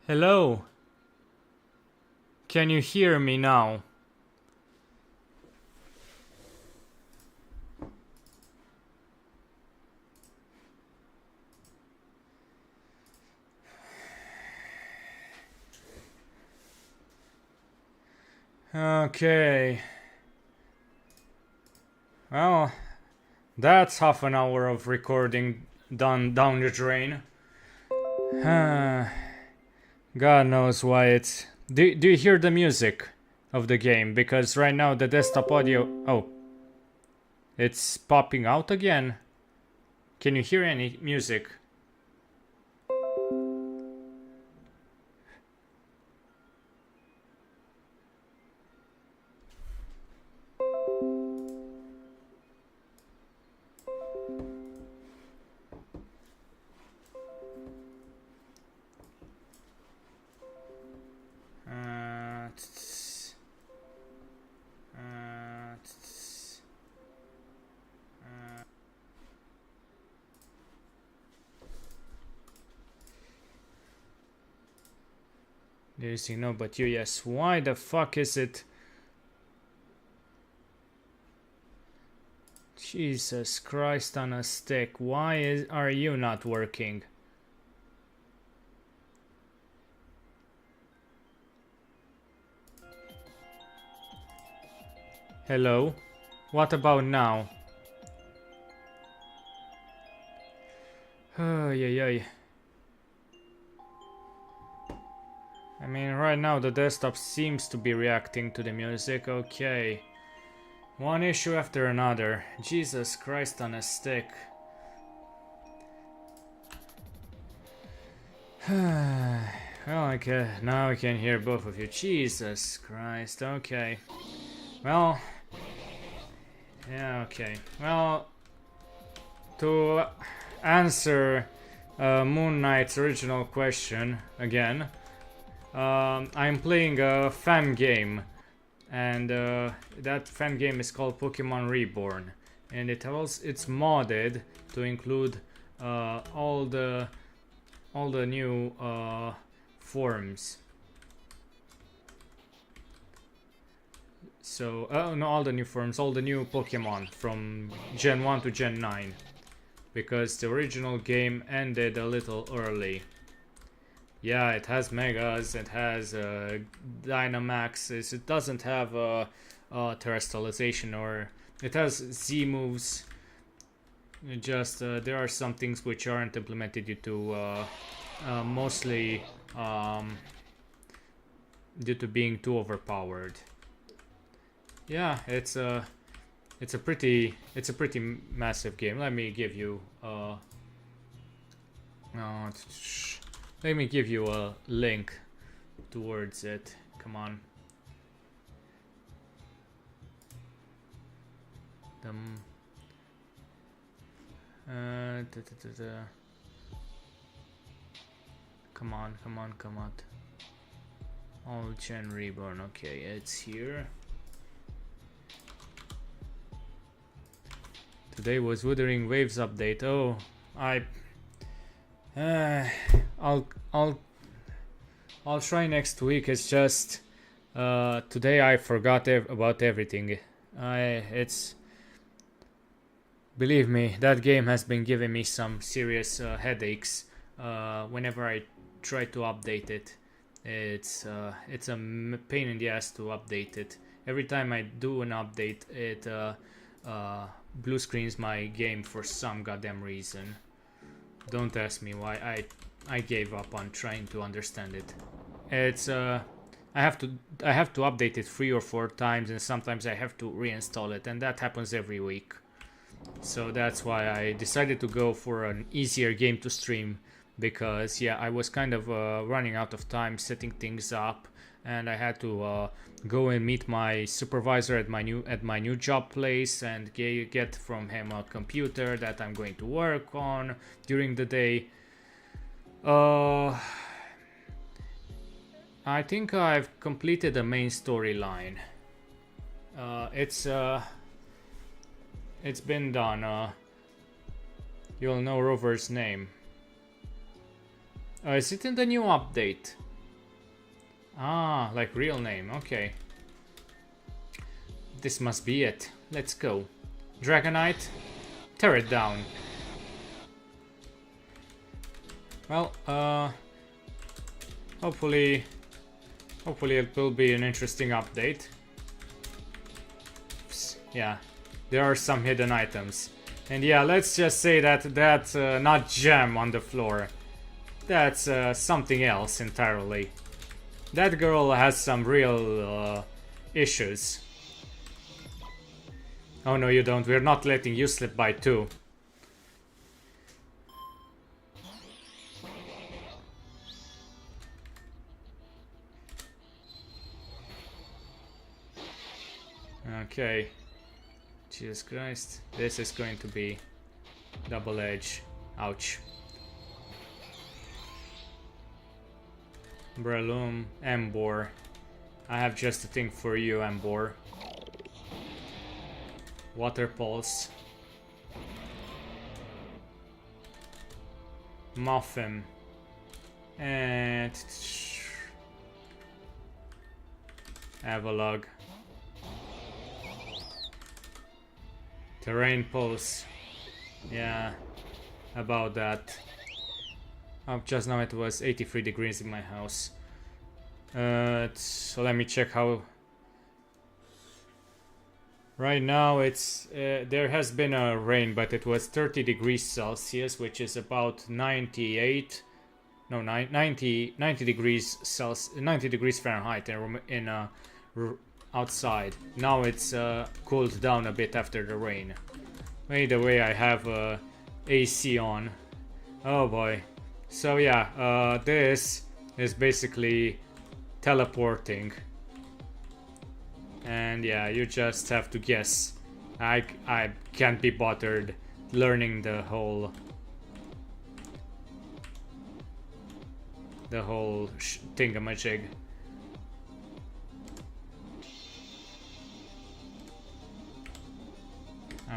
Hello? Can you hear me now? Okay. Well, that's half an hour of recording done down the drain. God knows why it's... Do you hear the music of the game? Because right now the desktop audio... Oh. It's popping out again. Can you hear any music? There's no but you, yes. Why the fuck is it? Jesus Christ on a stick. Why are you not working? Hello? What about now? Ay. I mean, right now the desktop seems to be reacting to the music. Okay. One issue after another. Jesus Christ on a stick. Well, now I can hear both of you. Jesus Christ. Okay. Well. Yeah, okay. Well, to answer Moon Knight's original question again, I'm playing a fan game, and that fan game is called Pokemon Reborn, and it's modded to include all the new forms. So, no, all the new forms, all the new Pokemon from Gen 1 to Gen 9. Because the original game ended a little early. Yeah, it has Megas, it has Dynamaxes, it doesn't have Terrestrialization, or it has Z moves. Just, there are some things which aren't implemented due to, mostly, due to being too overpowered. Yeah, it's a pretty massive game. Let me give you let me give you a link towards it. Come on. Come on. AllGen Reborn. Okay, it's here. Today was Wuthering Waves update. Oh, I'll try next week. It's just today I forgot about everything. Believe me, that game has been giving me some serious headaches whenever I try to update it. It's a pain in the ass to update it. Every time I do an update, it blue screens my game for some goddamn reason. Don't ask me why. I gave up on trying to understand it. It's I have to update it 3 or 4 times, and sometimes I have to reinstall it, and that happens every week. So that's why I decided to go for an easier game to stream, because yeah, I was kind of running out of time setting things up, and I had to go and meet my supervisor at my new job place and get from him a computer that I'm going to work on during the day. I think I've completed the main storyline. It's been done. You'll know Rover's name. Is it in the new update? Ah, like real name, okay. This must be it. Let's go. Dragonite, tear it down. Well, hopefully it will be an interesting update. Oops, yeah, there are some hidden items. And yeah, let's just say that that's not gem on the floor. That's something else entirely. That girl has some real issues. Oh no, you don't. We're not letting you slip by too. Okay. Jesus Christ. This is going to be double edge. Ouch. Breloom, Embor. I have just a thing for you, Embor. Water Pulse. Muffin. And Avalog. Terrain Pulse. Yeah, about that. Just now it was 83 degrees in my house. So let me check how. Right now it's there has been a rain, but it was 30 degrees Celsius, which is about 90 degrees Celsius, 90 degrees Fahrenheit in outside. Now it's cooled down a bit after the rain. Either way, I have AC on. Oh boy. So yeah, this is basically teleporting. And yeah, you just have to guess. I can't be bothered learning the whole thingamajig.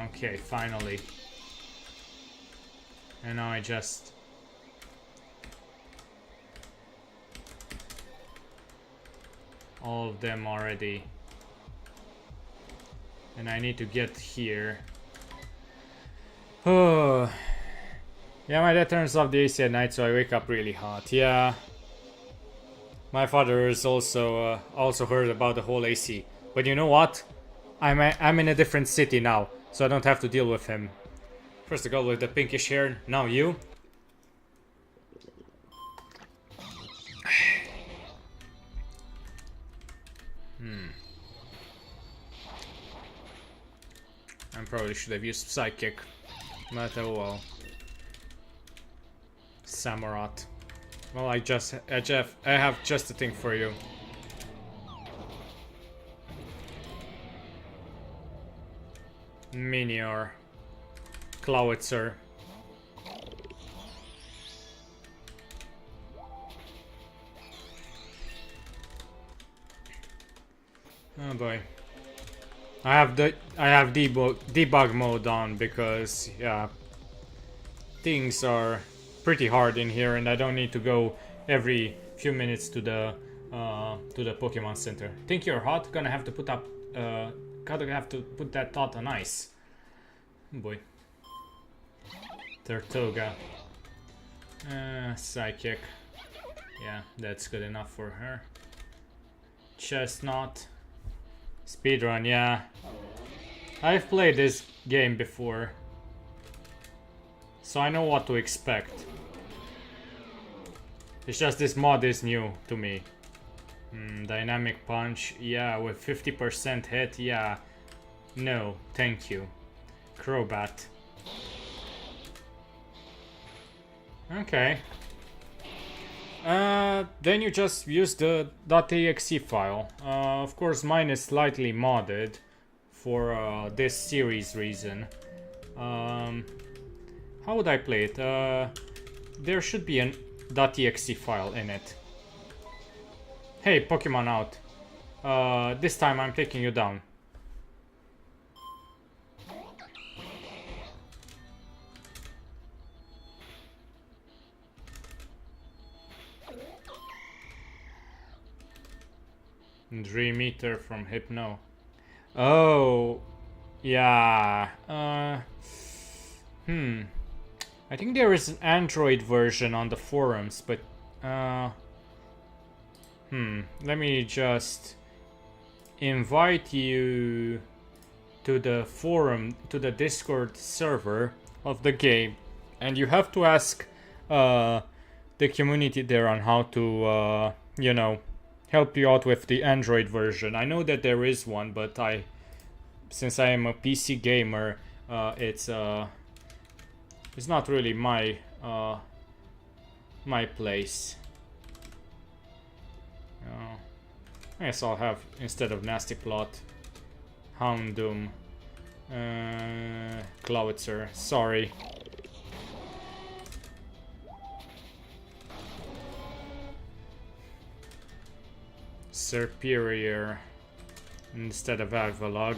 Okay, finally. And now I just all of them already. And I need to get here. Oh. Yeah, my dad turns off the AC at night, so I wake up really hot. Yeah. My father has also heard about the whole AC. But you know what? I'm in a different city now, so I don't have to deal with him. First the girl with the pinkish hair, now you. I probably should have used Psychic, but oh well. Samurott. Well, I have just a thing for you. Minior. Clowitzer. Oh boy. I have debug mode on because yeah, things are pretty hard in here, and I don't need to go every few minutes to the Pokemon Center. Think you're hot? Gonna have to put that thought on ice. Oh boy. Tortuga. Psychic. Yeah, that's good enough for her. Chestnut. Speedrun, yeah. I've played this game before, so I know what to expect. It's just this mod is new to me. Dynamic punch, yeah, with 50% hit, yeah. No, thank you. Crobat. Okay. Then you just use the .exe file. Of course, mine is slightly modded for this series reason. How would I play it? There should be an .exe file in it. Hey, Pokemon out. This time I'm taking you down. Dream Eater from Hypno. Oh, yeah. I think there is an Android version on the forums, but let me just invite you to the forum, to the Discord server of the game, and you have to ask the community there on how to, you know, help you out with the Android version. I know that there is one, but since I am a PC gamer, it's not really my my place. I guess I'll have, instead of Nasty Plot, Houndoom, Cloudser. Sorry. Superior instead of Alvalog.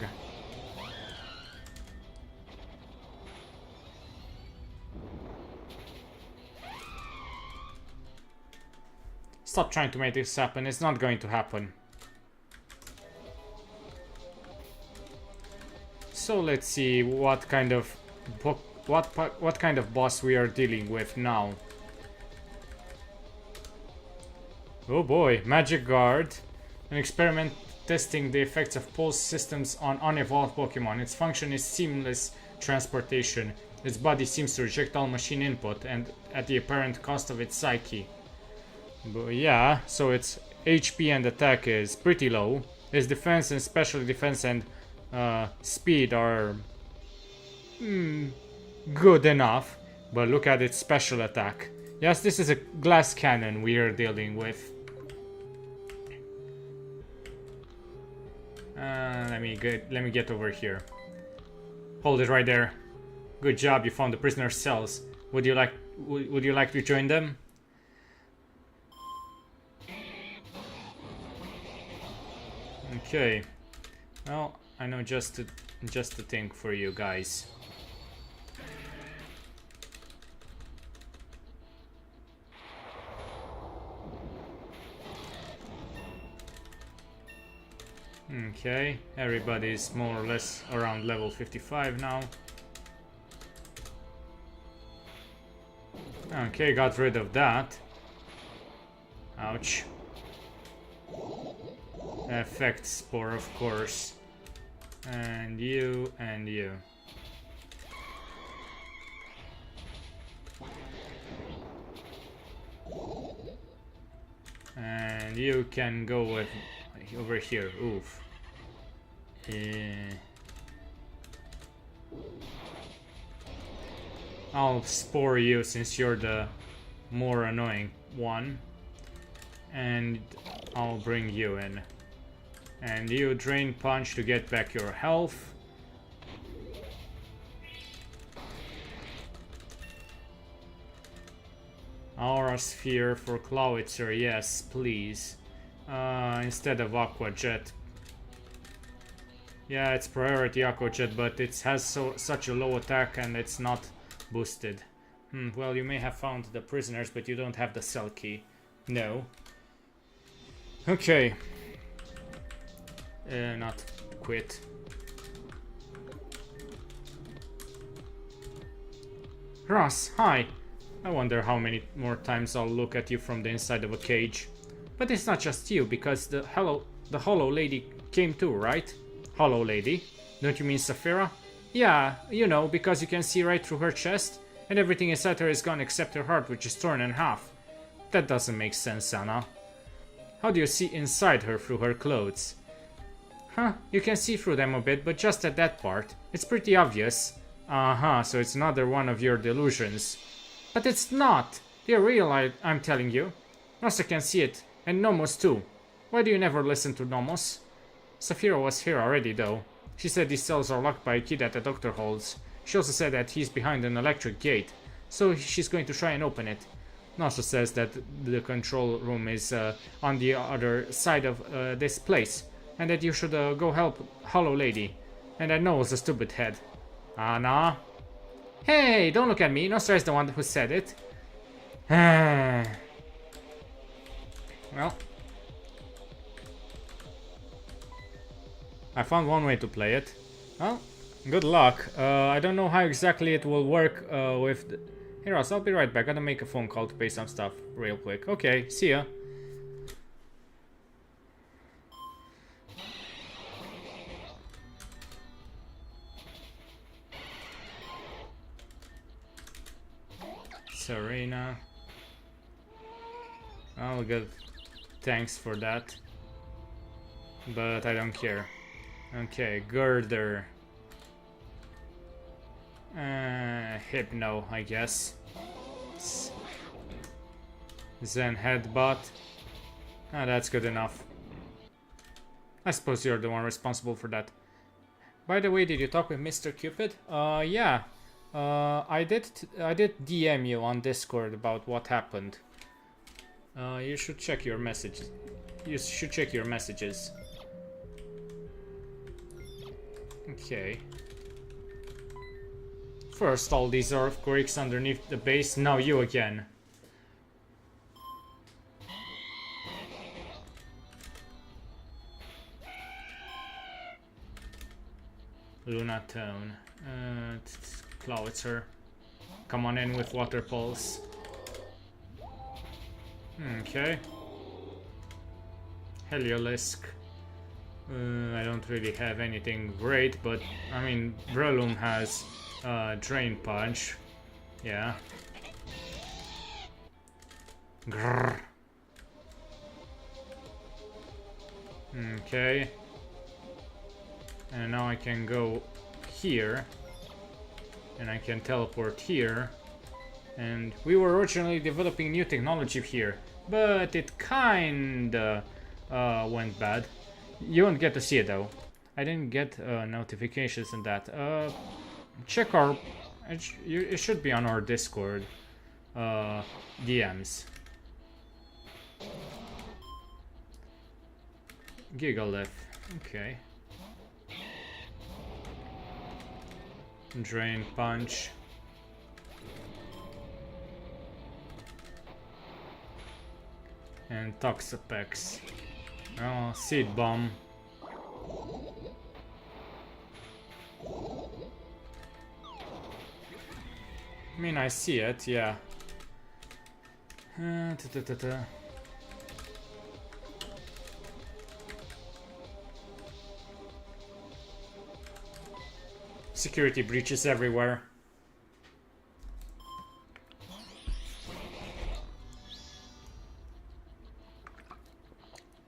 Stop trying to make this happen. It's not going to happen. So let's see what kind of what kind of boss we are dealing with now. Oh boy, Magic Guard. An experiment testing the effects of pulse systems on unevolved Pokemon. Its function is seamless transportation. Its body seems to reject all machine input and at the apparent cost of its psyche. But yeah, so its HP and attack is pretty low. Its defense and special defense and speed are good enough. But look at its special attack. Yes, this is a glass cannon we are dealing with. Let me get over here. Hold it right there. Good job, you found the prisoner's cells. Would you like to join them? Okay. Well, I know just the thing for you guys. Okay, everybody's more or less around level 55 now. Okay, got rid of that. Ouch. Effect Spore, of course. And you, and you. And you can go with over here. Oof. I'll spore you since you're the more annoying one. And I'll bring you in. And you Drain Punch to get back your health. Aura Sphere for Cloudser, yes, please. Instead of Aqua Jet. Yeah, it's priority Aqua Jet, but it has such a low attack and it's not boosted. Well, you may have found the prisoners, but you don't have the cell key. No. Okay. Not quit. Ross, hi. I wonder how many more times I'll look at you from the inside of a cage. But it's not just you, because the Hollow Lady came too, right? Hollow Lady? Don't you mean Saphira? Yeah, you know, because you can see right through her chest, and everything inside her is gone except her heart, which is torn in half. That doesn't make sense, Anna. How do you see inside her through her clothes? Huh, you can see through them a bit, but just at that part. It's pretty obvious. So it's another one of your delusions. But it's not! They're real, I'm telling you. Nossa can see it, and Nomos too. Why do you never listen to Nomos? Saphira was here already, though. She said these cells are locked by a key that the doctor holds. She also said that he's behind an electric gate, so she's going to try and open it. Nossa says that the control room is on the other side of this place, and that you should go help Hollow Lady. And that Noel's a stupid head. Anna? Hey, don't look at me. Nostra is the one who said it. Well. I found one way to play it. Well, good luck. I don't know how exactly it will work with... Here, I'll be right back. Gotta make a phone call to pay some stuff real quick. Okay, see ya. Serena. Oh, good. Thanks for that. But I don't care. Okay, Girder. Hypno, I guess. Zen Headbutt. Ah, that's good enough. I suppose you're the one responsible for that. By the way, did you talk with Mr. Cupid? Yeah. I did DM you on Discord about what happened. You should check your message. You should check your messages. Okay. First, all these earthquakes underneath the base. Now you again. Lunatone. Cloudser. Come on in with Water Pulse. Okay. Heliolisk. I don't really have anything great, but I mean, Breloom has Drain Punch. Yeah. Grrr. Okay. And now I can go here. And I can teleport here. And we were originally developing new technology here, but it kinda went bad. You won't get to see it though. I didn't get notifications on that. Check our... It should be on our Discord DMs. Gigalith. Okay. Drain Punch. And Toxapex. Oh, Seed Bomb. I mean, I see it, yeah. Security breaches everywhere.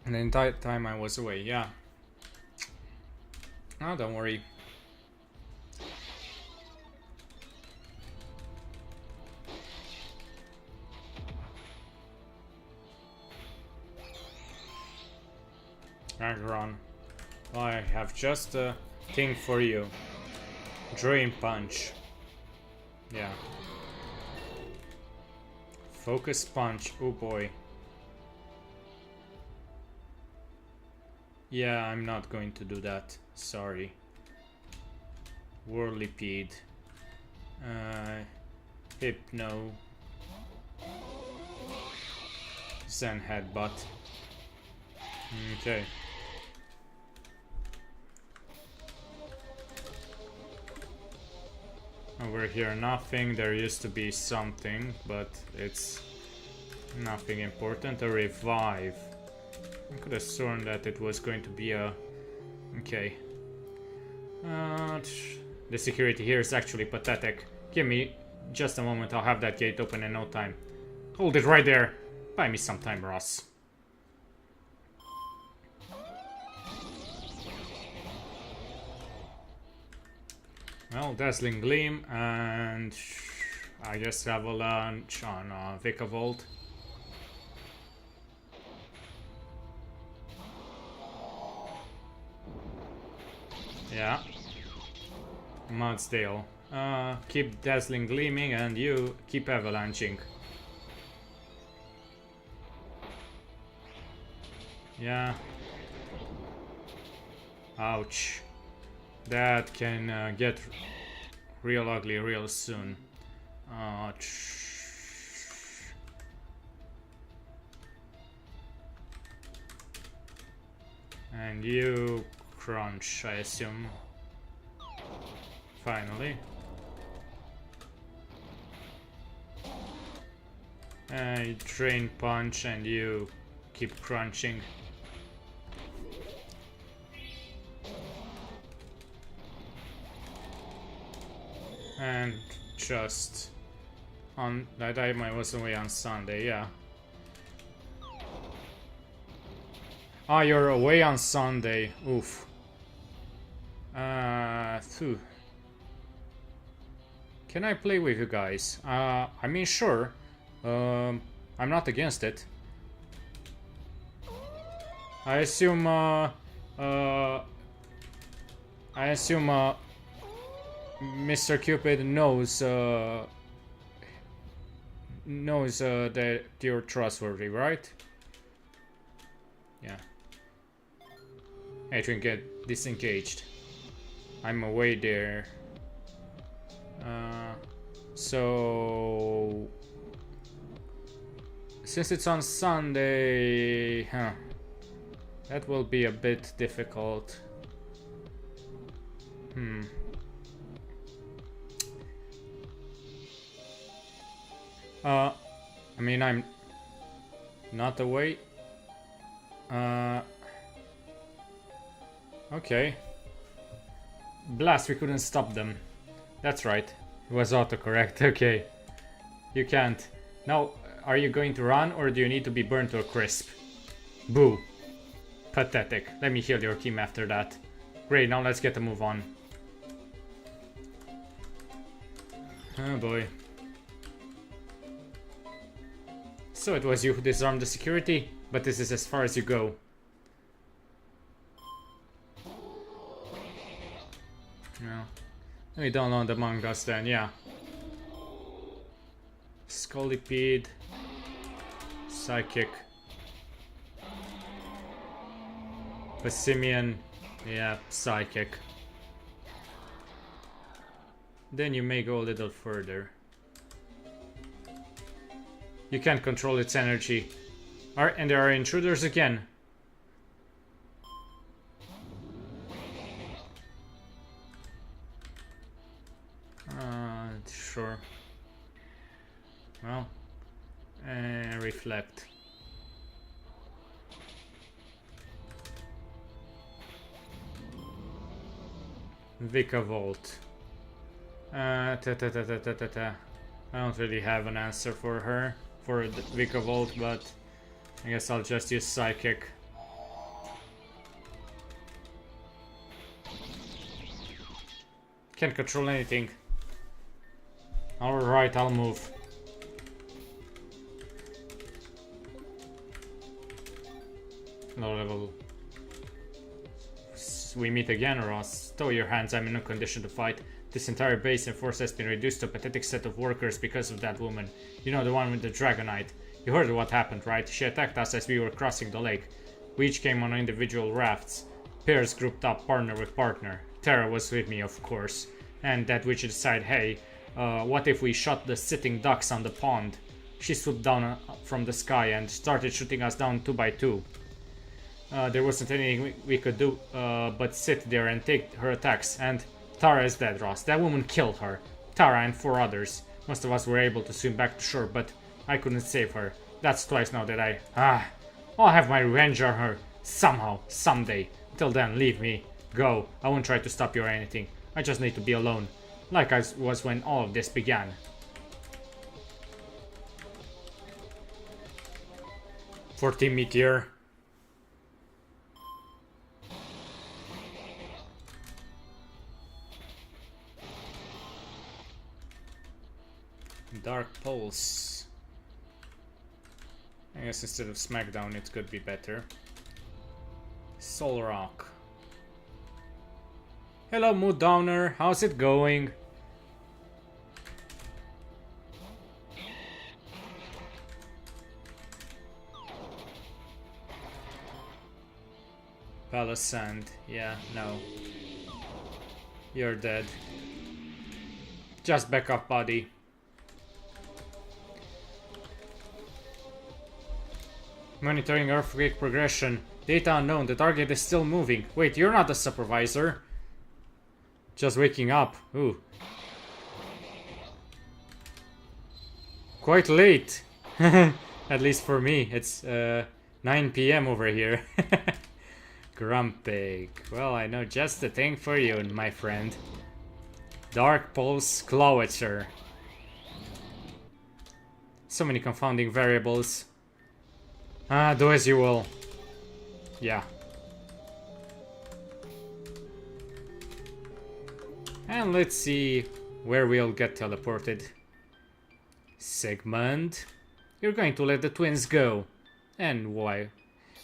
And the entire time I was away, yeah. Oh, don't worry. Aggron, I have just a thing for you. Drain Punch. Yeah. Focus Punch. Oh boy. Yeah, I'm not going to do that. Sorry. Whirlipede. Hypno. Zen Headbutt. Okay. Over here, nothing. There used to be something, but it's nothing important. A revive. I could have sworn that it was going to be a... Okay. The security here is actually pathetic. Give me just a moment, I'll have that gate open in no time. Hold it right there. Buy me some time, Ross. Well, Dazzling Gleam and I guess Avalanche on Vikavolt. Yeah. Mudsdale. Keep Dazzling Gleaming and you keep Avalanching. Yeah. Ouch. That can get real ugly real soon. And you crunch, I assume. Finally. Drain punch and you keep crunching. And just on that time I was away on Sunday, yeah. Ah, you're away on Sunday. Oof. Phew. Can I play with you guys? I mean, sure. I'm not against it. I assume, Mr. Cupid knows, that you're trustworthy, right? Yeah. I can get disengaged. I'm away there. So since it's on Sunday, that will be a bit difficult. I mean, I'm not away. Okay. Blast, we couldn't stop them. That's right. It was autocorrect. Okay. You can't. Now, are you going to run or do you need to be burned to a crisp? Boo. Pathetic. Let me heal your team after that. Great, now let's get a move on. Oh boy. So it was you who disarmed the security, but this is as far as you go. No. We don't know the mangas then, yeah. Scolipede. Psychic. Passimian. Yeah, psychic. Then you may go a little further. You can't control its energy. And there are intruders again. Sure. Well, reflect. Vikavolt. I don't really have an answer for her, for the Vikavolt, but I guess I'll just use Psychic. Can't control anything. Alright, I'll move. Low level. We meet again, Ross. Stow your hands, I'm in no condition to fight. This entire base and force has been reduced to a pathetic set of workers because of that woman. You know, the one with the Dragonite. You heard what happened, right? She attacked us as we were crossing the lake. We each came on individual rafts. Pairs grouped up, partner with partner. Terra was with me, of course. And that witch decided, hey, what if we shot the sitting ducks on the pond? She swooped down from the sky and started shooting us down 2 by 2. There wasn't anything we could do but sit there and take her attacks. And Tara is dead, Ross. That woman killed her. Tara and 4 others. Most of us were able to swim back to shore, but I couldn't save her. That's twice now that I'll have my revenge on her. Somehow, someday. Till then, leave me. Go. I won't try to stop you or anything. I just need to be alone. Like I was when all of this began. For Team Meteor. Dark Pulse. I guess instead of Smackdown it could be better. Soul Rock. Hello Mood Downer, how's it going? Palisand, yeah, no. You're dead. Just back up, buddy. Monitoring earthquake progression. Data unknown. The target is still moving. Wait, you're not the supervisor. Just waking up. Ooh. Quite late. At least for me. It's 9 p.m. over here. Grumpig. Well, I know just the thing for you, my friend. Dark Pulse Clawitzer. So many confounding variables. Do as you will. Yeah. And let's see where we'll get teleported. Sigmund. You're going to let the twins go. And why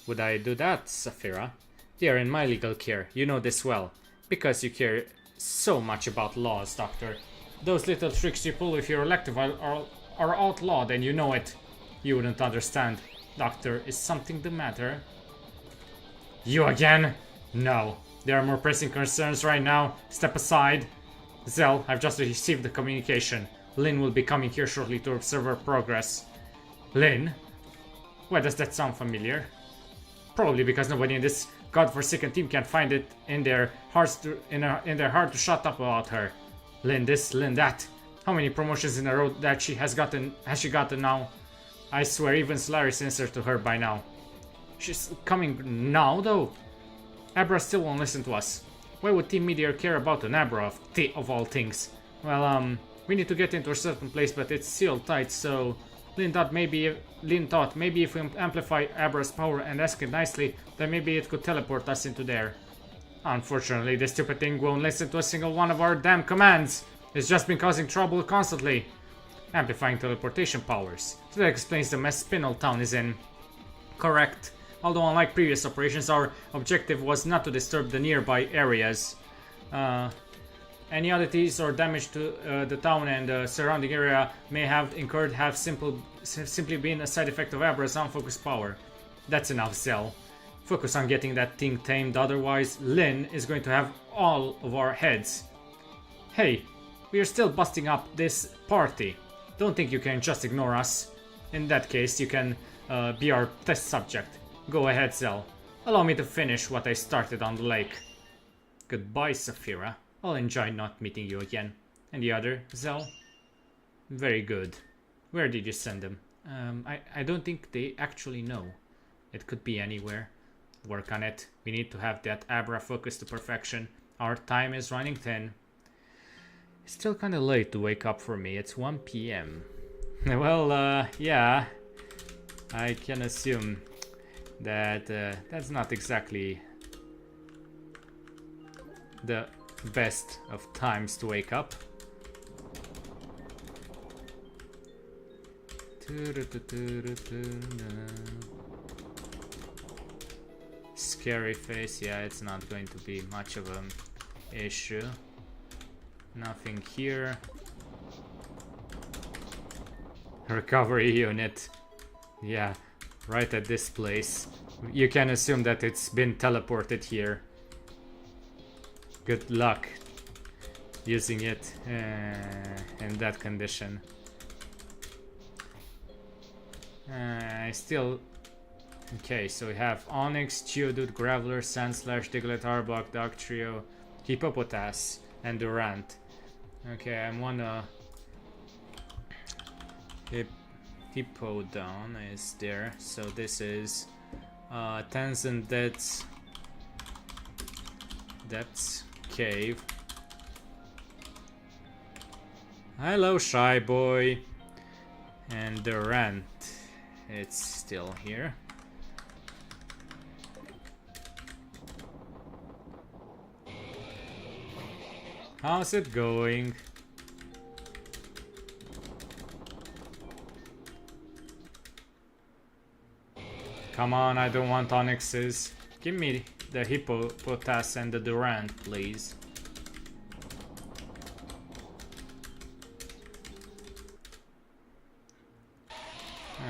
would I do that, Saphira? They are in my legal care. You know this well. Because you care so much about laws, Doctor. Those little tricks you pull with your elective are outlawed and you know it. You wouldn't understand. Doctor, is something the matter? You again? No. There are more pressing concerns right now. Step aside. Zell, I've just received the communication. Lynn will be coming here shortly to observe our progress. Lynn? Why does that sound familiar? Probably because nobody in this godforsaken team can find it in their hearts in their heart to shut up about her. Lynn this, Lynn that. How many promotions in a row that has she gotten now? I swear even Solaris answered to her by now. She's coming now though? Abra still won't listen to us. Why would Team Meteor care about an Abra of all things? Well, we need to get into a certain place, but it's sealed tight, so Lynn thought maybe if we amplify Abra's power and ask it nicely, then maybe it could teleport us into there. Unfortunately, this stupid thing won't listen to a single one of our damn commands. It's just been causing trouble constantly. Amplifying teleportation powers. So that explains the mess Spinel Town is in. Correct. Although unlike previous operations, our objective was not to disturb the nearby areas. Any oddities or damage to the town and the surrounding area may have incurred have simply been a side effect of Abra's unfocused power. That's enough, Zell. Focus on getting that thing tamed, otherwise Lynn is going to have all of our heads. Hey, we are still busting up this party. Don't think you can just ignore us. In that case, you can be our test subject. Go ahead, Zell. Allow me to finish what I started on the lake. Goodbye, Saphira. I'll enjoy not meeting you again. And the other, Zell? Very good. Where did you send them? I don't think they actually know. It could be anywhere. Work on it. We need to have that Abra focused to perfection. Our time is running thin. It's still kinda late to wake up for me. It's 1 p.m. Well, yeah. I can assume that that's not exactly the best of times to wake up. Scary face, yeah, it's not going to be much of an issue. Nothing here. Recovery unit. Yeah, right at this place. You can assume that it's been teleported here. Good luck using it in that condition. I still... Okay, so we have Onyx, Geodude, Graveler, Sandslash, Diglett, Arbok, Dark Trio, Hippopotas, and Durant. Okay, I'm wanna... Hippodon is there, so this is Tenzin Depths Cave. Hello, Shy Boy. And Durant, it's still here. How's it going? Come on, I don't want Onyxes. Give me the Hippopotas and the Durant, please.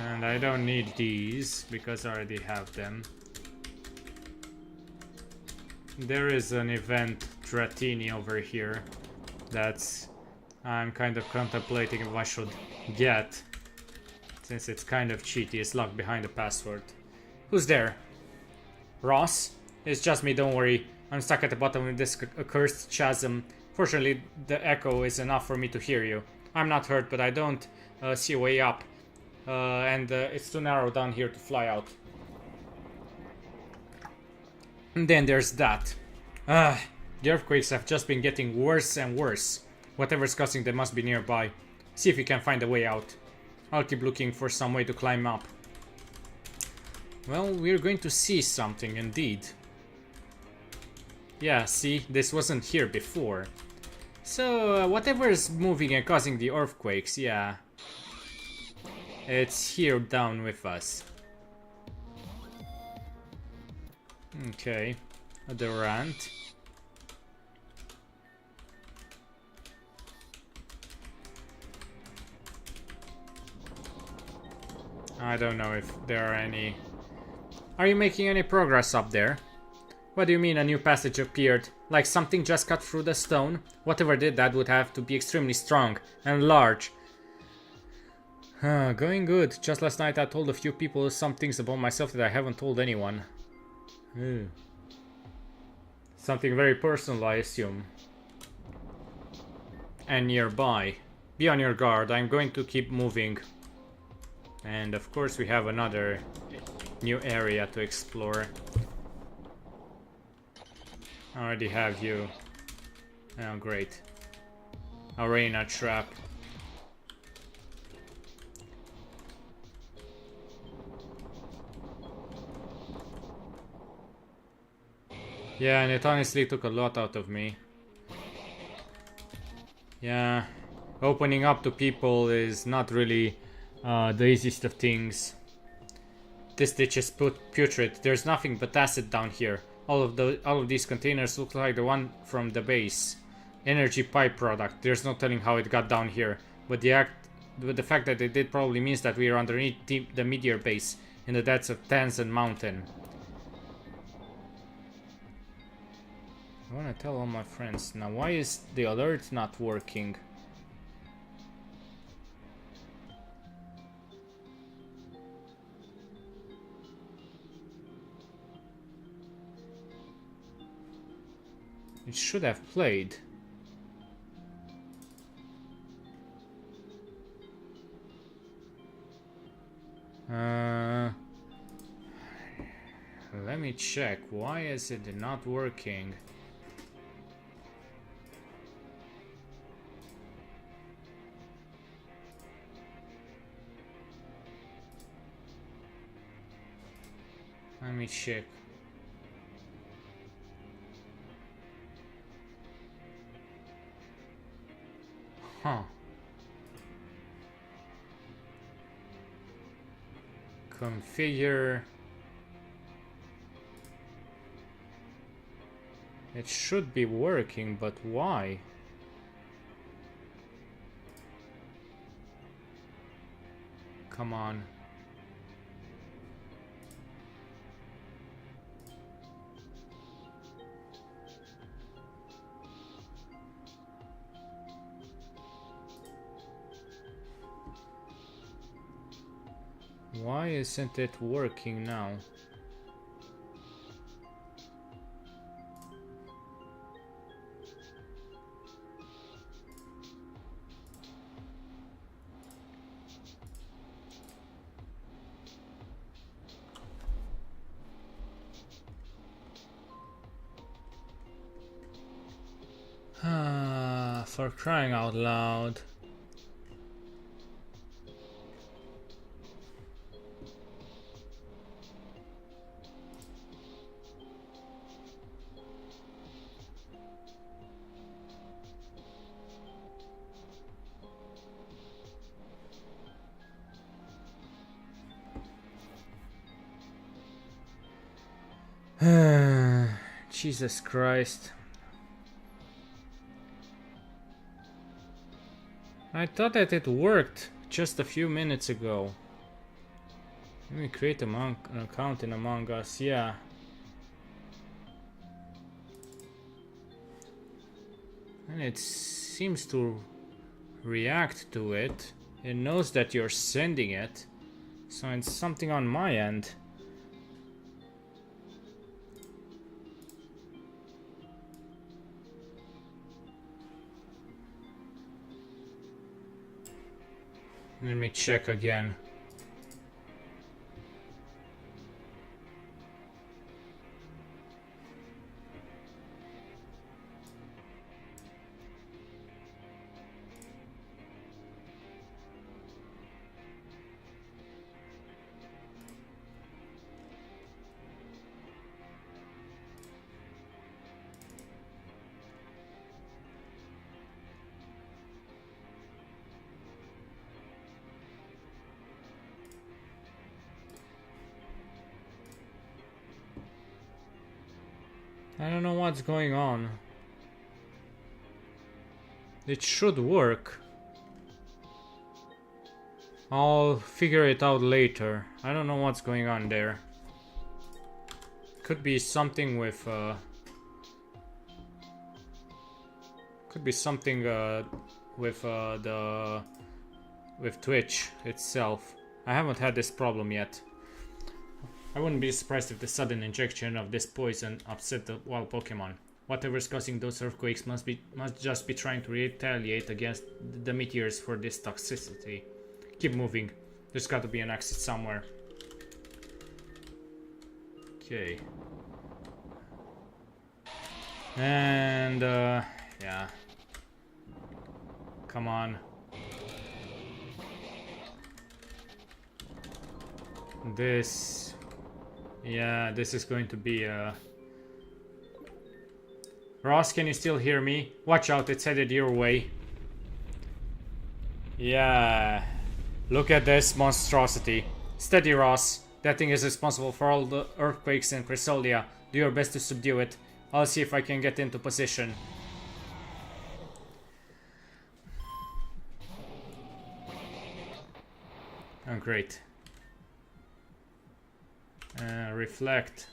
And I don't need these, because I already have them. There is an event Dratini over here that's I'm kind of contemplating if I should get, since it's kind of cheaty. It's locked behind a password. Who's there? Ross? It's just me, don't worry. I'm stuck at the bottom of this accursed chasm. Fortunately, the echo is enough for me to hear you. I'm not hurt, but I don't see a way up. And it's too narrow down here to fly out. And then there's that. The earthquakes have just been getting worse and worse. Whatever's causing them must be nearby. See if you can find a way out. I'll keep looking for some way to climb up. Well, we're going to see something indeed. Yeah, see, this wasn't here before. So, whatever is moving and causing the earthquakes, yeah. It's here down with us. Okay, the rant. I don't know if there are any... Are you making any progress up there? What do you mean a new passage appeared? Like something just cut through the stone? Whatever did that would have to be extremely strong and large. Going good. Just last night I told a few people some things about myself that I haven't told anyone. Something very personal, I assume. And nearby. Be on your guard. I'm going to keep moving. And of course we have another new area to explore. I already have you. Oh, great. Arena trap. Yeah, and it honestly took a lot out of me. Yeah, opening up to people is not really the easiest of things. This ditch is putrid. There's nothing but acid down here. All of these containers look like the one from the base. Energy pipe product. There's no telling how it got down here, but the fact that it did probably means that we are underneath the meteor base in the depths of Tanzan Mountain. I wanna tell all my friends. Now, why is the alert not working? It should have played. Let me check. Why is it not working? Let me check. Huh. Configure. It should be working, but why? Come on. Why isn't it working now? For crying out loud. Jesus Christ. I thought that it worked just a few minutes ago. Let me create an account in Among Us, yeah. And it seems to react to it. It knows that you're sending it. So it's something on my end. Let me check again. I don't know what's going on. It should work. I'll figure it out later. I don't know what's going on there. Could be something with could be something with with Twitch itself. I haven't had this problem yet. I wouldn't be surprised if the sudden injection of this poison upset the wild Pokemon. Whatever's causing those earthquakes must just be trying to retaliate against the meteors for this toxicity. Keep moving. There's got to be an exit somewhere. Okay. And yeah. Come on. This, yeah, this is going to be Ross, can you still hear me? Watch out, it's headed your way. Yeah. Look at this monstrosity. Steady, Ross. That thing is responsible for all the earthquakes in Chrysalia. Do your best to subdue it. I'll see if I can get into position. Oh, great. Reflect.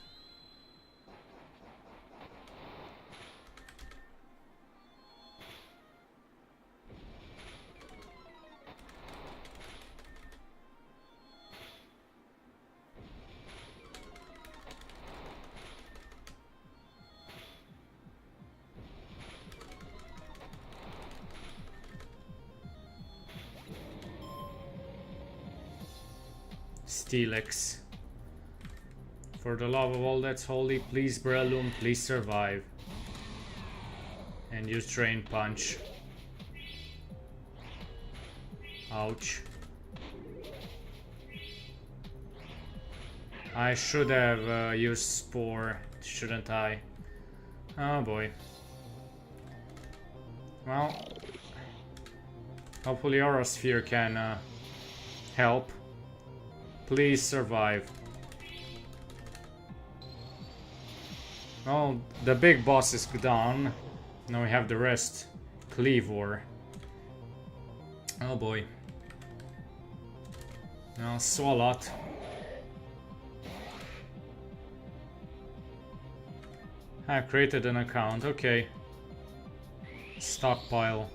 Steelix. For the love of all that's holy, please Breloom, please survive. And use Drain Punch. Ouch. I should have used Spore, shouldn't I? Oh boy. Well, hopefully Aerosphere can help. Please survive. Well, the big boss is done. Now we have the rest. Cleavor. Oh boy. Now Swalot. I created an account, okay. Stockpile.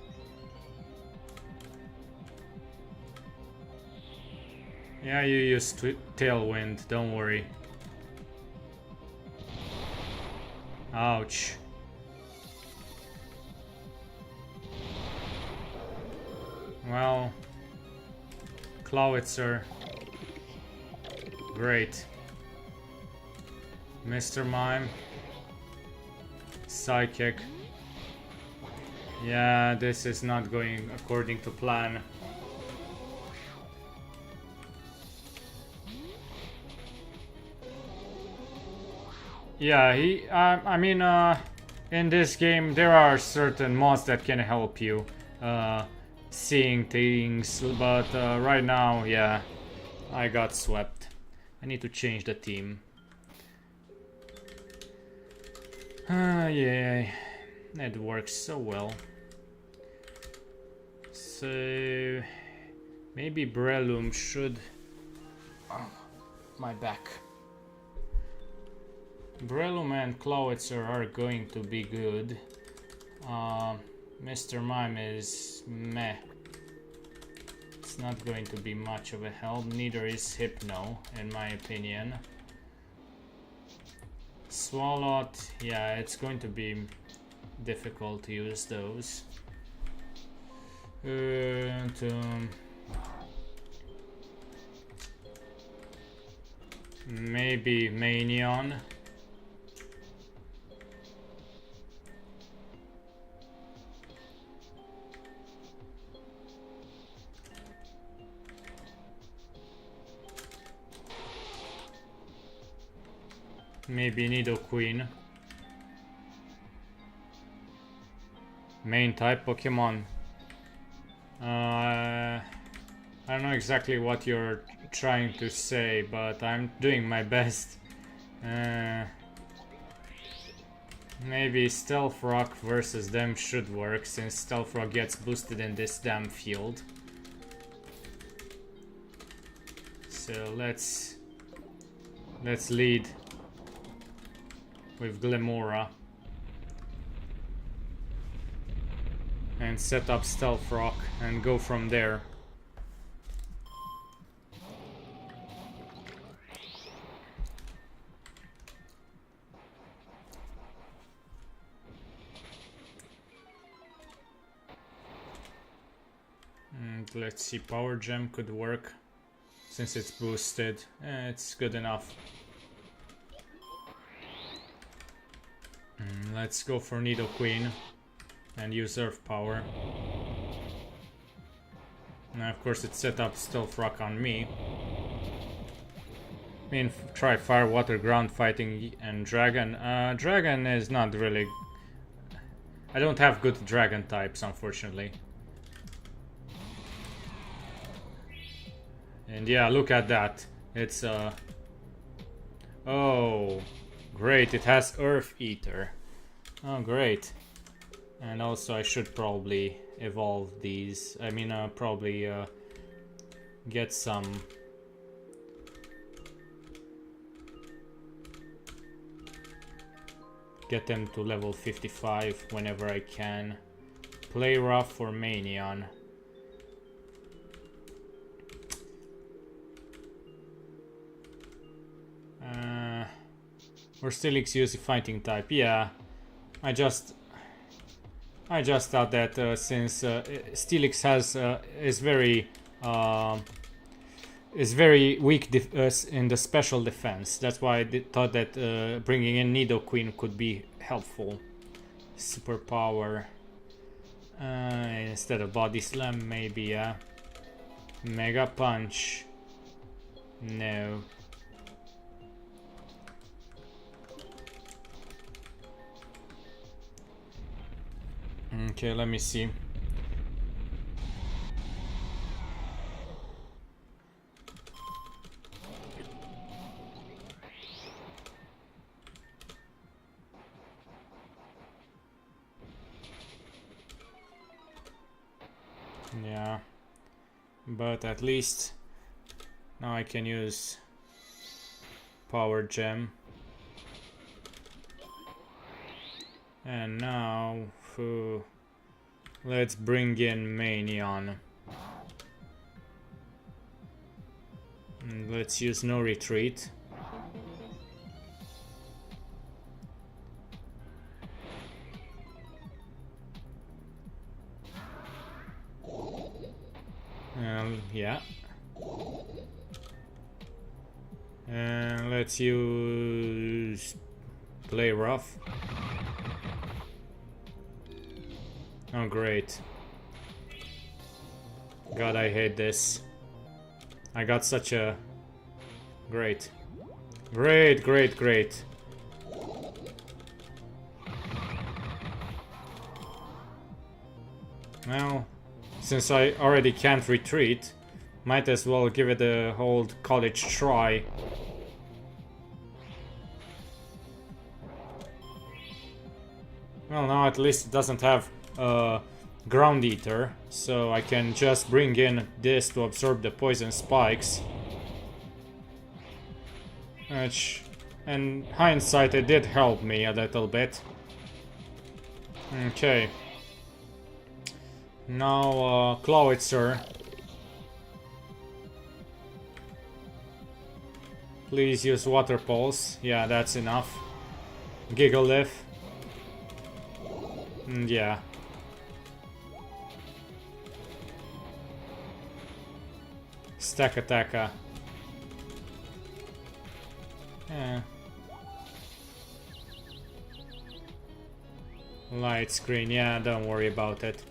Yeah, you use Tailwind, don't worry. Ouch. Well, Clawitzer. Great. Mr. Mime. Psychic. Yeah, this is not going according to plan. Yeah, I mean, in this game there are certain mods that can help you seeing things, but right now, yeah, I got swept. I need to change the team. Yeah, it works so well. So maybe Breloom should. Oh, my back. Breloom and Clawitzer are going to be good. Mr. Mime is meh. It's not going to be much of a help. Neither is Hypno, in my opinion. Swalot, yeah, it's going to be difficult to use those. Maybe Manion. Maybe Nidoqueen. Main type Pokemon. I don't know exactly what you're trying to say, but I'm doing my best. Maybe Stealth Rock versus them should work, since Stealth Rock gets boosted in this damn field. So let's lead with Glimora and set up Stealth Rock and go from there. And let's see, Power Gem could work since it's boosted. It's good enough. Let's go for Nidoqueen and use Earth Power. Now of course it set up Stealth Rock on me. I mean, try Fire, Water, Ground Fighting and Dragon. Dragon is not really... I don't have good Dragon types, unfortunately. And yeah, look at that. It's oh, great, it has Earth Eater. Oh, great. And also I should probably evolve these. I mean, probably get some... Get them to level 55 whenever I can. Play rough for Manion. Or Steelix use a fighting type. Yeah, I just thought that since Steelix has is very weak in the special defense. That's why I thought that bringing in Nidoqueen could be helpful. Superpower instead of Body Slam, maybe. Mega Punch. No. Okay, let me see. Yeah, but at least now I can use Power Gem. And now let's bring in Manion. And let's use No Retreat. Yeah. And let's use Play Rough. Oh, great. God, I hate this. I got such a... Great. Great, great, great. Well, since I already can't retreat, might as well give it a whole college try. Well, now at least it doesn't have Ground Eater, so I can just bring in this to absorb the poison spikes. Which, in hindsight, it did help me a little bit. Okay. Now, Clawitzer. Please use Water Pulse. Yeah, that's enough. Gigalith. Yeah. Stack Attacka. Eh. Light screen, yeah, don't worry about it.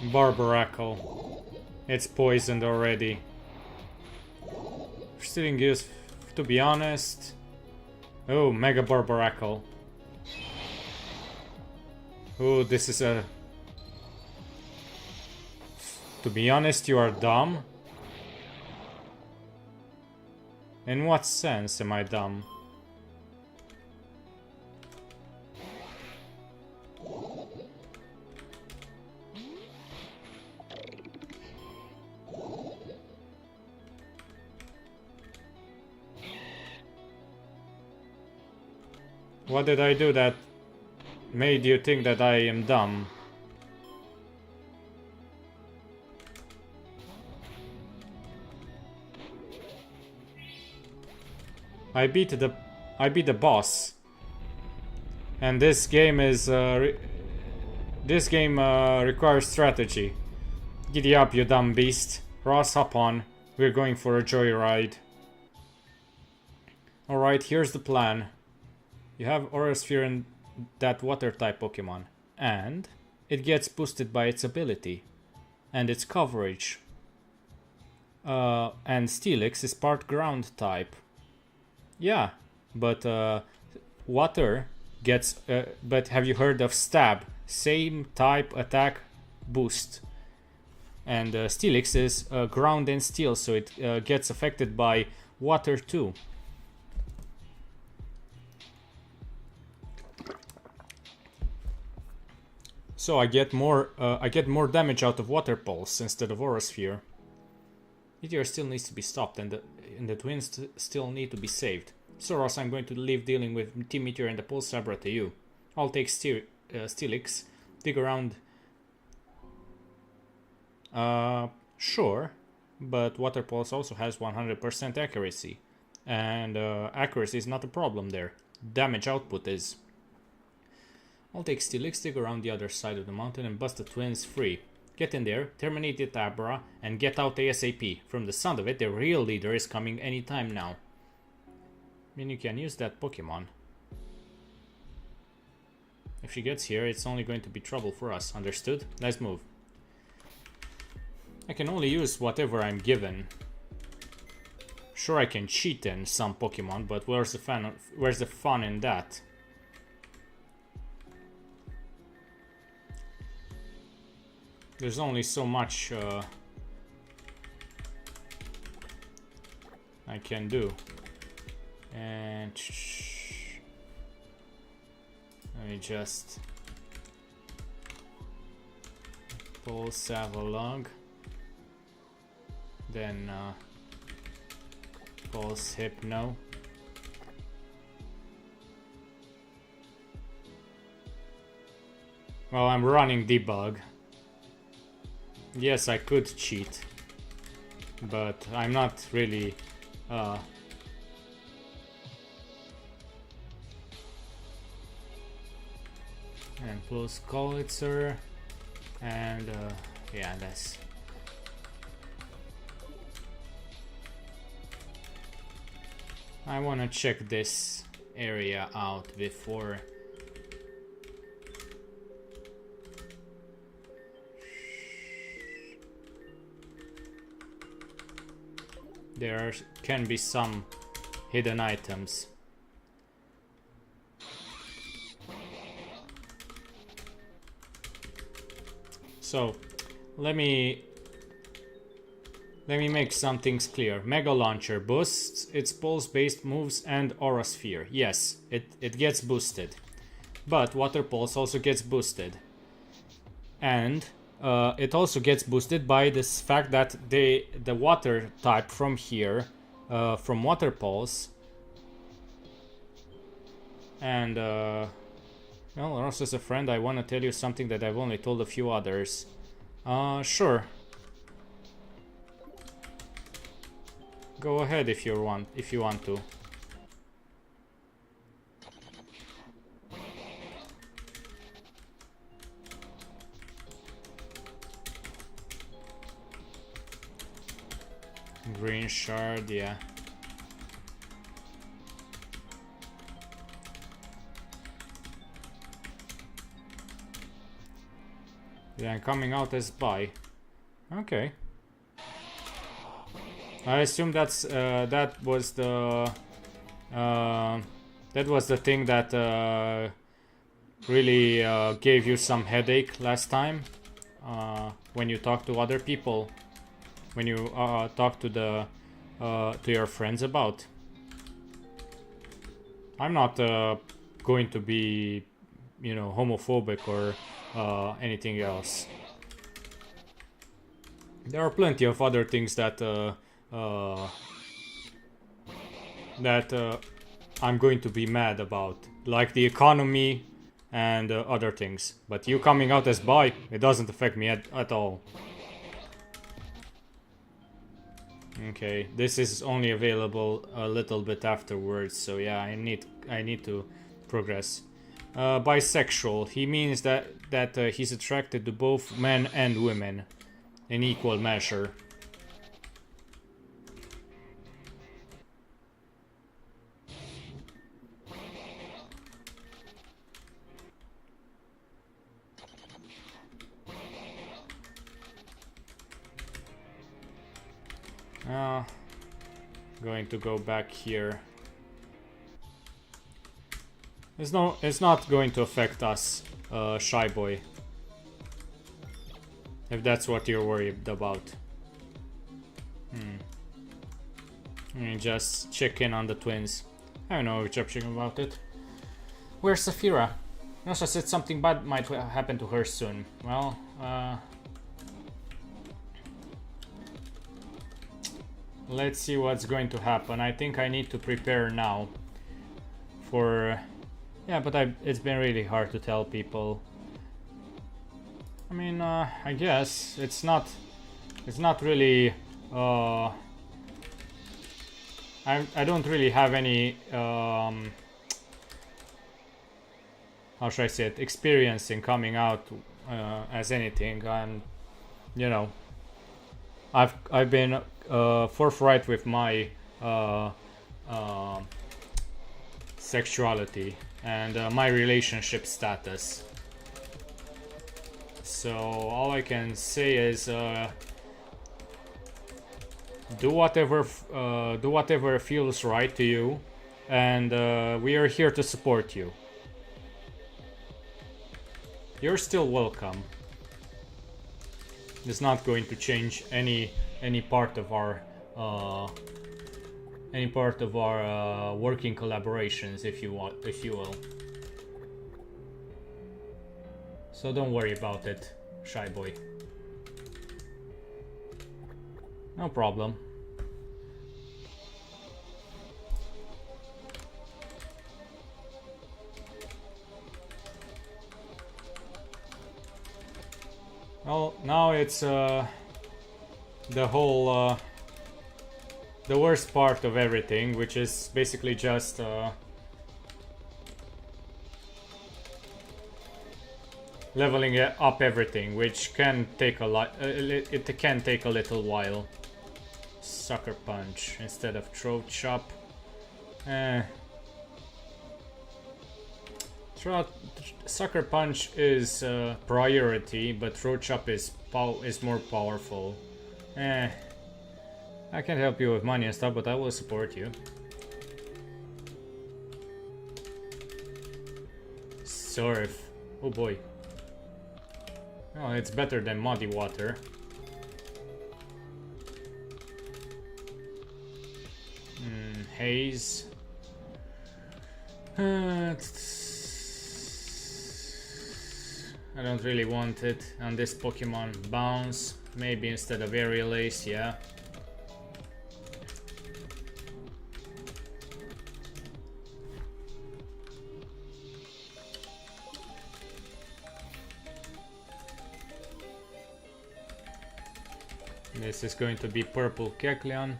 Barbaracle. It's poisoned already. Stealing gears, to be honest. Oh, Mega Barbaracle. Oh, this is a... To be honest, you are dumb. In what sense am I dumb? What did I do that made you think that I am dumb? I beat the boss. And this game is requires strategy. Giddy up, you dumb beast. Ross, hop on. We're going for a joyride. Alright, here's the plan. You have Aura Sphere in that water type Pokemon. And it gets boosted by its ability. And its coverage. And Steelix is part ground type. Yeah, but water gets... but have you heard of Stab? Same type attack boost. And Steelix is ground and steel, so it gets affected by water too. So I get more damage out of Water Pulse instead of Aura Sphere. Meteor still needs to be stopped, and the twins still need to be saved. So Ross, I'm going to leave dealing with Team Meteor and the Pulse Sabra to you. I'll take Steelix, dig around. Sure, but Water Pulse also has 100% accuracy, and accuracy is not a problem there. Damage output is. I'll take Steelix, dig around the other side of the mountain and bust the twins free. Get in there, terminate the Tabra, and get out ASAP. From the sound of it, the real leader is coming anytime now. I mean, you can use that Pokemon. If she gets here, it's only going to be trouble for us. Understood? Let's move. I can only use whatever I'm given. Sure, I can cheat in some Pokemon, but where's the fun in that? There's only so much I can do. And let me just pull Savalog. Then Pulse Hypno. Well, I'm running debug. Yes, I could cheat, but I'm not really and Pulse Collitzer, and yeah, that's... I want to check this area out before... There can be some hidden items. So, let me make some things clear. Mega Launcher boosts its pulse-based moves and Aura Sphere. Yes, it gets boosted. But Water Pulse also gets boosted. And it also gets boosted by this fact that the water type from here, from Water Pulse, and well, Ross is a friend. I want to tell you something that I've only told a few others. Sure. Go ahead if you want to. Green shard, yeah. Then coming out as bi. Okay. I assume that's that was the thing that really gave you some headache last time when you talked to other people, when you talked to your friends about. I'm not going to be, you know, homophobic or anything else. There are plenty of other things that I'm going to be mad about, like the economy and other things. But you coming out as bi, it doesn't affect me at all. Okay, this is only available a little bit afterwards, so yeah, I need to progress. Bisexual. He means that he's attracted to both men and women in equal measure. Going to go back here. It's not going to affect us, Shy Boy. If that's what you're worried about. Let me just check in on the twins. I don't know which option about it. Where's Saphira? Nasha said something bad might happen to her soon. Well, let's see what's going to happen. I think I need to prepare now for... Yeah, but it's been really hard to tell people. I mean, I guess it's not really... I don't really have any... how should I say it? Experience in coming out as anything. And, you know, I've been forthright with my sexuality and my relationship status. So all I can say is do whatever feels right to you, and we are here to support you. You're still welcome. It's not going to change any part of our working collaborations, if you will. So don't worry about it, Shy Boy. No problem. Well, now it's the whole the worst part of everything, which is basically just leveling up everything, which can take a lot. It can take a little while. Sucker Punch instead of Throat Chop. Sucker Punch is priority, but Throat Chop is more powerful. I can't help you with money and stuff, but I will support you. Surf. Oh boy. Oh, it's better than Muddy Water. Haze. I don't really want it on this Pokemon. Bounce. Maybe instead of Aerial Ace, yeah. This is going to be Purple Kecleon.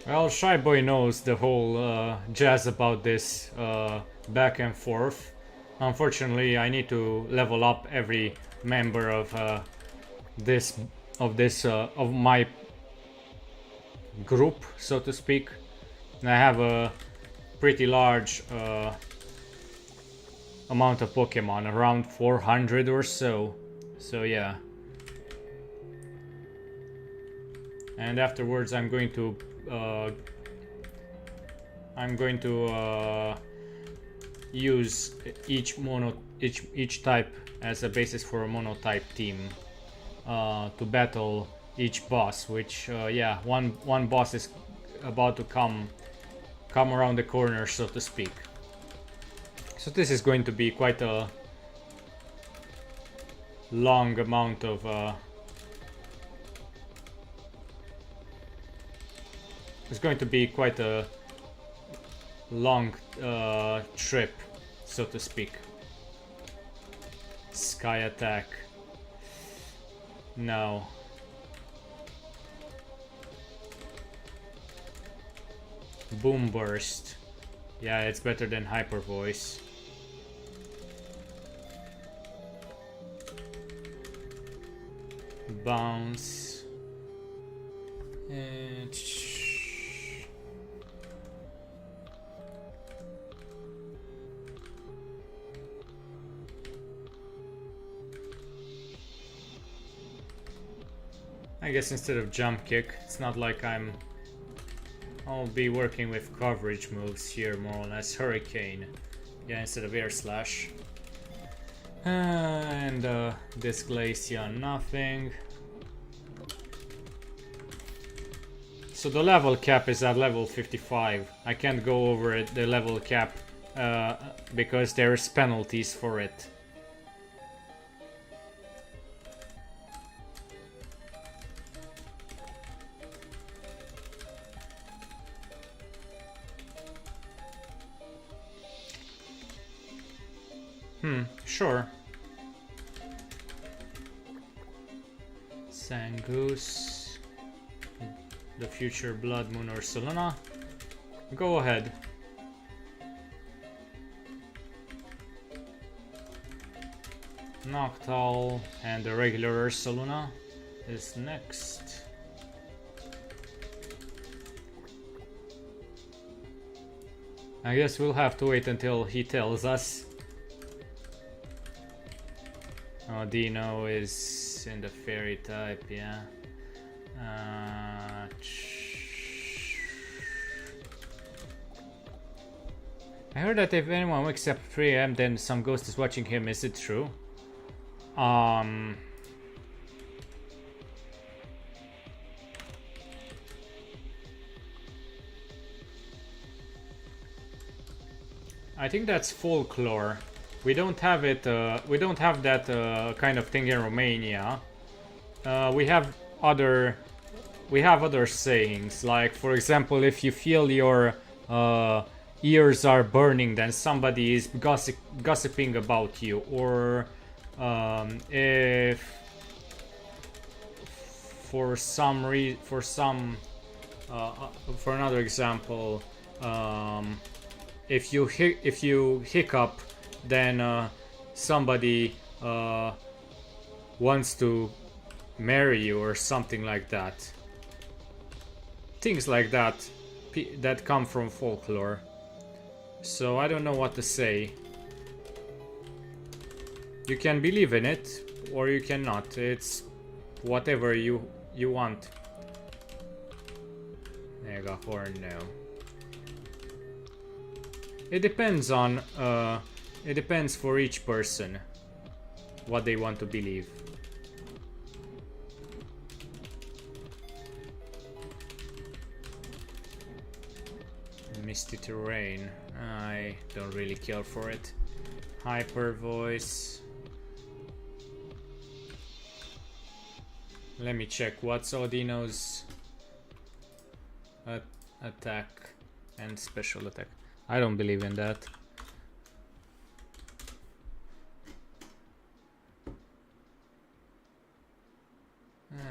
Well, Shy Boy knows the whole jazz about this back and forth. Unfortunately, I need to level up every member of this of my group, so to speak. And I have a pretty large amount of Pokemon, around 400 or so. So yeah. And afterwards, I'm going to use each type as a basis for a monotype team to battle each boss. Which yeah, one boss is about to come around the corner, so to speak. So this is going to be quite a long amount of it's going to be quite a long trip, so to speak. Sky attack. No. Boom burst. Yeah, it's better than hyper voice. Bounce. And I guess instead of jump kick, it's not like I'll be working with coverage moves here, more or less. Hurricane. Yeah, instead of air slash. And this Glaceon, nothing. So the level cap is at level 55. I can't go over the level cap because there's penalties for it. Sure. Sangoose. The future Blood Moon or Solana. Go ahead. Noctowl and the regular Ursaluna is next. I guess we'll have to wait until he tells us. Oh, Dino is in the fairy type, yeah. I heard that if anyone wakes up 3 AM, then some ghost is watching him. Is it true? I think that's folklore. We don't have it. We don't have that kind of thing in Romania. We have other sayings, like for example, if you feel your ears are burning, then somebody is gossiping about you, or if for another example, if you hiccup, then somebody wants to marry you or something like that. Things like that that come from folklore. So I don't know what to say. You can believe in it or you cannot. It's whatever you want. Megahorn, no. It depends on it depends for each person what they want to believe. Misty Terrain. I don't really care for it. Hyper Voice. Let me check what's Odino's attack and special attack. I don't believe in that.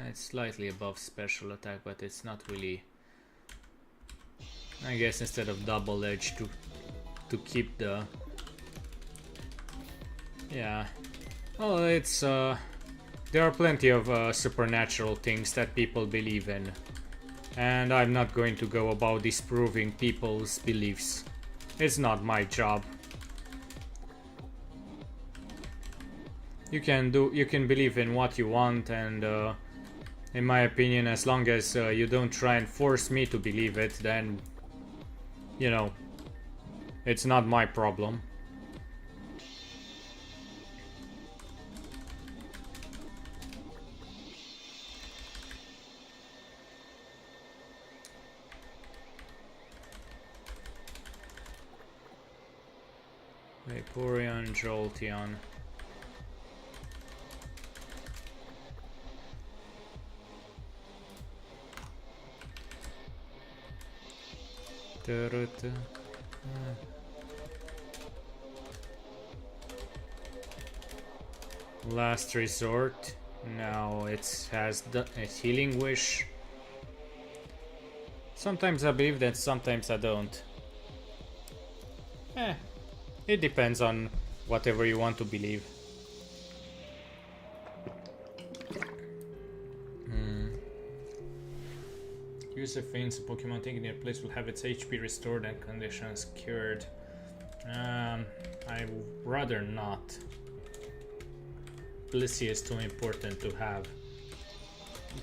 It's slightly above special attack, but it's not really I guess instead of double edge to keep the... Yeah. Well, it's there are plenty of supernatural things that people believe in, and I'm not going to go about disproving people's beliefs. It's not my job. You can believe in what you want, and in my opinion, as long as you don't try and force me to believe it, then, you know, it's not my problem. Vaporeon, Jolteon. Last resort. Now it has a healing wish. Sometimes I believe that, sometimes I don't. It depends on whatever you want to believe. User feigns a Pokemon taking their place will have its HP restored and conditions cured. I'd rather not. Blissey is too important to have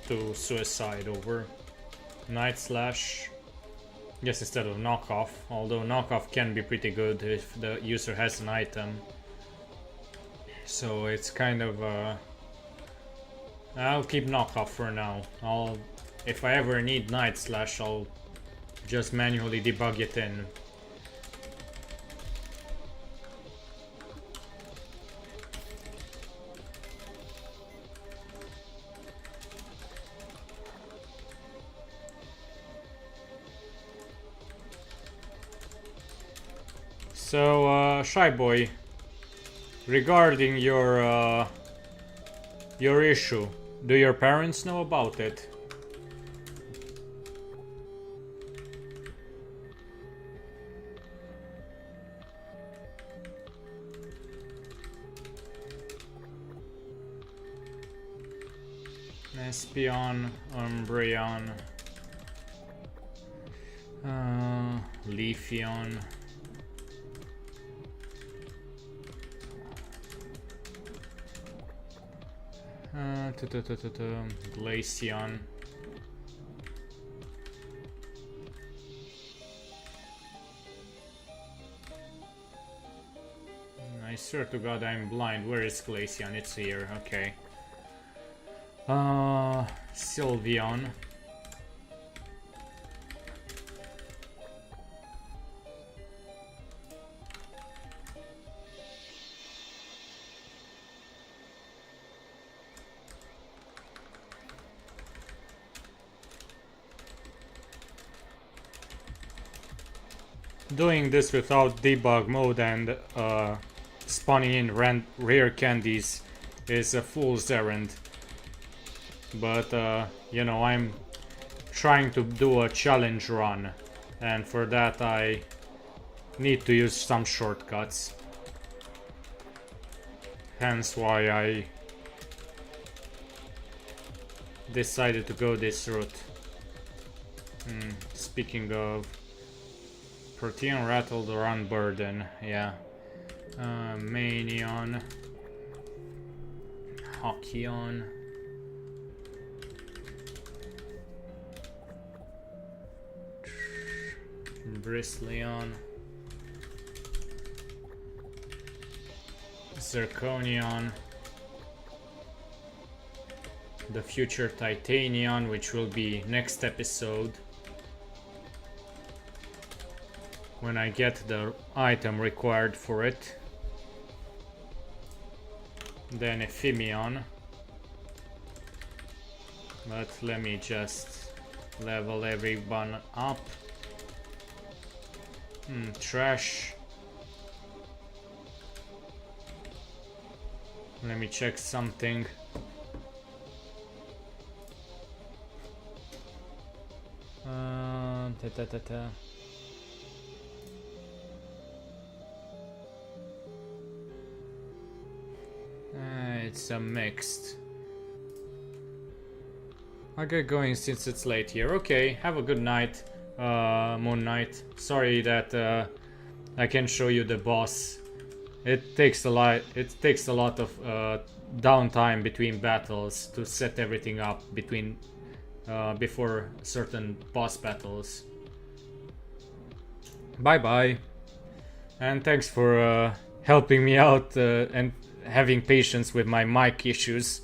to suicide over. Night Slash. Yes, instead of knockoff, although knockoff can be pretty good if the user has an item. So it's kind of I'll keep knockoff for now. If I ever need Night Slash, I'll just manually debug it in. So, Shy Boy, regarding your issue, do your parents know about it? Espeon, Umbreon, Leafeon. Glaceon. I swear to God I'm blind. Where is Glaceon? It's here, okay. Sylveon. Doing this without debug mode and spawning in rare candies is a fool's errand. But you know, I'm trying to do a challenge run, and for that I need to use some shortcuts. Hence why I decided to go this route. Speaking of, Protean rattled run burden, yeah. Manion, Hockeyon, Bristleon, Zirconion, the future Titanion, which will be next episode when I get the item required for it. Then Ephemion. But let me just level everyone up. Trash. Let me check something. It's a mixed. I'll get going since it's late here. Okay, have a good night, Moon Knight. Sorry that I can't show you the boss. It takes a lot. It takes a lot of downtime between battles to set everything up between before certain boss battles. Bye bye, and thanks for helping me out and having patience with my mic issues.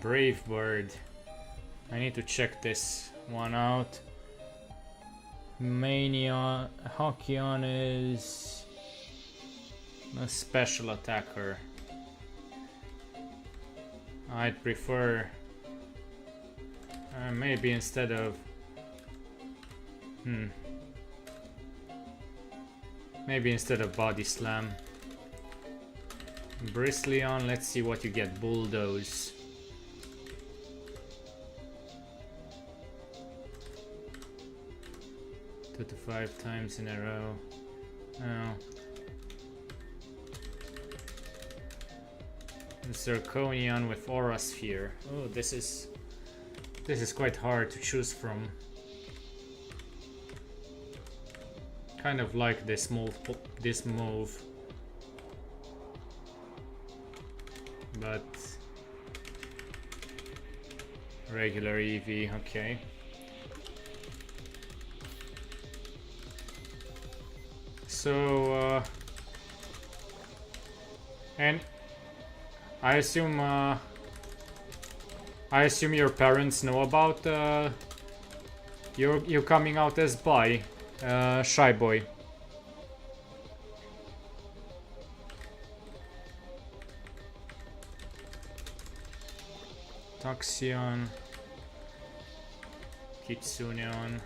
Brave Bird. I need to check this one out. Mania Hawkion is a special attacker. I'd prefer maybe instead of maybe instead of Body Slam. Bristleon, let's see what you get. Bulldoze. 2 to 5 times in a row. Oh. Zirconian with Aura Sphere. Oh, this is quite hard to choose from. Kind of like this move, but regular EV. Okay. So and I assume your parents know about you coming out as bi, Shy Boy. Taxion, Kitsuneon,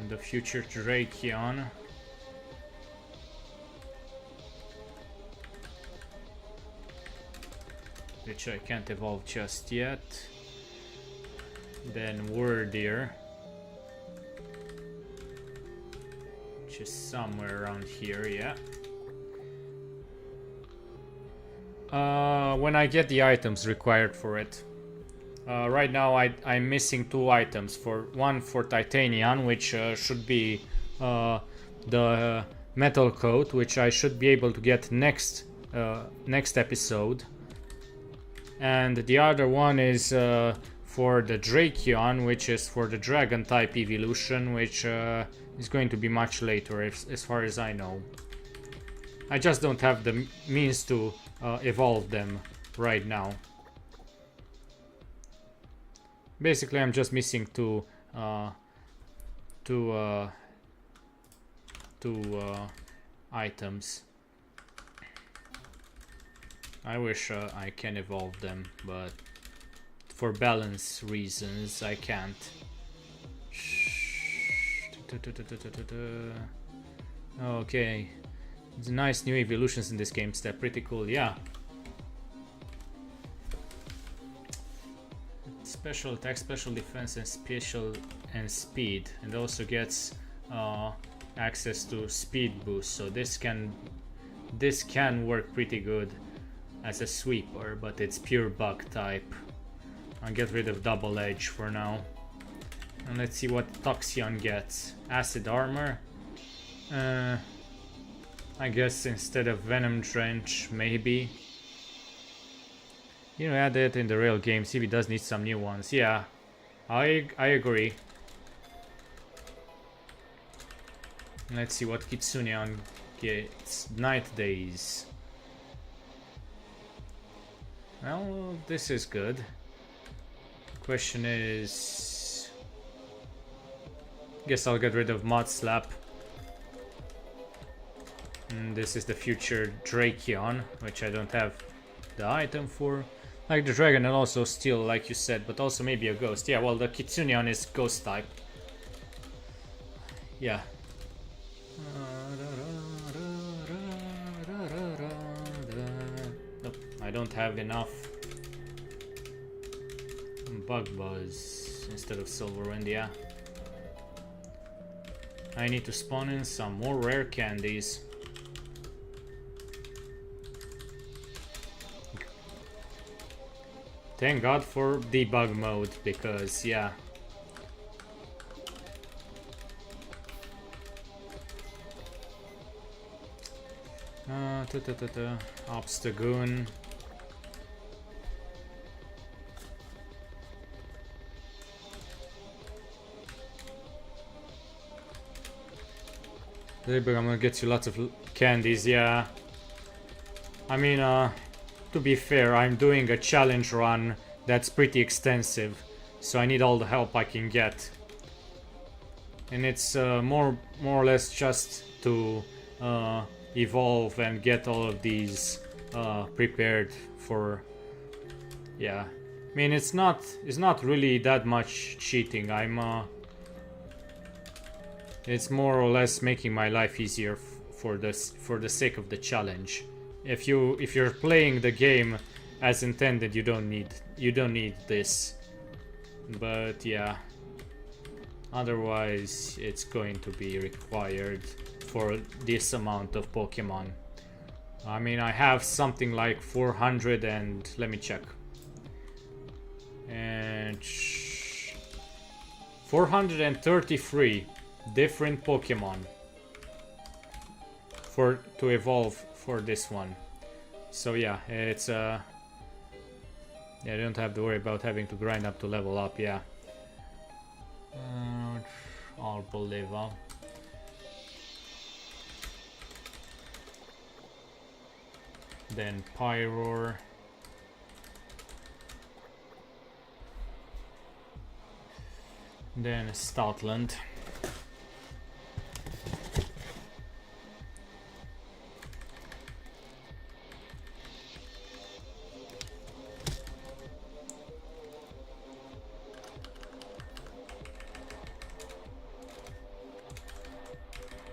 the future Drakeon. Which I can't evolve just yet. Then Wordier, which is somewhere around here, yeah. When I get the items required for it. Right now I'm missing 2 items. One for Titanian, which should be the metal coat, which I should be able to get next episode. And the other one is for the Drakeon, which is for the Dragon type evolution, which is going to be much later as far as I know. I just don't have the means to evolve them right now. Basically, I'm just missing two items. I wish I can evolve them, but for balance reasons I can't. Okay, it's nice new evolutions in this game. They're pretty cool, yeah. Special attack, special defense, and special and speed, and also gets access to speed boost. So this can work pretty good as a sweeper, but it's pure bug type. I'll get rid of double edge for now. And let's see what Toxion gets. Acid armor. I guess instead of Venom Drench, maybe. You know, add it in the real game. See if it does need some new ones. Yeah, I agree. Let's see what Kitsuneon gets. Night Days. Well, this is good. Question is, guess I'll get rid of Mud Slap. And this is the future Drakeon, which I don't have the item for. Like the dragon, and also steel, like you said, but also maybe a ghost. Yeah, well, the Kitsuneon is ghost type. Yeah. Nope, I don't have enough bug buzz instead of silver wind, yeah. I need to spawn in some more rare candies. Thank God for debug mode, because yeah. Obstagoon. I'm gonna get you lots of candies, yeah. I mean, to be fair, I'm doing a challenge run that's pretty extensive, so I need all the help I can get. And it's more or less just to evolve and get all of these prepared for, yeah. I mean, it's not really that much cheating. It's more or less making my life easier for the sake of the challenge. If you're playing the game as intended, you don't need this. But yeah, otherwise it's going to be required for this amount of Pokemon. I mean, I have something like 400 and let me check. And 433 different Pokemon to evolve for this one. So yeah, it's yeah, I don't have to worry about having to grind up to level up, yeah. Arboliva. Then Pyroar. Then Stoutland.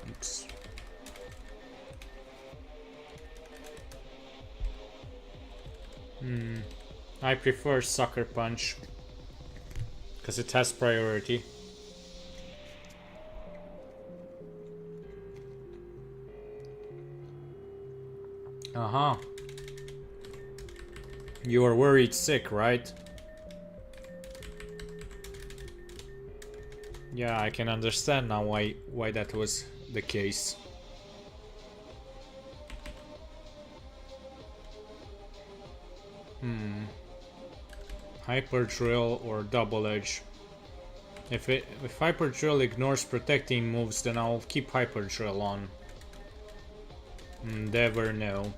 Oops. I prefer Sucker Punch because it has priority. You are worried sick, right? Yeah, I can understand now why that was the case. Hyper Drill or Double Edge. If Hyper Drill ignores protecting moves, then I'll keep Hyper Drill on. Never know.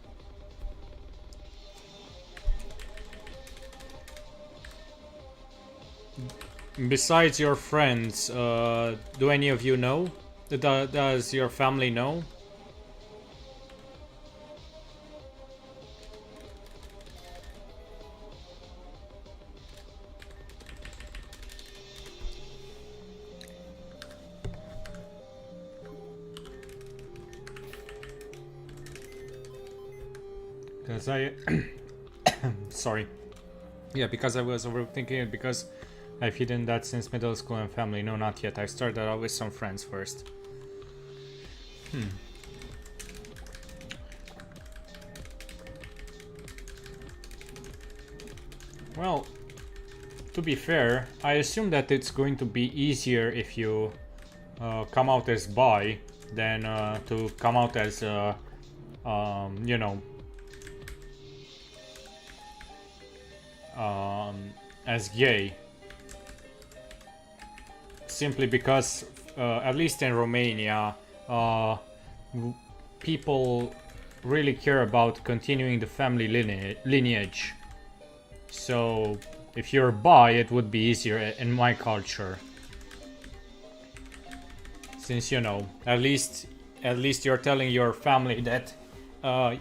Besides your friends, do any of you know? Does your family know? Because sorry. Yeah, because I was overthinking it, because I've hidden that since middle school and family. No, not yet. I started out with some friends first. Well, to be fair, I assume that it's going to be easier if you come out as bi than to come out as, you know, as gay. Simply because, at least in Romania, people really care about continuing the family lineage. So, if you're bi, it would be easier in my culture. Since, you know, at least you're telling your family that,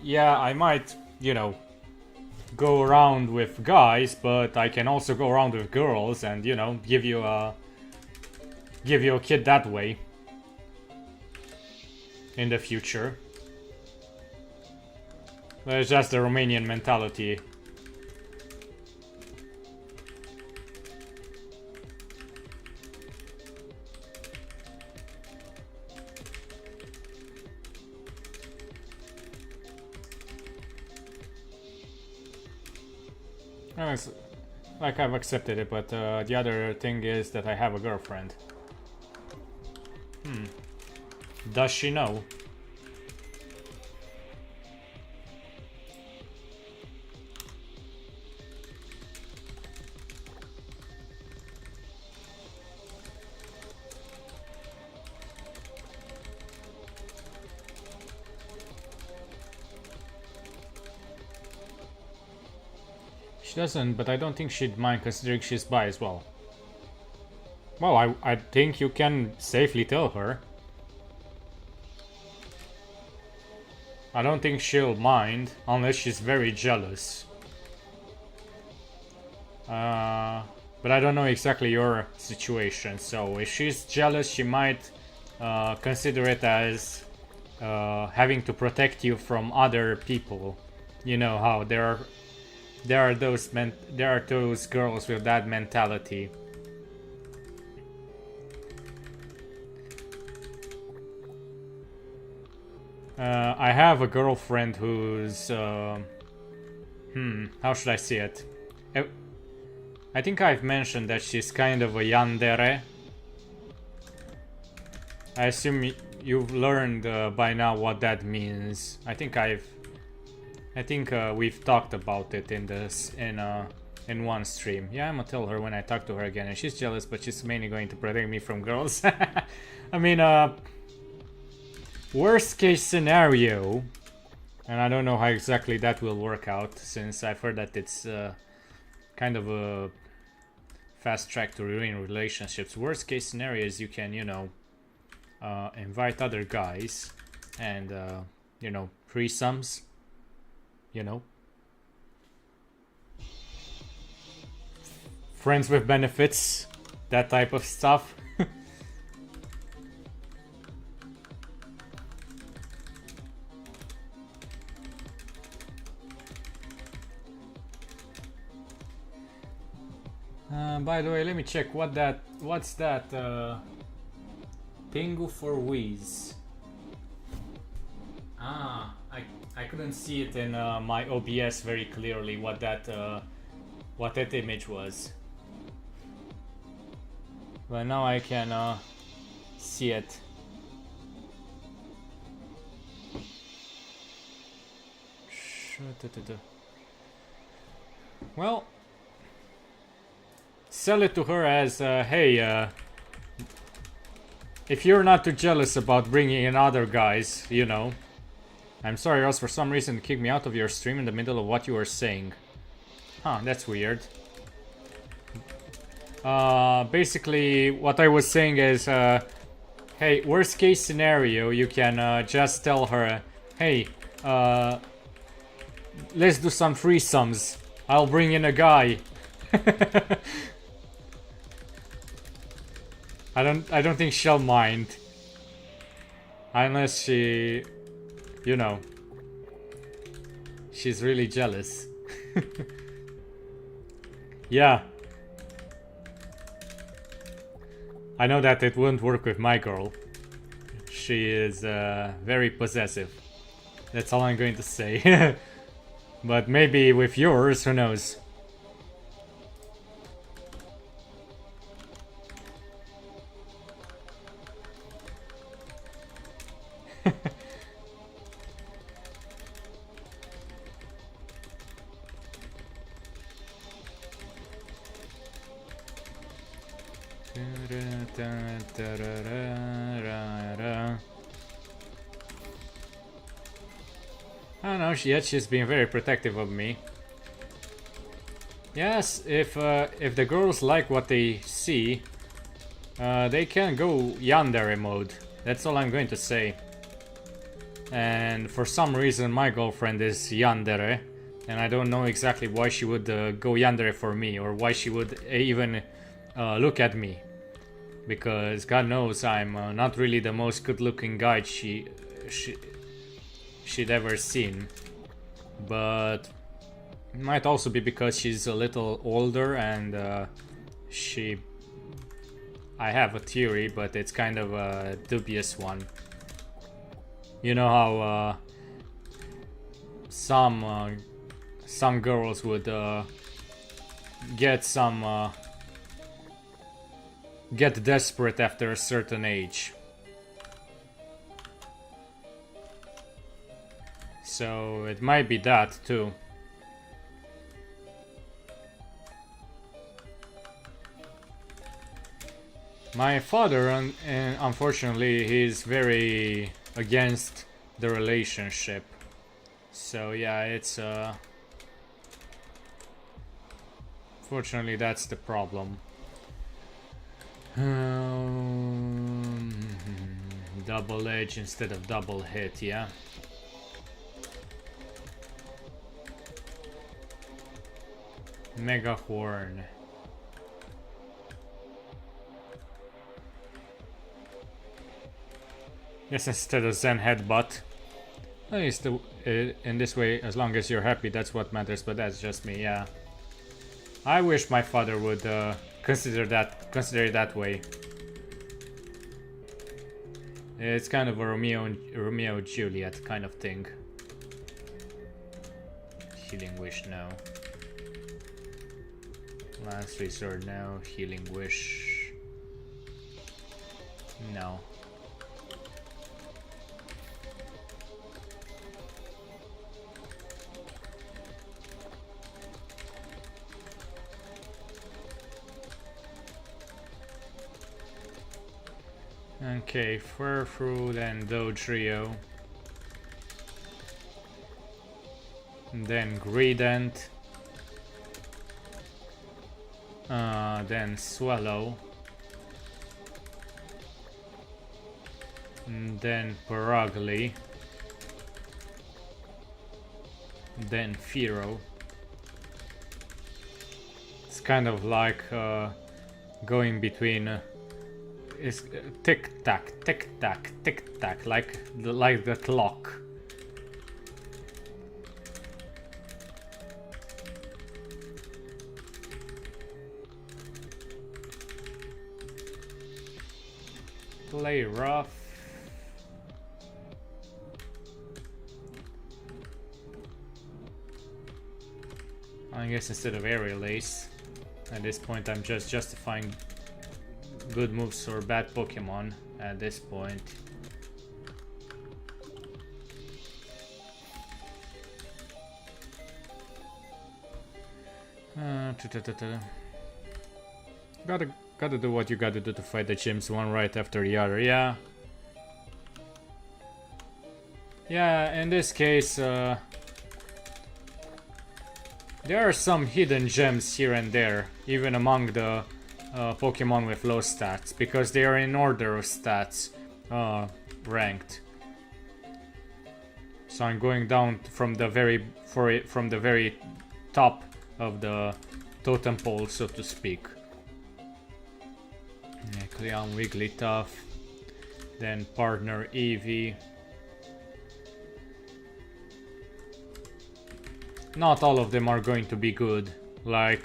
yeah, I might, you know, go around with guys, but I can also go around with girls and, you know, give you a kid that way in the future. But it's just the Romanian mentality No, it's like I've accepted it, but the other thing is that I have a girlfriend. Does she know? She doesn't, but I don't think she'd mind considering she's bi as well. Well, I think you can safely tell her. I don't think she'll mind, unless she's very jealous. But I don't know exactly your situation, so if she's jealous, she might consider it as having to protect you from other people. You know how there are those girls with that mentality. I have a girlfriend who's how should I say it? I think I've mentioned that she's kind of a yandere. I assume you've learned by now what that means. I think we've talked about it in one stream. Yeah, I'm gonna tell her when I talk to her again, and she's jealous, but she's mainly going to protect me from girls. I mean, worst case scenario, and I don't know how exactly that will work out, since I've heard that it's kind of a fast track to ruin relationships. Worst case scenario is you can, invite other guys and, threesomes, friends with benefits, that type of stuff. By the way, let me check what's that Pingu for Wheeze. I couldn't see it in my OBS very clearly what that image was. But now I can see it. Well, sell it to her as, hey, if you're not too jealous about bringing in other guys, I'm sorry, Ross, for some reason kicked me out of your stream in the middle of what you were saying. Huh, that's weird. Basically, what I was saying is, hey, worst case scenario, you can just tell her, hey, let's do some threesomes. I'll bring in a guy. I don't think she'll mind. Unless she, she's really jealous. Yeah. I know that it wouldn't work with my girl. She is very possessive. That's all I'm going to say. But maybe with yours, who knows? I don't know, yet she's been very protective of me. Yes, if the girls like what they see, they can go yandere mode. That's all I'm going to say. And for some reason my girlfriend is yandere, and I don't know exactly why she would go yandere for me, or why she would even look at me. Because God knows I'm not really the most good-looking guy she'd ever seen. But it might also be because she's a little older and I have a theory, but it's kind of a dubious one. You know how some girls would get some get desperate after a certain age. So it might be that too. My father, unfortunately, he's very against the relationship. So yeah, it's fortunately that's the problem. Double edge instead of double hit, yeah. Mega Horn. Yes, instead of Zen Headbutt. At least in this way, as long as you're happy, that's what matters, but that's just me, yeah. I wish my father would consider it that way. It's kind of a Romeo and Juliet kind of thing. Healing Wish, no. Last Resort, no. Healing Wish, no. Okay, Furfruit and Dodrio. And then Greedent. Then Swallow. And then Paragly. Then Fearow. It's kind of like going between is tick tack, like the clock. Play rough. I guess instead of Aerial Ace, at this point I'm just justifying good moves or bad Pokemon at this point. Gotta do what you gotta do to fight the gyms one right after the other, yeah. Yeah, in this case, there are some hidden gems here and there, even among the Pokemon with low stats, because they are in order of stats ranked. So I'm going down from the very top of the totem pole, so to speak. Yeah, Cleon, Wigglytuff, then partner Eevee. Not all of them are going to be good. Like,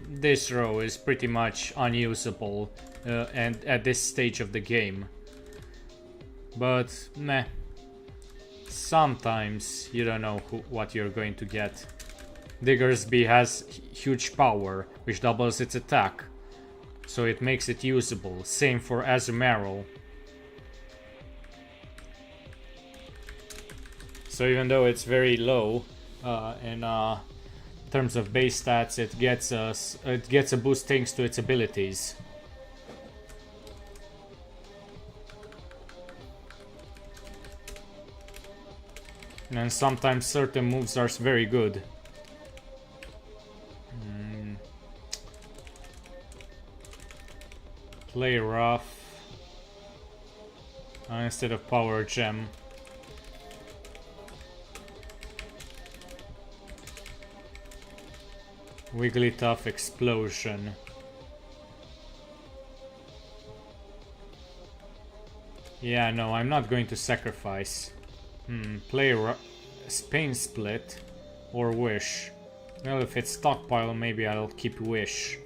this row is pretty much unusable and at this stage of the game. But meh. Sometimes you don't know what you're going to get. Diggersby has huge power, which doubles its attack, so it makes it usable. Same for Azumarill. So even though it's very low in terms of base stats, it gets a boost thanks to its abilities. And sometimes certain moves are very good. Play rough instead of Power Gem. Wigglytuff Explosion. Yeah, no, I'm not going to sacrifice. Play Spain Split or Wish. Well, if it's Stockpile, maybe I'll keep Wish.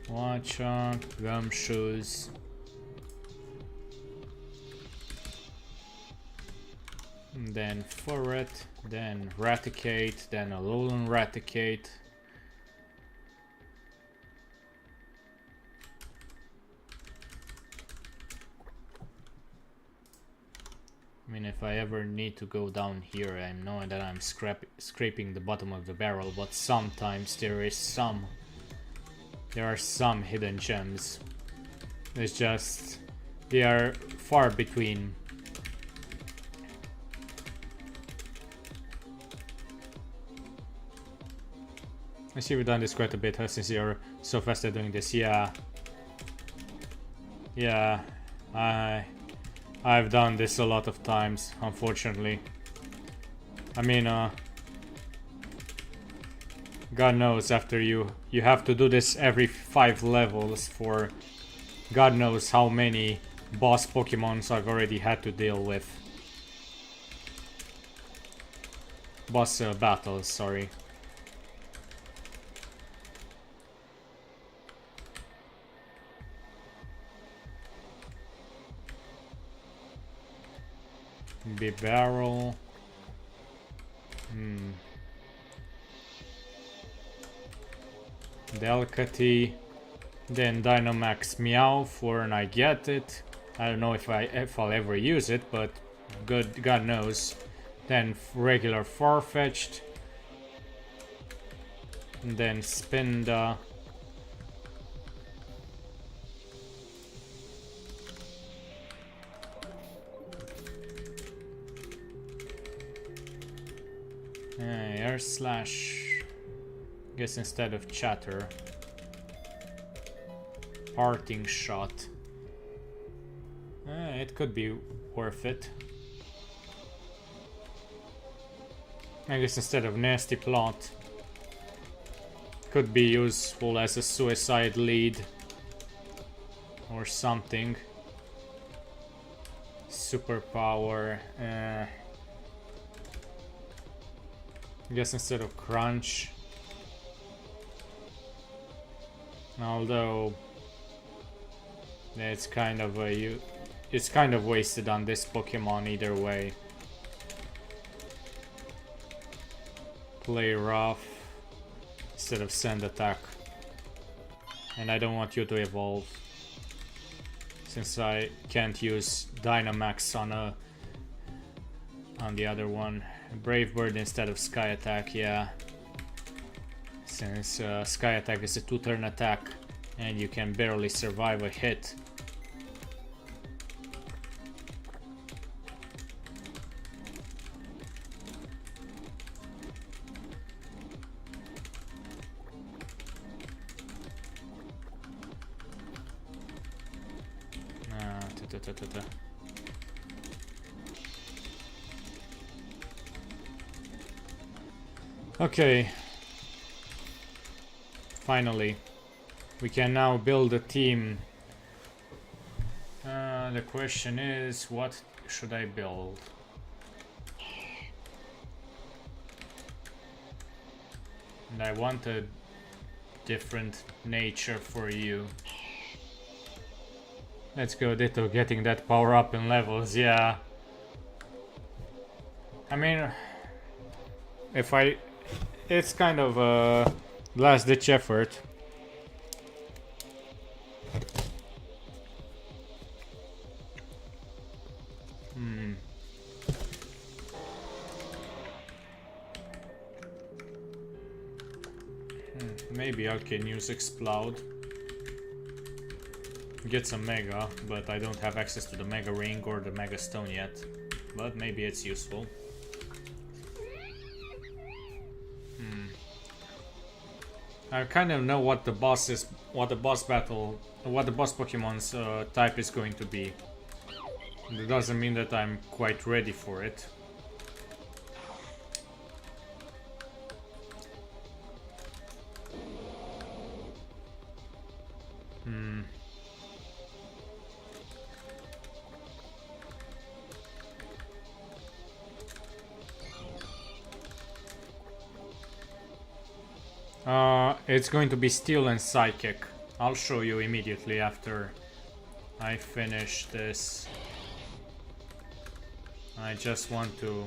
Watchung, gumshoes. Then Furret, then Raticate, then Alolan Raticate. I mean, if I ever need to go down here, I know that I'm scraping the bottom of the barrel, but sometimes there are some hidden gems. It's just, they are far between. I see we've done this quite a bit, huh, since you're so fast at doing this. Yeah, I've done this a lot of times, unfortunately. I mean, God knows, after you have to do this every 5 levels for God knows how many boss Pokemons I've already had to deal with. Boss battles, sorry. Barrel. Delcatty. Then Dynamax Meowth, and I get it. I don't know if I'll ever use it, but God knows. Then regular Farfetch'd. And then Spinda. Air Slash. Guess instead of Chatter. Parting Shot. It could be worth it. I guess instead of Nasty Plot. Could be useful as a suicide lead. Or something. Superpower. I guess instead of Crunch. Although it's kind of wasted on this Pokemon either way. Play rough instead of Sand Attack. And I don't want you to evolve, since I can't use Dynamax on the other one. Brave Bird instead of Sky Attack, yeah. Since Sky Attack is a 2-turn attack and you can barely survive a hit. Okay. Finally, we can now build a team. The question is, what should I build? And I want a different nature for you. Let's go Ditto, getting that power up in levels, yeah. I mean, it's kind of a last ditch effort. Maybe I can use Explode. Get some Mega, but I don't have access to the Mega Ring or the Mega Stone yet. But maybe it's useful. I kind of know what the boss Pokemon's type is going to be. That doesn't mean that I'm quite ready for it. It's going to be Steel and Psychic. I'll show you immediately after I finish this. I just want to...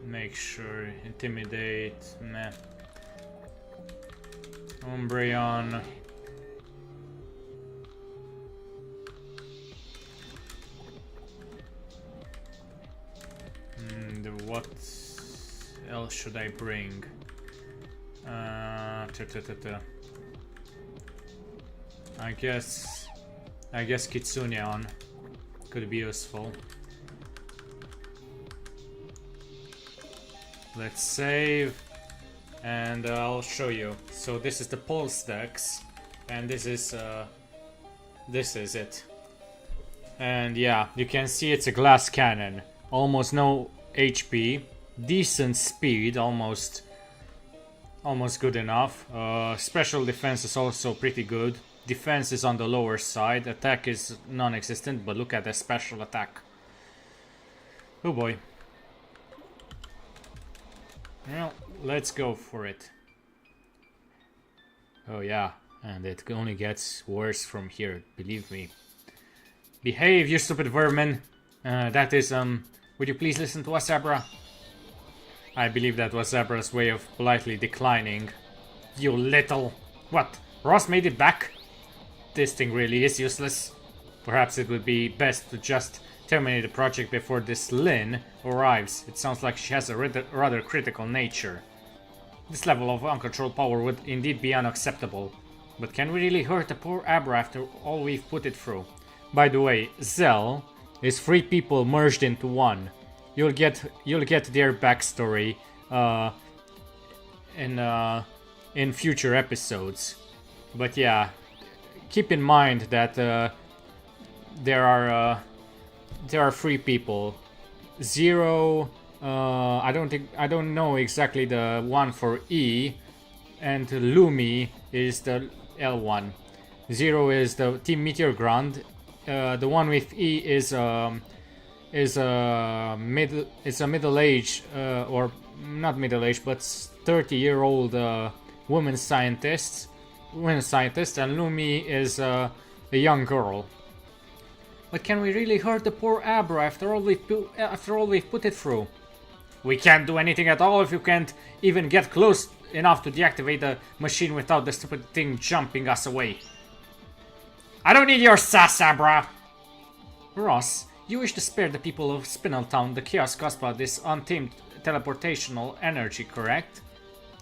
make sure. Intimidate. Meh. Umbreon. What else should I bring? I guess Kitsuneon could be useful. Let's save, and I'll show you. So this is the pulse dex, and this is it. And yeah, you can see it's a glass cannon. Almost no HP, decent speed, almost good enough. Special defense is also pretty good. Defense is on the lower side. Attack is non-existent, but look at the special attack. Oh boy. Well, let's go for it. Oh yeah, and it only gets worse from here, believe me. Behave, you stupid vermin. That is, would you please listen to us, Abra? I believe that was Abra's way of politely declining. You little... What? Ross made it back? This thing really is useless. Perhaps it would be best to just terminate the project before this Lynn arrives. It sounds like she has a rather critical nature. This level of uncontrolled power would indeed be unacceptable. But can we really hurt the poor Abra after all we've put it through? By the way, Zell is 3 people merged into one. You'll get their backstory in future episodes. But yeah, keep in mind that there are 3 people. Zero. I don't know exactly the one for E, and Lumi is the L1. Zero is the Team Meteor Grand. The one with E is a middle-aged or not middle-aged, but 30-year-old woman scientist, and Lumi is a young girl. But can we really hurt the poor Abra after all we've put it through? We can't do anything at all if you can't even get close enough to deactivate the machine without the stupid thing jumping us away. I don't need your sass, Abra! Ross, you wish to spare the people of Spineltown the chaos caused by this untamed teleportational energy, correct?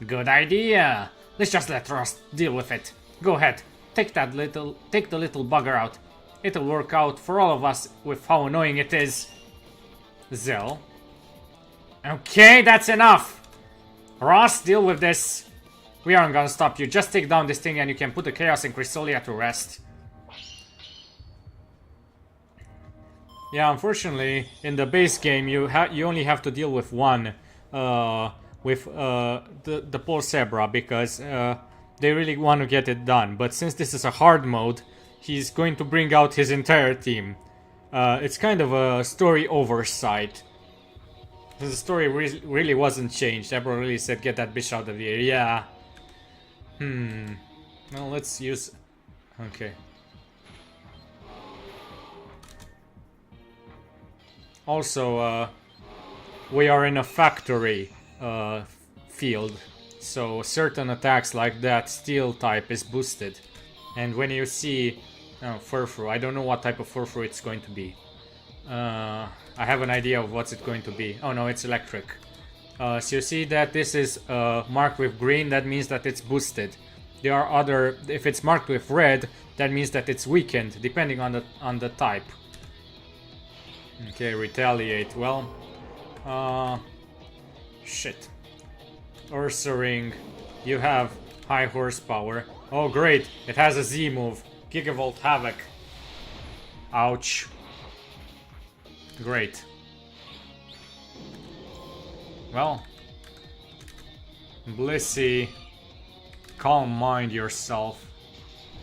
Good idea! Let's just let Ross deal with it. Go ahead, take the little bugger out. It'll work out for all of us with how annoying it is. Zell. Okay, that's enough! Ross, deal with this. We aren't gonna stop you. Just take down this thing and you can put the Chaos and Crystalia to rest. Yeah, unfortunately, in the base game, you only have to deal with one, with the Pulse Zebra, because they really want to get it done. But since this is a hard mode, he's going to bring out his entire team. It's kind of a story oversight. The story really wasn't changed. Zebra really said, "Get that bitch out of here." Yeah. Well, let's use. Okay. Also, we are in a factory field, so certain attacks like that steel type is boosted. And when you see Furfru, I don't know what type of Furfru it's going to be. I have an idea of what's it going to be. Oh no, it's electric. So you see that this is marked with green, that means that it's boosted. There are other, if it's marked with red, that means that it's weakened, depending on the type. Okay, retaliate. Well, shit. Ursaring, you have high horsepower. Oh great, it has a Z move. Gigavolt Havoc. Ouch. Great. Well, Blissey, calm mind yourself.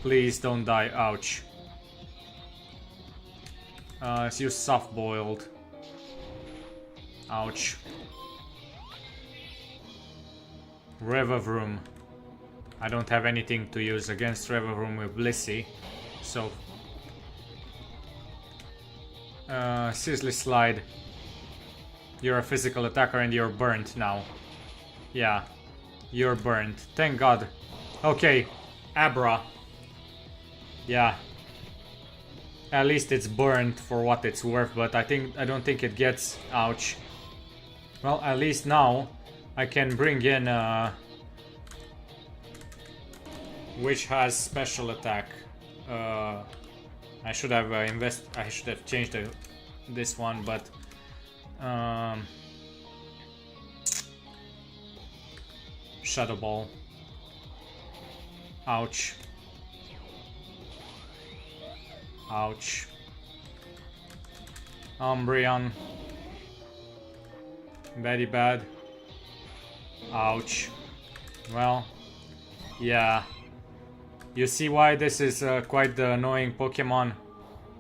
Please don't die. Ouch. Let's use soft boiled. Ouch. Revavroom. I don't have anything to use against Revavroom with Blissey. So Sizzly Slide. You're a physical attacker and you're burnt now. Yeah, you're burnt. Thank God. Okay, Abra. Yeah. At least it's burnt for what it's worth, but I don't think it gets. Ouch. Well, at least now I can bring in which has special attack. I should have I should have changed this one, but Shadow Ball. Ouch. Ouch. Umbreon. Very bad. Ouch. Well, yeah. You see why this is quite the annoying Pokemon.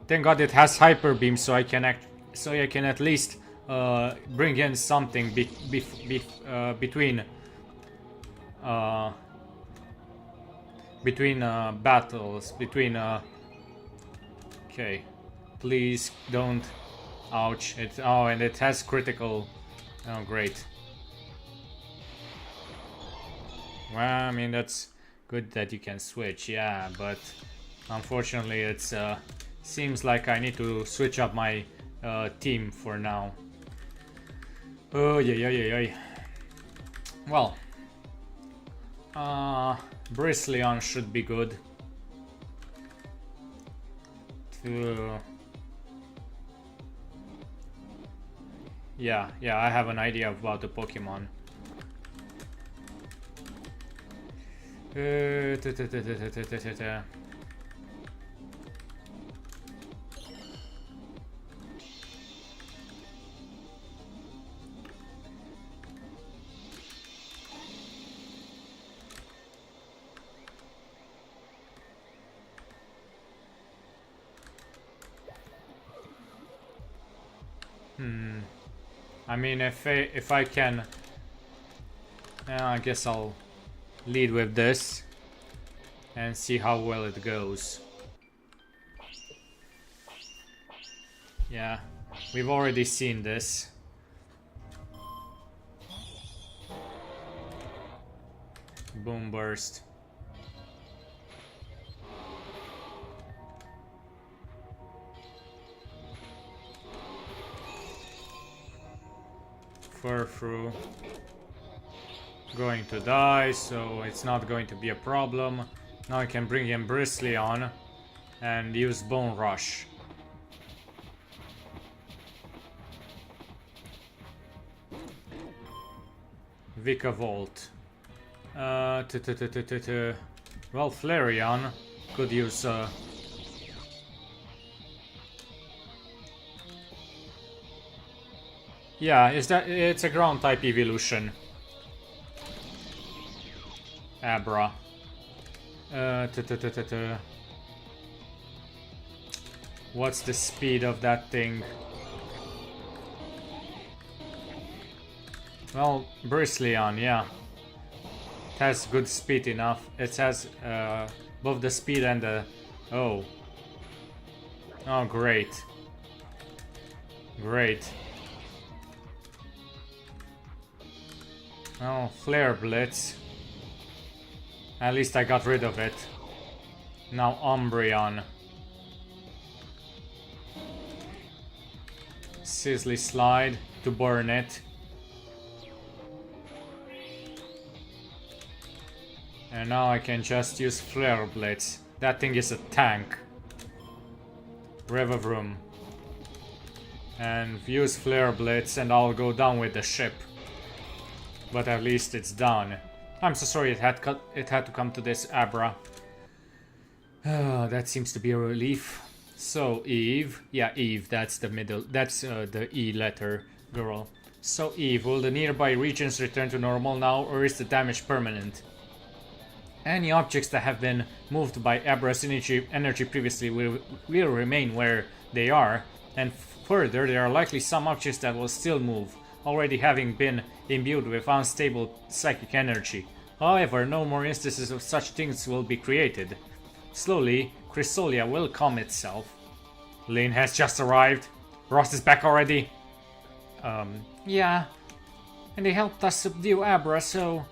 Thank God it has Hyper Beam, so I can at least bring in something between battles, between. Okay, please don't. Ouch! And it has critical. Oh, great. Well, I mean that's good that you can switch, yeah, but unfortunately it's seems like I need to switch up my team for now. Oh yeah. Well, Bristleon should be good. Yeah, I have an idea about the Pokemon. I mean, if I can, I guess I'll lead with this and see how well it goes. Yeah, we've already seen this. Boom burst. Furfrou going to die, so it's not going to be a problem. Now I can bring in Bristleon and use Bone Rush. Vikavolt. Well, Flareon could use yeah, it's a ground type evolution. Abra. What's the speed of that thing? Well, Bristleon, yeah. It has good speed enough. It has both the speed and the... Oh. Oh, great. Great. Oh, Flare Blitz. At least I got rid of it. Now Umbreon. Sizzly Slide to burn it. And now I can just use Flare Blitz. That thing is a tank. Revavroom. And use Flare Blitz and I'll go down with the ship. But at least it's done. I'm so sorry it had to come to this, Abra. That seems to be a relief. So Eve, yeah, Eve, that's the middle, that's the E letter, girl. So Eve, will the nearby regions return to normal now, or is the damage permanent? Any objects that have been moved by Abra's energy previously will remain where they are. And further, there are likely some objects that will still move, already having been imbued with unstable psychic energy. However, no more instances of such things will be created. Slowly, Chrysolia will calm itself. Lynn has just arrived. Ross is back already. Yeah. And they helped us subdue Abra, so...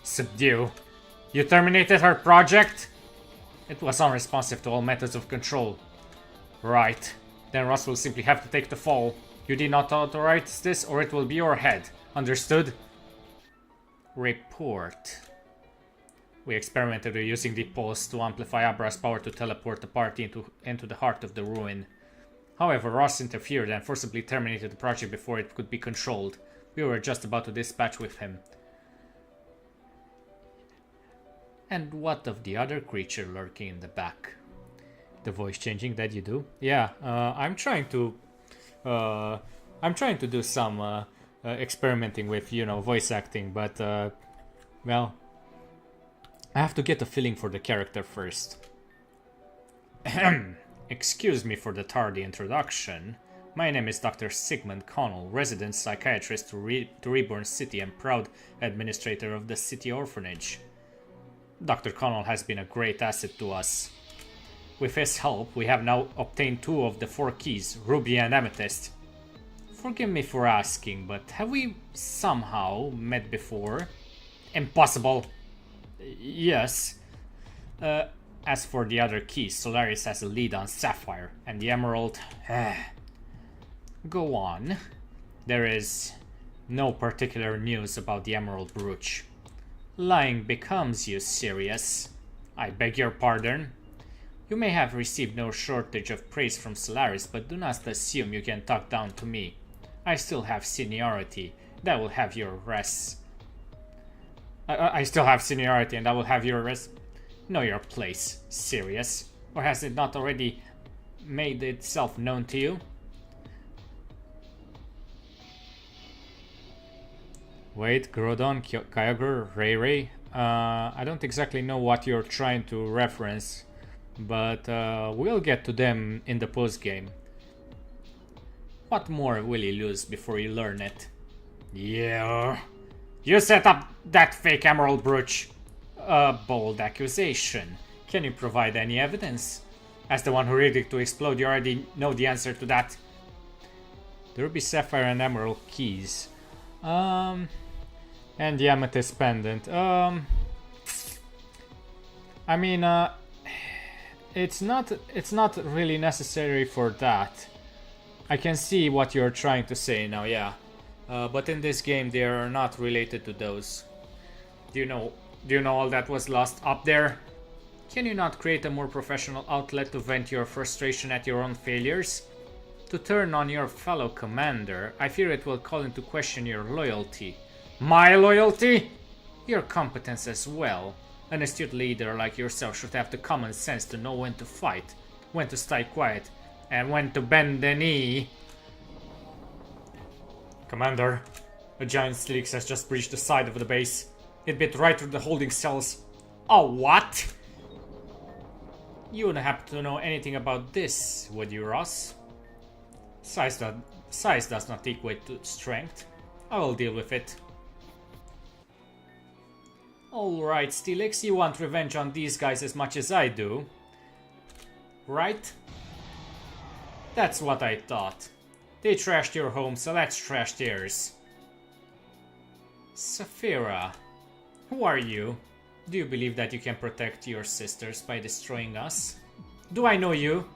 Subdue? You terminated her project? It was unresponsive to all methods of control. Right. Then Ross will simply have to take the fall. You did not authorize this, or it will be your head. Understood? Report. We experimented with using the pulse to amplify Abra's power to teleport the party into the heart of the ruin. However, Ross interfered and forcibly terminated the project before it could be controlled. We were just about to dispatch with him. And what of the other creature lurking in the back? The voice changing that you do? Yeah, I'm trying to do some experimenting with, you know, voice acting, but well, I have to get a feeling for the character first. Excuse me for the tardy introduction. My name is Dr. Sigmund Connell, resident psychiatrist to Reborn City and proud administrator of the city orphanage. Dr. Connell has been a great asset to us. With his help, we have now obtained 2 of the 4 keys, Ruby and Amethyst. Forgive me for asking, but have we somehow met before? Impossible! Yes. As for the other keys, Solaris has a lead on Sapphire, and the Emerald... Go on. There is no particular news about the Emerald Brooch. Lying becomes you serious. I beg your pardon. You may have received no shortage of praise from Solaris, but do not assume you can talk down to me. I still have seniority. That will have your rest. I still have seniority and I will have your rest. Know your place, serious. Or has it not already made itself known to you? Wait, Groudon, Kyogre, Ray. I don't exactly know what you're trying to reference, but we'll get to them in the post-game. What more will you lose before you learn it? Yeah. You set up that fake Emerald Brooch. A bold accusation. Can you provide any evidence? As the one who rigged it to explode, you already know the answer to that. The Ruby, Sapphire and Emerald keys. And the Amethyst pendant. I mean, it's not really necessary for that. I can see what you're trying to say now, yeah. But in this game, they are not related to those. Do you know all that was lost up there? Can you not create a more professional outlet to vent your frustration at your own failures? To turn on your fellow commander, I fear it will call into question your loyalty. My loyalty? Your competence as well. An astute leader like yourself should have the common sense to know when to fight, when to stay quiet, and when to bend the knee. Commander, a giant Steelix has just breached the side of the base. It bit right through the holding cells. Oh, what? You wouldn't happen to know anything about this, would you, Ross? Size does not equate to strength. I will deal with it. Alright, Steelix, you want revenge on these guys as much as I do. Right? That's what I thought. They trashed your home, so let's trash theirs. Saphira, who are you? Do you believe that you can protect your sisters by destroying us? Do I know you?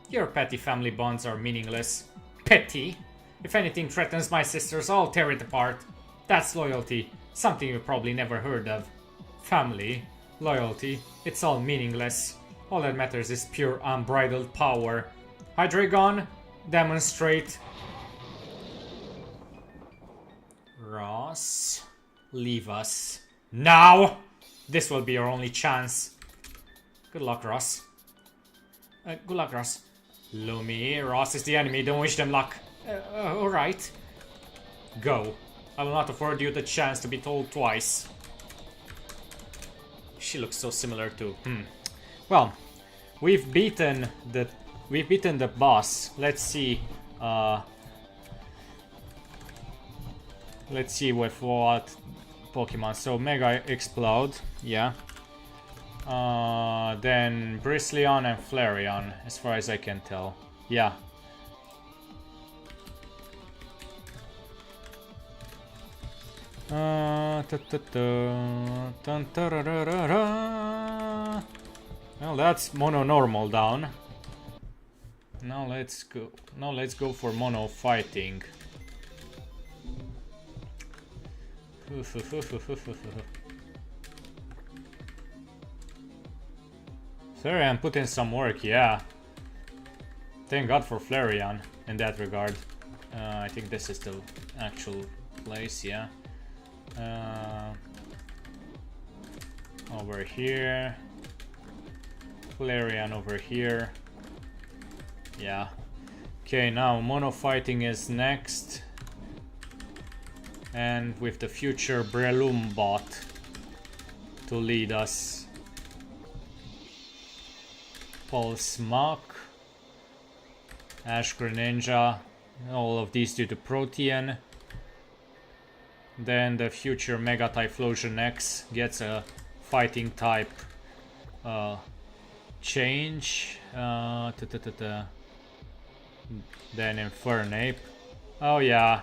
Your petty family bonds are meaningless. Petty? If anything threatens my sisters, I'll tear it apart. That's loyalty. Something you probably never heard of. Family, loyalty, it's all meaningless. All that matters is pure unbridled power. Hydreigon, demonstrate. Ross, leave us. Now! This will be your only chance. Good luck, Ross. Good luck, Ross. Lumi, Ross is the enemy, don't wish them luck. Alright. Go. I will not afford you the chance to be told twice. She looks so similar to... Well, we've beaten the boss. Let's see Let's see with what Pokemon. So Mega Explode, yeah. Then Bristleon and Flareon, as far as I can tell. Yeah. Well, that's Mono Normal down. Now let's go. Now let's go for Mono Fighting. Flareon put in some work, yeah. Thank God for Flareon in that regard. I think this is the actual place, yeah. Over here. Flareon over here. Yeah. Okay, now Mono Fighting is next. And with the future Breloom bot to lead us. Pulse Mach, Ash Greninja, all of these due to Protean. Then the future Mega Typhlosion X gets a fighting type change. Then Infernape. Oh yeah.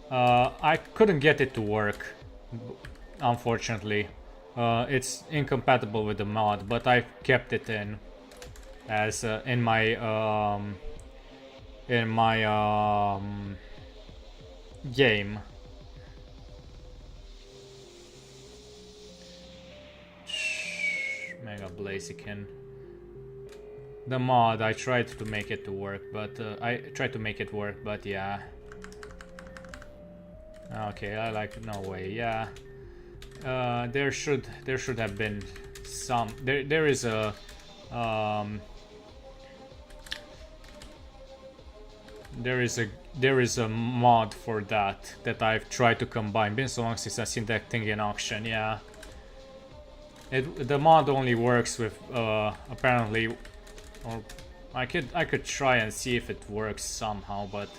I couldn't get it to work, unfortunately. It's incompatible with the mod, but I kept it in as in my game. Mega Blaziken. The mod, I tried to make it to work, but yeah. Okay, I like no way. Yeah, there should have been some. There is a mod for that I've tried to combine. Been so long since I've seen that thing in auction. Yeah, the mod only works with apparently, or I could try and see if it works somehow, but.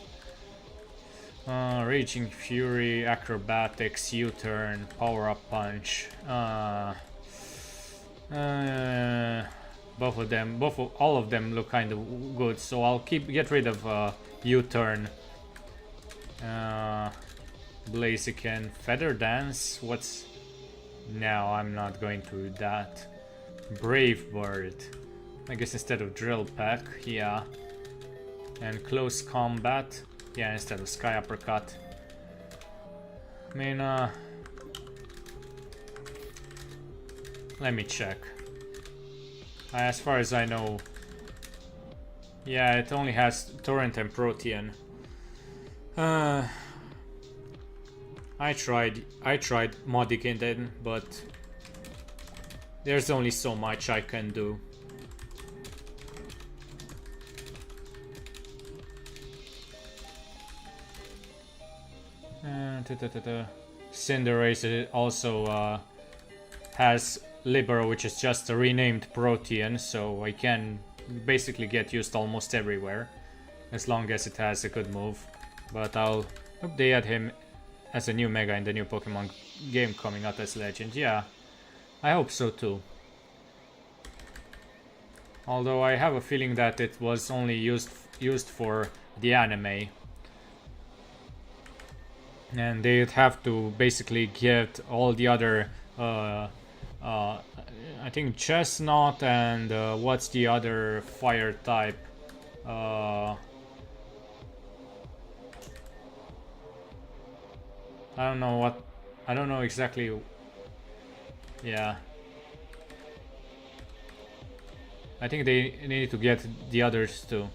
Raging Fury, Acrobatics, U-Turn, Power Up Punch. All of them look kind of good, so I'll get rid of U-Turn. Blaziken, Feather Dance. What's? No, I'm not going to do that. Brave Bird. I guess instead of Drill Peck, yeah. And Close Combat. Yeah, instead of Sky Uppercut. I mean, let me check. As far as I know, yeah, it only has Torrent and Protean. I tried modding it in, but there's only so much I can do. Cinderace also has Libero, which is just a renamed Protean, so I can basically get used almost everywhere as long as it has a good move. But I'll hope they add him as a new Mega in the new Pokemon game coming out as Legend. Yeah, I hope so too. Although I have a feeling that it was only used for the anime. And they'd have to basically get all the other, I think Chestnut and what's the other fire type? I don't know exactly. Yeah. I think they need to get the others too.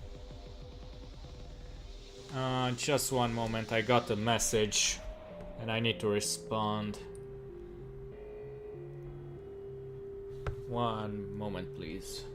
Just one moment, I got a message and I need to respond. One moment, please.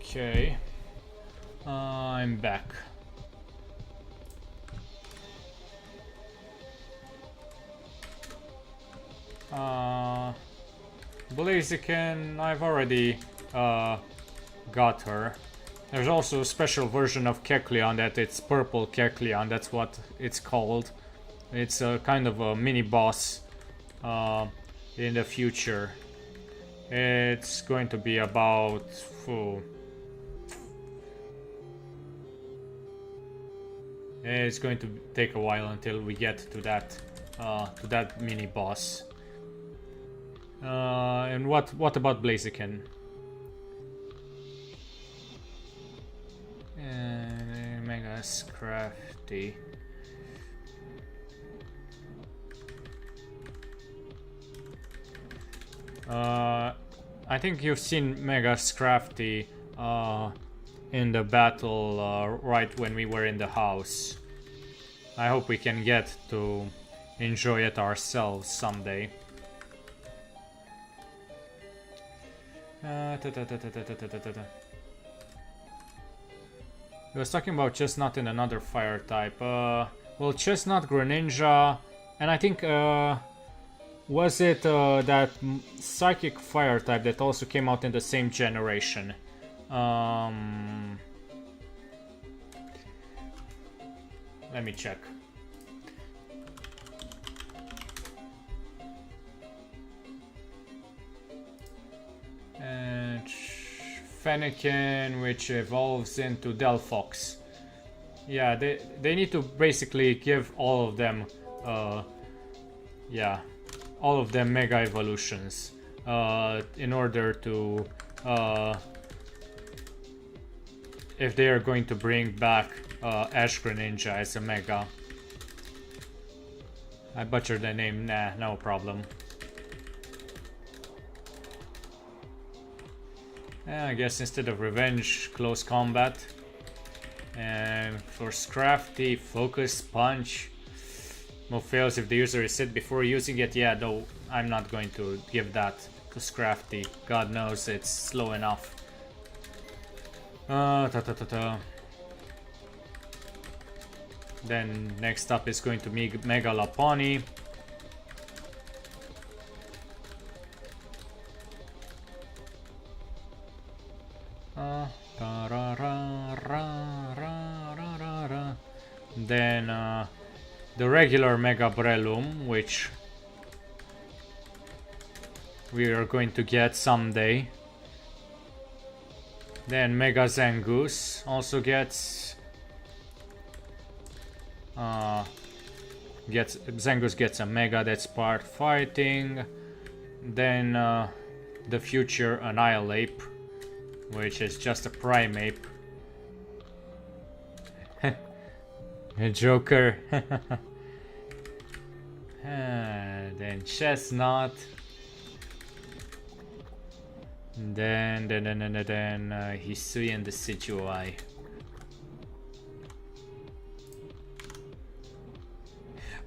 Okay. I'm back. Blaziken, I've already got her. There's also a special version of Kecleon that it's purple Kecleon, that's what it's called. It's a kind of a mini boss in the future. It's going to be about... It's going to take a while until we get to that mini boss. And what about Blaziken? Mega Scrafty. I think you've seen Mega Scrafty in the battle right when we were in the house. I hope we can get to enjoy it ourselves someday. He was talking about Chestnut in another fire type. Well, Chestnut, Greninja, and I think was it that Psychic fire type that also came out in the same generation? Let me check. And Fennekin, which evolves into Delphox. Yeah, they need to basically give all of them, yeah, all of them Mega Evolutions in order to, if they are going to bring back Ash Greninja as a Mega. I butchered the name, nah, no problem. I guess instead of Revenge, Close Combat. And for Scrafty, Focus Punch. No fails if the user is hit before using it. Yeah, though I'm not going to give that to Scrafty. God knows it's slow enough. Then next up is going to be Mega Lopunny. Then the regular Mega Breloom, which we are going to get someday. Then Mega Zangoose also gets Zangoose gets a Mega that's part fighting. Then the future Annihilape, which is just a Primeape. A Joker. Then Chestnut. Then Hisui and the Decidueye.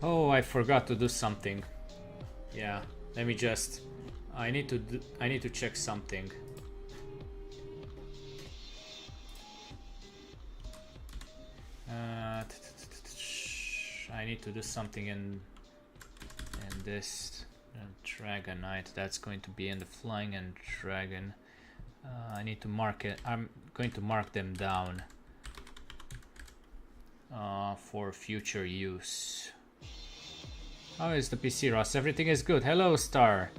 Oh, I forgot to do something. Yeah, let me just. I need to check something. I need to do something in this Dragonite. That's going to be in the Flying and Dragon. I need to mark it. I'm going to mark them down for future use. How is the PC, Ross? Everything is good. Hello, Star.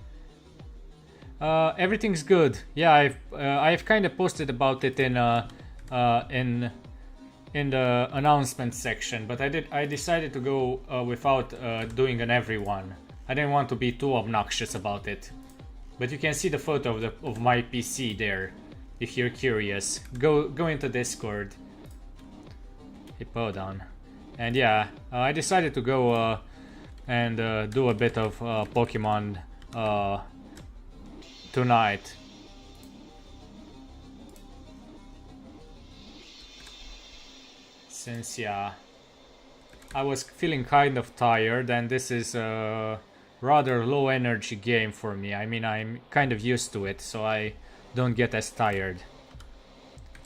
Everything's good. Yeah, I've kind of posted about it in the announcement section, but I decided to go without doing an everyone. I didn't want to be too obnoxious about it. But you can see the photo of my PC there, if you're curious. Go into Discord. Hippodon. And yeah, I decided to go and do a bit of Pokemon tonight. Since, yeah, I was feeling kind of tired, and this is a rather low energy game for me. I mean, I'm kind of used to it, so I don't get as tired.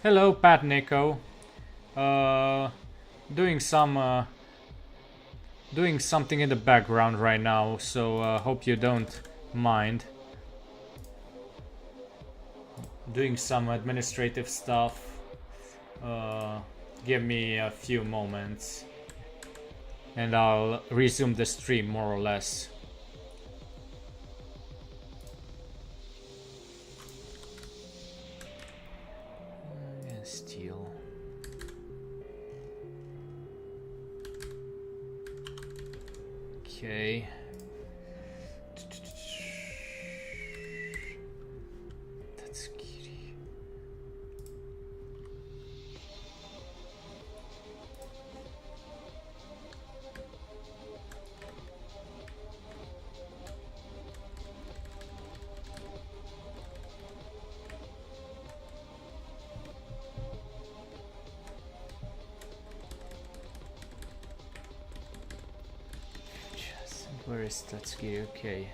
Hello, Pat Nico. Doing something in the background right now, so hope you don't mind. Doing some administrative stuff. Give me a few moments and I'll resume the stream more or less. Steel. Okay. That's kitty. Where is Tatsuki? Okay.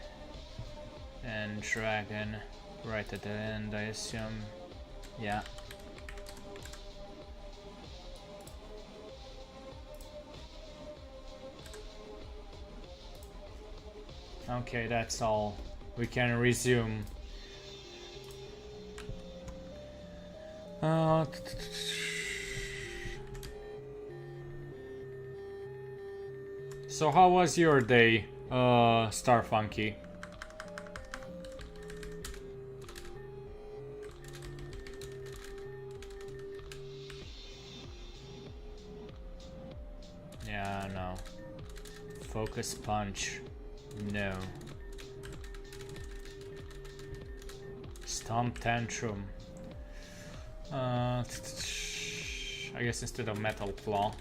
And dragon right at the end, I assume. Yeah. Okay, that's all. We can resume. So how was your day, Starfunky? Yeah, no. Focus punch. No. Stomp tantrum. I guess instead of metal claw.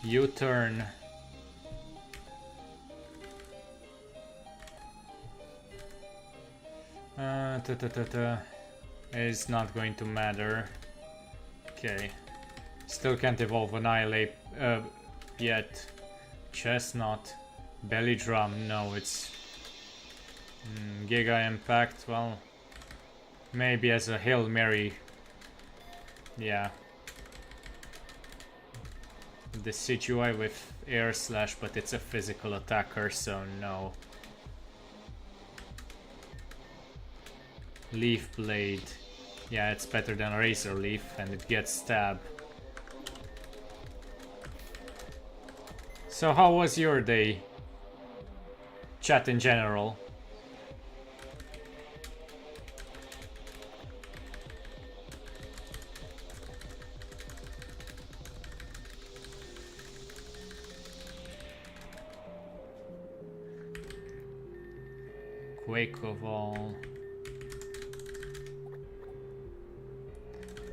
U-turn. It's not going to matter. Okay. Still can't evolve Annihilate yet. Chestnut. Belly drum. No, it's Giga Impact. Well, maybe as a Hail Mary. Yeah. The Situai with Air Slash, but it's a physical attacker, so no. Leaf Blade. Yeah, it's better than Razor Leaf, and it gets stab. So how was your day? Chat in general. Quake of all.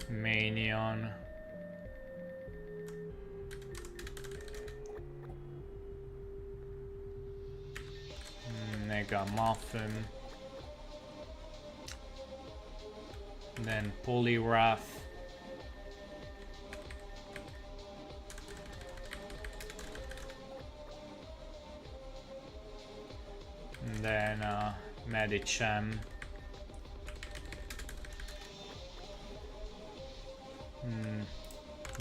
Manion. Mega Muffin. Then Poliwrath. And then Medicham.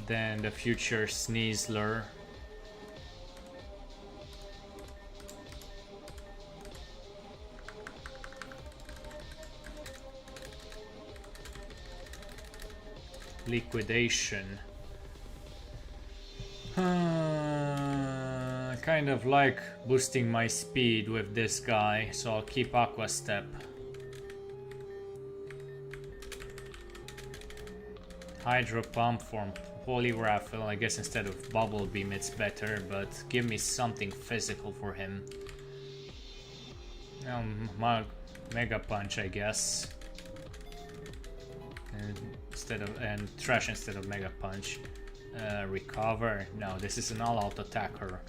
Then the future Sneasler. Liquidation. Kind of like boosting my speed with this guy, so I'll keep Aqua Step. Hydro Pump from Poliwrath. Well, I guess instead of Bubble Beam it's better, but give me something physical for him. Mega Punch, I guess. And Trash instead of Mega Punch. Recover. No, this is an all-out attacker.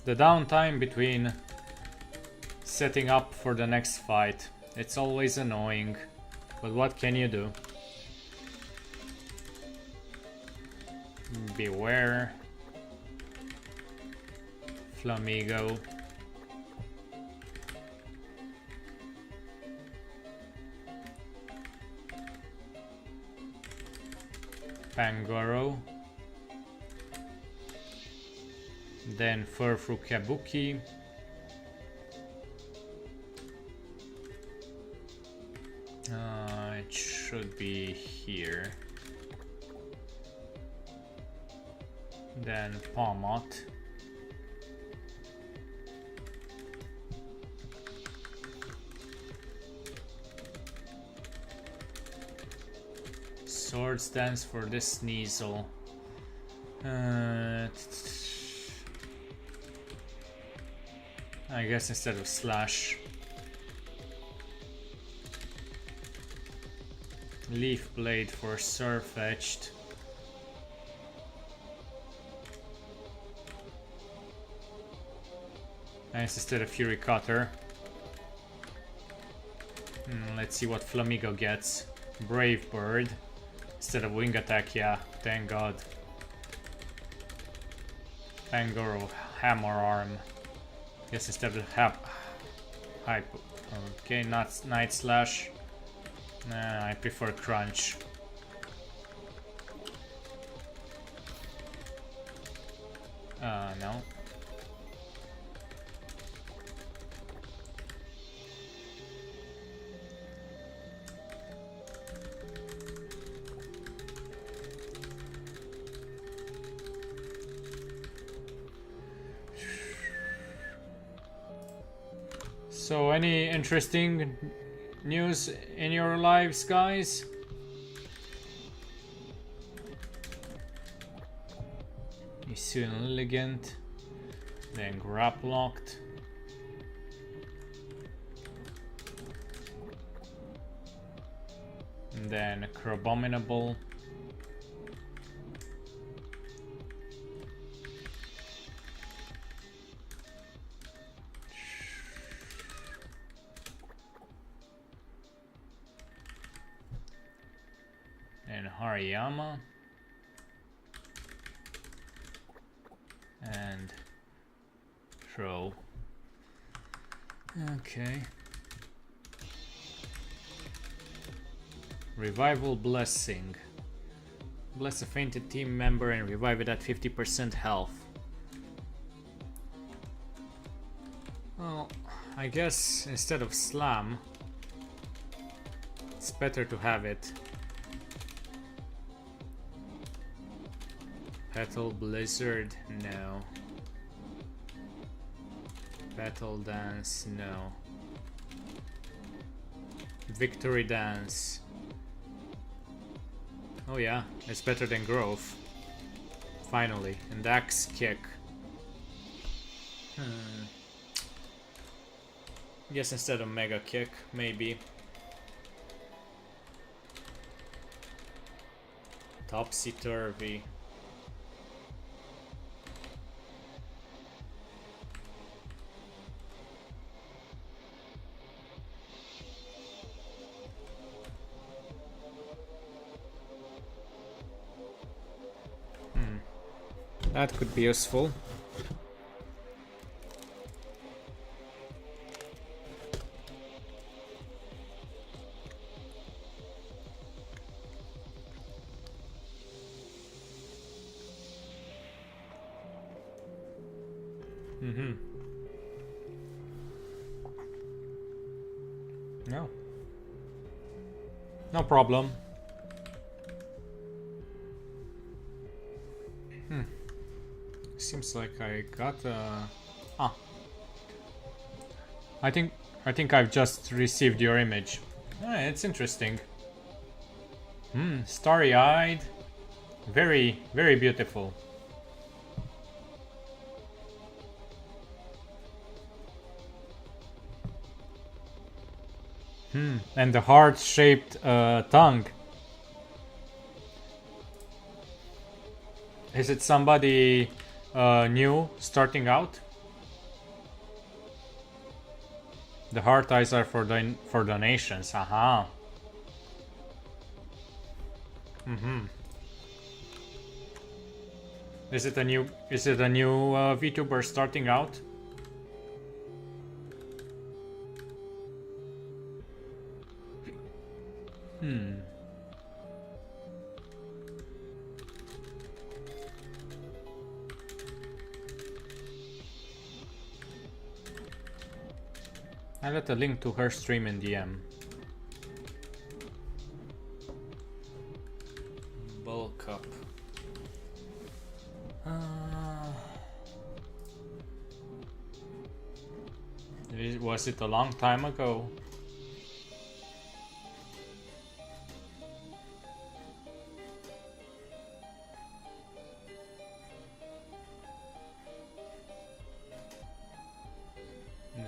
The downtime between setting up for the next fight. It's always annoying, but what can you do? Beware. Flamigo. Pangoro. Then Furfru Kabuki. It should be here. Then Palmot. Sword stands for this Sneasel. I guess instead of Slash. Leaf Blade for Surfetched. Nice, instead of Fury Cutter. Let's see what Flamigo gets. Brave Bird. Instead of Wing Attack, yeah, thank god. Pangoro Hammer Arm. Yes, instead of Hype. Okay, not Night Slash. Nah, I prefer Crunch. No. So, any interesting news in your lives, guys? Soon Elegant, then Graplocked, and then Crabominable, and Hariyama. And throw. Okay. Revival Blessing. Bless a fainted team member and revive it at 50% health. Well, I guess instead of Slam, it's better to have it. Petal Blizzard, no. Petal Dance, no. Victory Dance. Oh yeah, it's better than Growth. Finally. And Axe Kick. Guess instead of Mega Kick, maybe. Topsy-Turvy. That could be useful. No. No problem. Seems like I got I think I've just received your image. It's interesting. Starry-eyed. Very, very beautiful. And the heart-shaped tongue. Is it somebody new starting out? The heart eyes are for donations. Aha. Is it a new VTuber starting out? I let a link to her stream in DM. Bulk up. Was it a long time ago?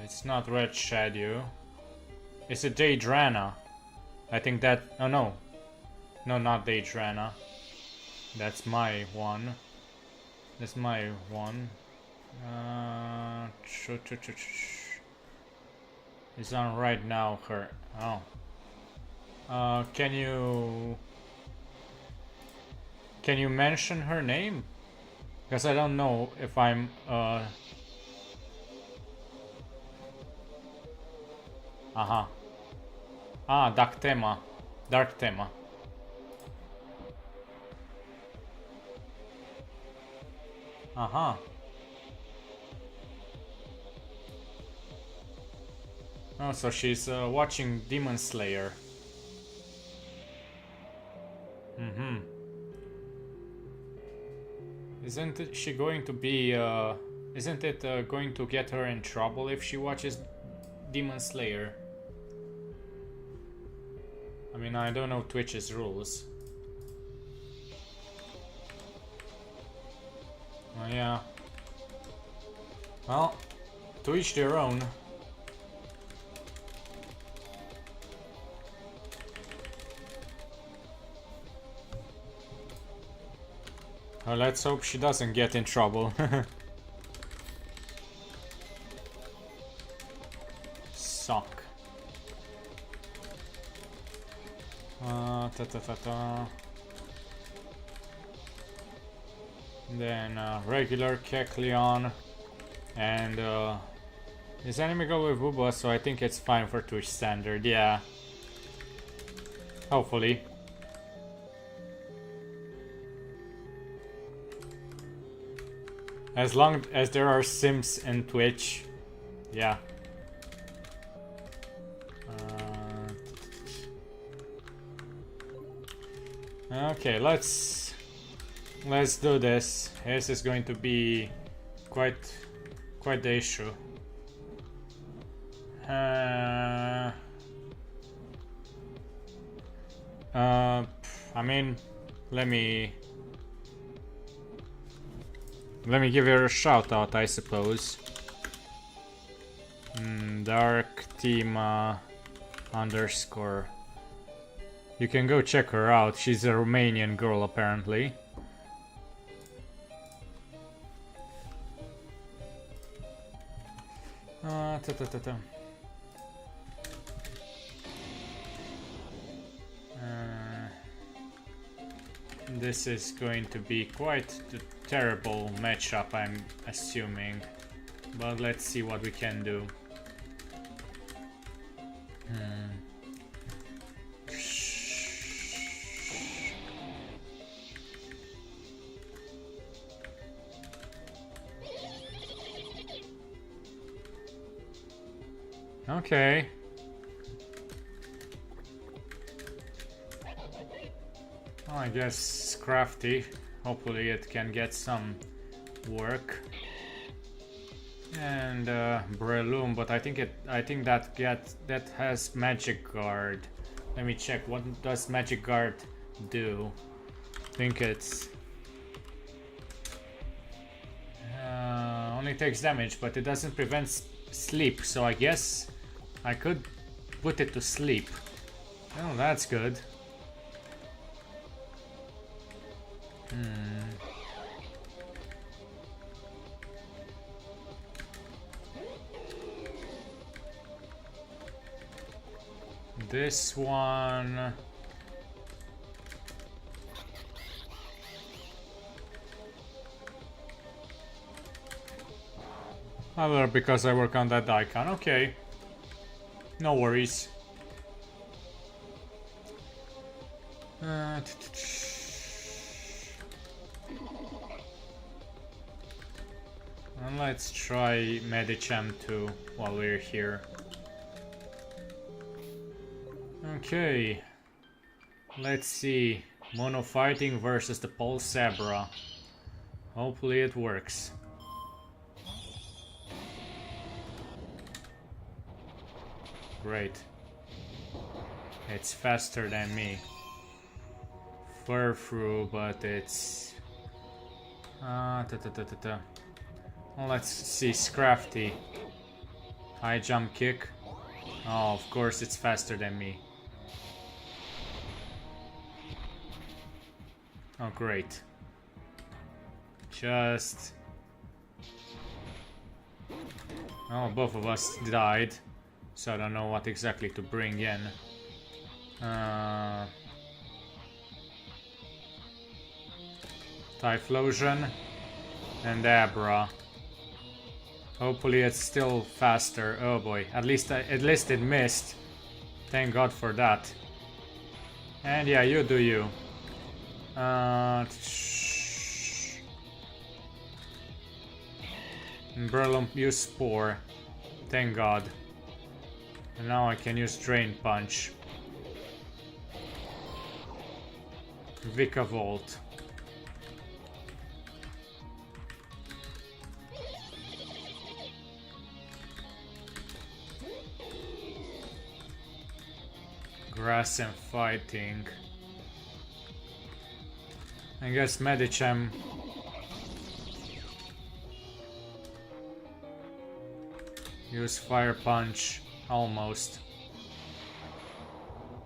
It's not Red Shadow. It's a Daedrana. I think that... Oh no. No, not Daedrana. That's my one. That's my one. It's on right now, her... Oh. Can you mention her name? Because I don't know if I'm... Aha. Ah, Dark Tema. Aha. Oh, so she's watching Demon Slayer. Isn't she going to be... isn't it going to get her in trouble if she watches Demon Slayer? I mean, I don't know Twitch's rules. Oh, yeah. Well, to each their own. Well, let's hope she doesn't get in trouble. Suck. Then regular Kecleon, and this enemy go with Booba, so I think it's fine for Twitch standard. Yeah, hopefully. As long as there are Sims in Twitch, yeah. Okay, let's do this. This is going to be quite the issue. I mean, let me give her a shout out, I suppose. Dark Team underscore. You can go check her out. She's a Romanian girl, apparently. This is going to be quite the terrible matchup, I'm assuming. But let's see what we can do. Okay. Oh, I guess crafty. Hopefully it can get some work. And Breloom, but I think that has Magic Guard. Let me check. What does Magic Guard do? I think it's only takes damage, but it doesn't prevent sleep. So I guess I could put it to sleep. Oh, that's good. this one. However, because I work on that icon. Okay. No worries. And let's try Medicham too while we're here. Okay. Let's see. Mono fighting versus the Pulsabra. Hopefully it works. Great. It's faster than me. Furfru, but it's... Well, let's see, Scrafty. High jump kick. Oh, of course it's faster than me. Oh, great. Just... Oh, both of us died. So I don't know what exactly to bring in. Typhlosion and Abra. Hopefully it's still faster. Oh boy, at least it missed. Thank God for that. And yeah, you do you. Burlum use Spore. Thank God. And now I can use Drain Punch. Vikavolt. Grass and fighting. I guess Medicham. Use Fire Punch. Almost.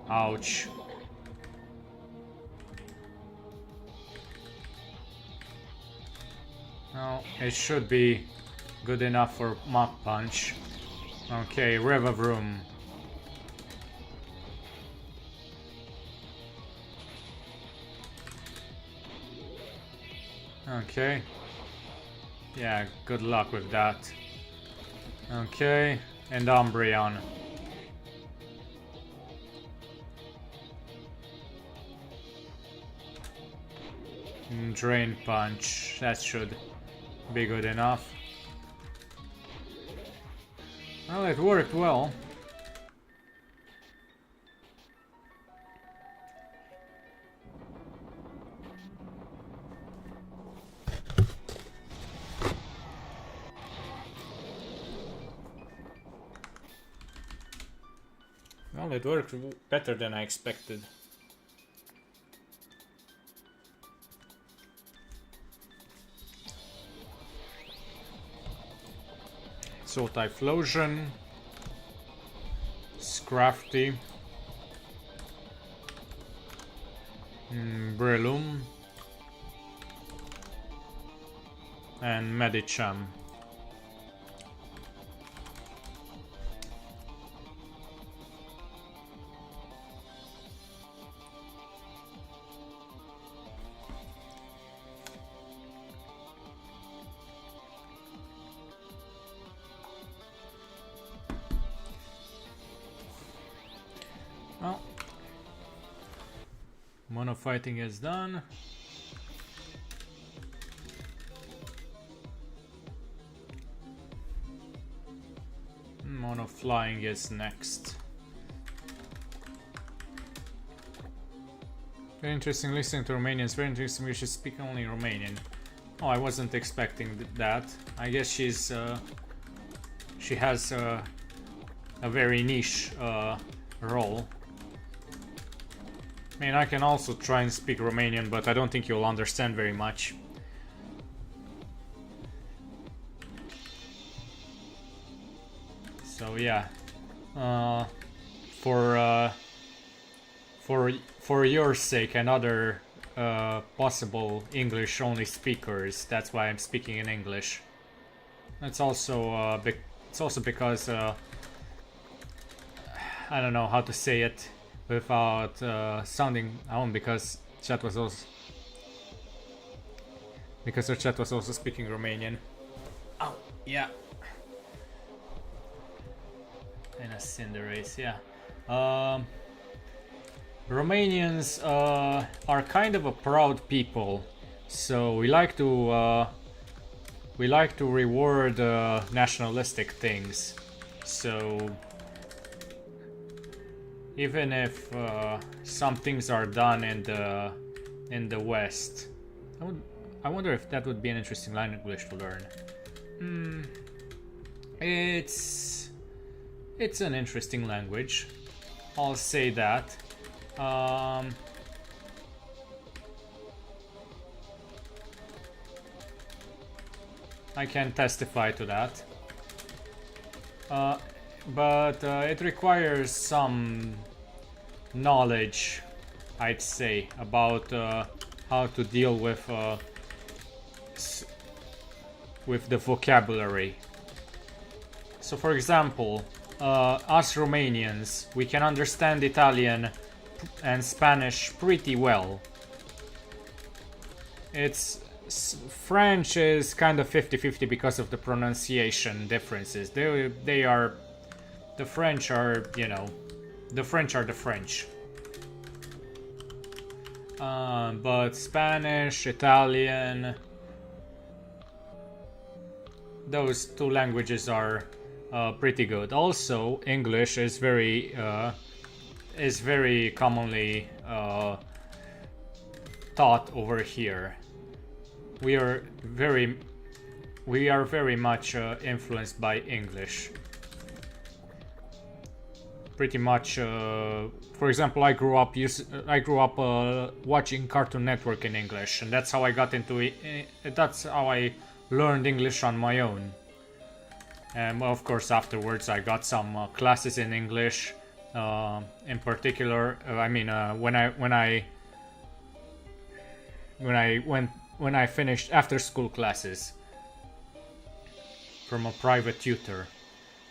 Ouch. Well, it should be good enough for Mach Punch. Okay, Revavroom. Okay. Yeah, good luck with that. Okay, and Umbreon. Drain Punch. That should be good enough. Well, it worked well. Well, it worked better than I expected. So Typhlosion, Scrafty, Breloom, and Medicham. Well, mono fighting is done. Mono flying is next. Very interesting listening to Romanians. Very interesting. We should speak only Romanian. Oh, I wasn't expecting that. I guess she has a very niche role. I mean, I can also try and speak Romanian, but I don't think you'll understand very much. So yeah, for your sake and other possible English-only speakers, that's why I'm speaking in English. It's also because I don't know how to say it without sounding on, because chat was also our chat was also speaking Romanian. Oh yeah. And a Cinderace, yeah. Romanians are kind of a proud people, so we like to reward nationalistic things. So even if some things are done in the West, I wonder if that would be an interesting language to learn. It's an interesting language. I'll say that. I can testify to that. But it requires some knowledge, I'd say, about how to deal with the vocabulary. So, for example, us Romanians, we can understand Italian and Spanish pretty well. French is kind of 50-50 because of the pronunciation differences. The French are, you know, the French are the French. But Spanish, Italian, those two languages are pretty good. Also, English is very commonly taught over here. We are very much influenced by English. Pretty much, for example, I grew up watching Cartoon Network in English, and that's how I got into it. That's how I learned English on my own. And of course, afterwards, I got some classes in English. In particular, when I finished after school classes from a private tutor,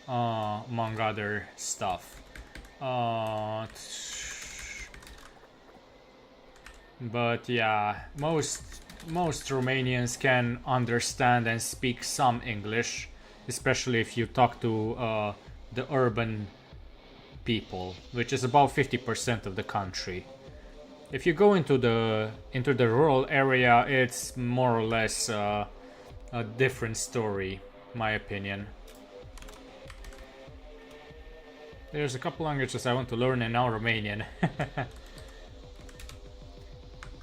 among other stuff. But yeah, most Romanians can understand and speak some English, especially if you talk to the urban people, which is about 50% of the country. If you go into the rural area, it's more or less a different story, my opinion. There's a couple languages I want to learn, and now Romanian.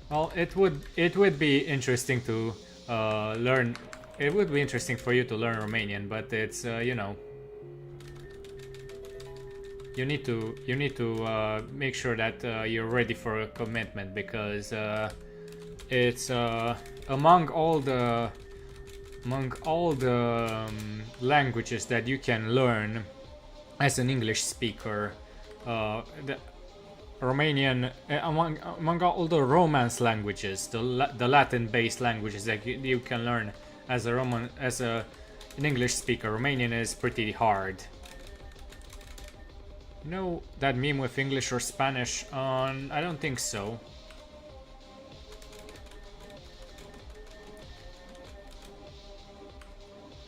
Well, it would be interesting to learn. It would be interesting for you to learn Romanian, but it's you know, you need to make sure that you're ready for a commitment, because it's among all the languages that you can learn as an English speaker. The Romanian, among all the Romance languages, the Latin-based languages that you can learn as an English speaker, Romanian is pretty hard. You know that meme with English or Spanish? I don't think so.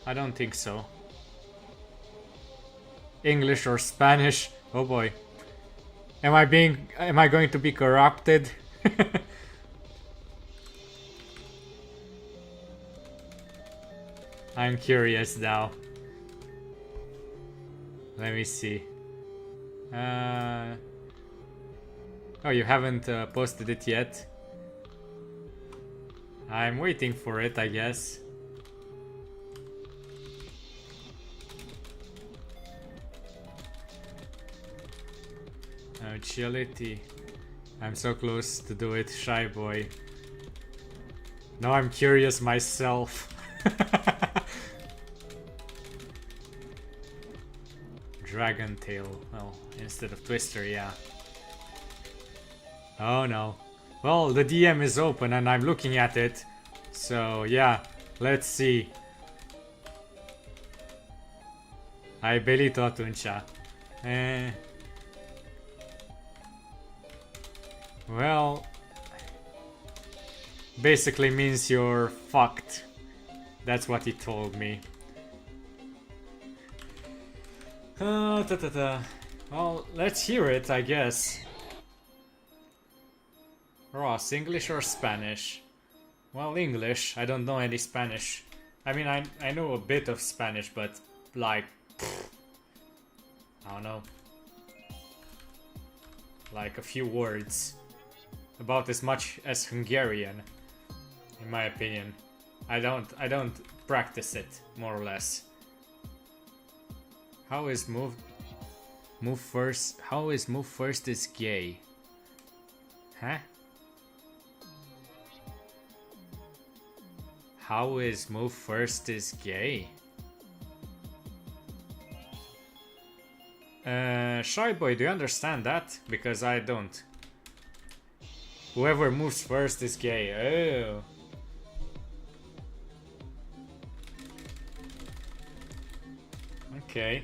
I don't think so. English or Spanish? Oh boy. Am I going to be corrupted? I'm curious now. Let me see. Oh, you haven't posted it yet? I'm waiting for it, I guess. Agility. I'm so close to do it, shy boy. Now I'm curious myself. Dragon Tail. Well, instead of Twister, yeah. Oh no. Well, the DM is open and I'm looking at it. So yeah, let's see. Ai belito atunci. Well, basically means you're fucked. That's what he told me. Well, let's hear it, I guess. Ross, English or Spanish? Well, English. I don't know any Spanish. I mean, I know a bit of Spanish, but like, I don't know. Like a few words. About as much as Hungarian, in my opinion. I don't practice it, more or less. How is move first? How is move first is gay? Huh? How is move first is gay? Shy boy, do you understand that? Because I don't. Whoever moves first is gay. Oh. Okay.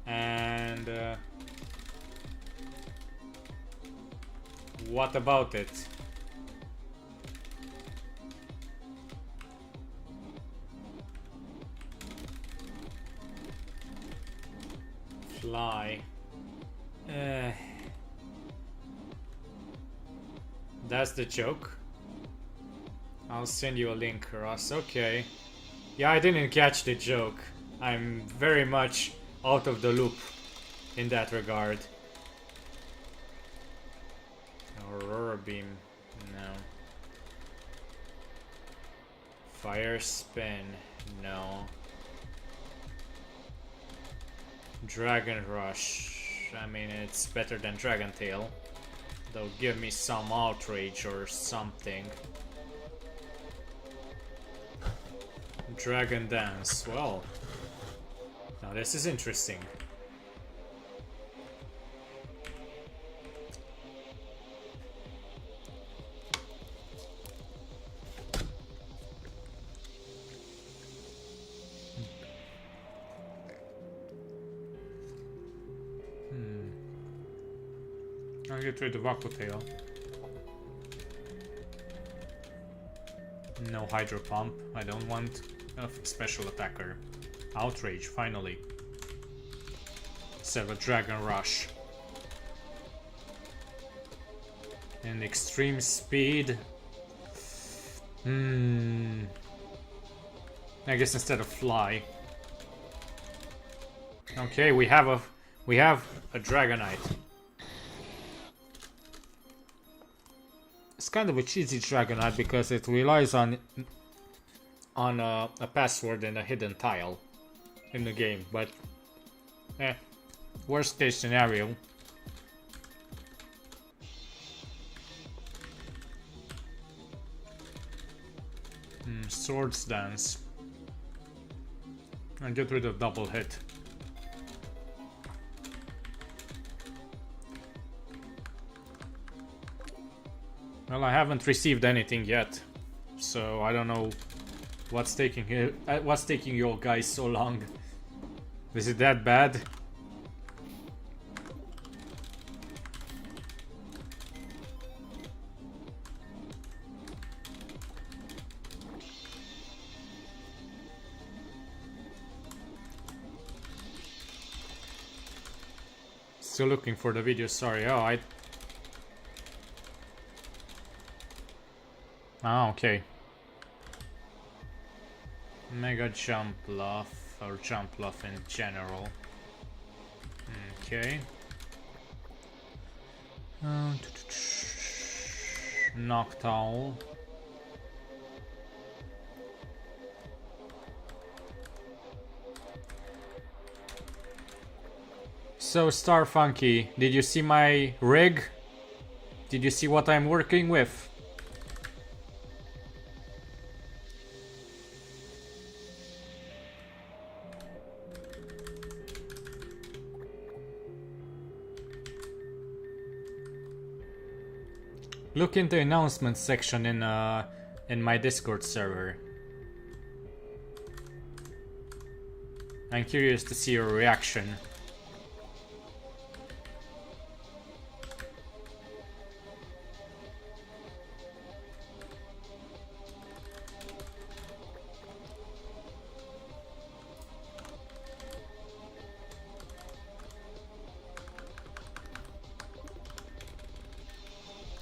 And what about it? Fly. That's the joke. I'll send you a link, Ross. Okay. Yeah, I didn't catch the joke. I'm very much out of the loop in that regard. Aurora beam. No. Fire spin. No. Dragon rush. I mean, it's better than Dragon Tail. They'll give me some outrage or something. Dragon dance. Well, now this is interesting. I'll get rid of Aqua Tail. No Hydro Pump. I don't want a special attacker. Outrage, finally. Instead of a Dragon Rush. And Extreme Speed. I guess instead of Fly. Okay, we have a Dragonite. It's kind of a cheesy Dragonite because it relies on a password and a hidden tile in the game, but worst case scenario. Swords Dance. And get rid of double hit. Well, I haven't received anything yet, so I don't know what's taking you guys so long. Is it that bad? Still looking for the video, sorry. Oh, okay. Mega Jump Bluff, or Jump Bluff in general. Okay. Noctowl. So, Star Funky, did you see my rig? Did you see what I'm working with? Look in the announcements section in my Discord server. I'm curious to see your reaction.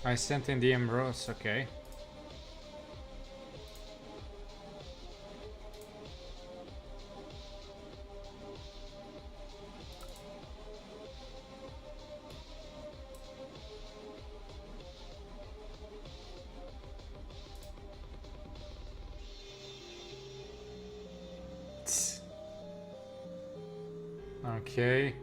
I sent in the emeralds, okay. Okay.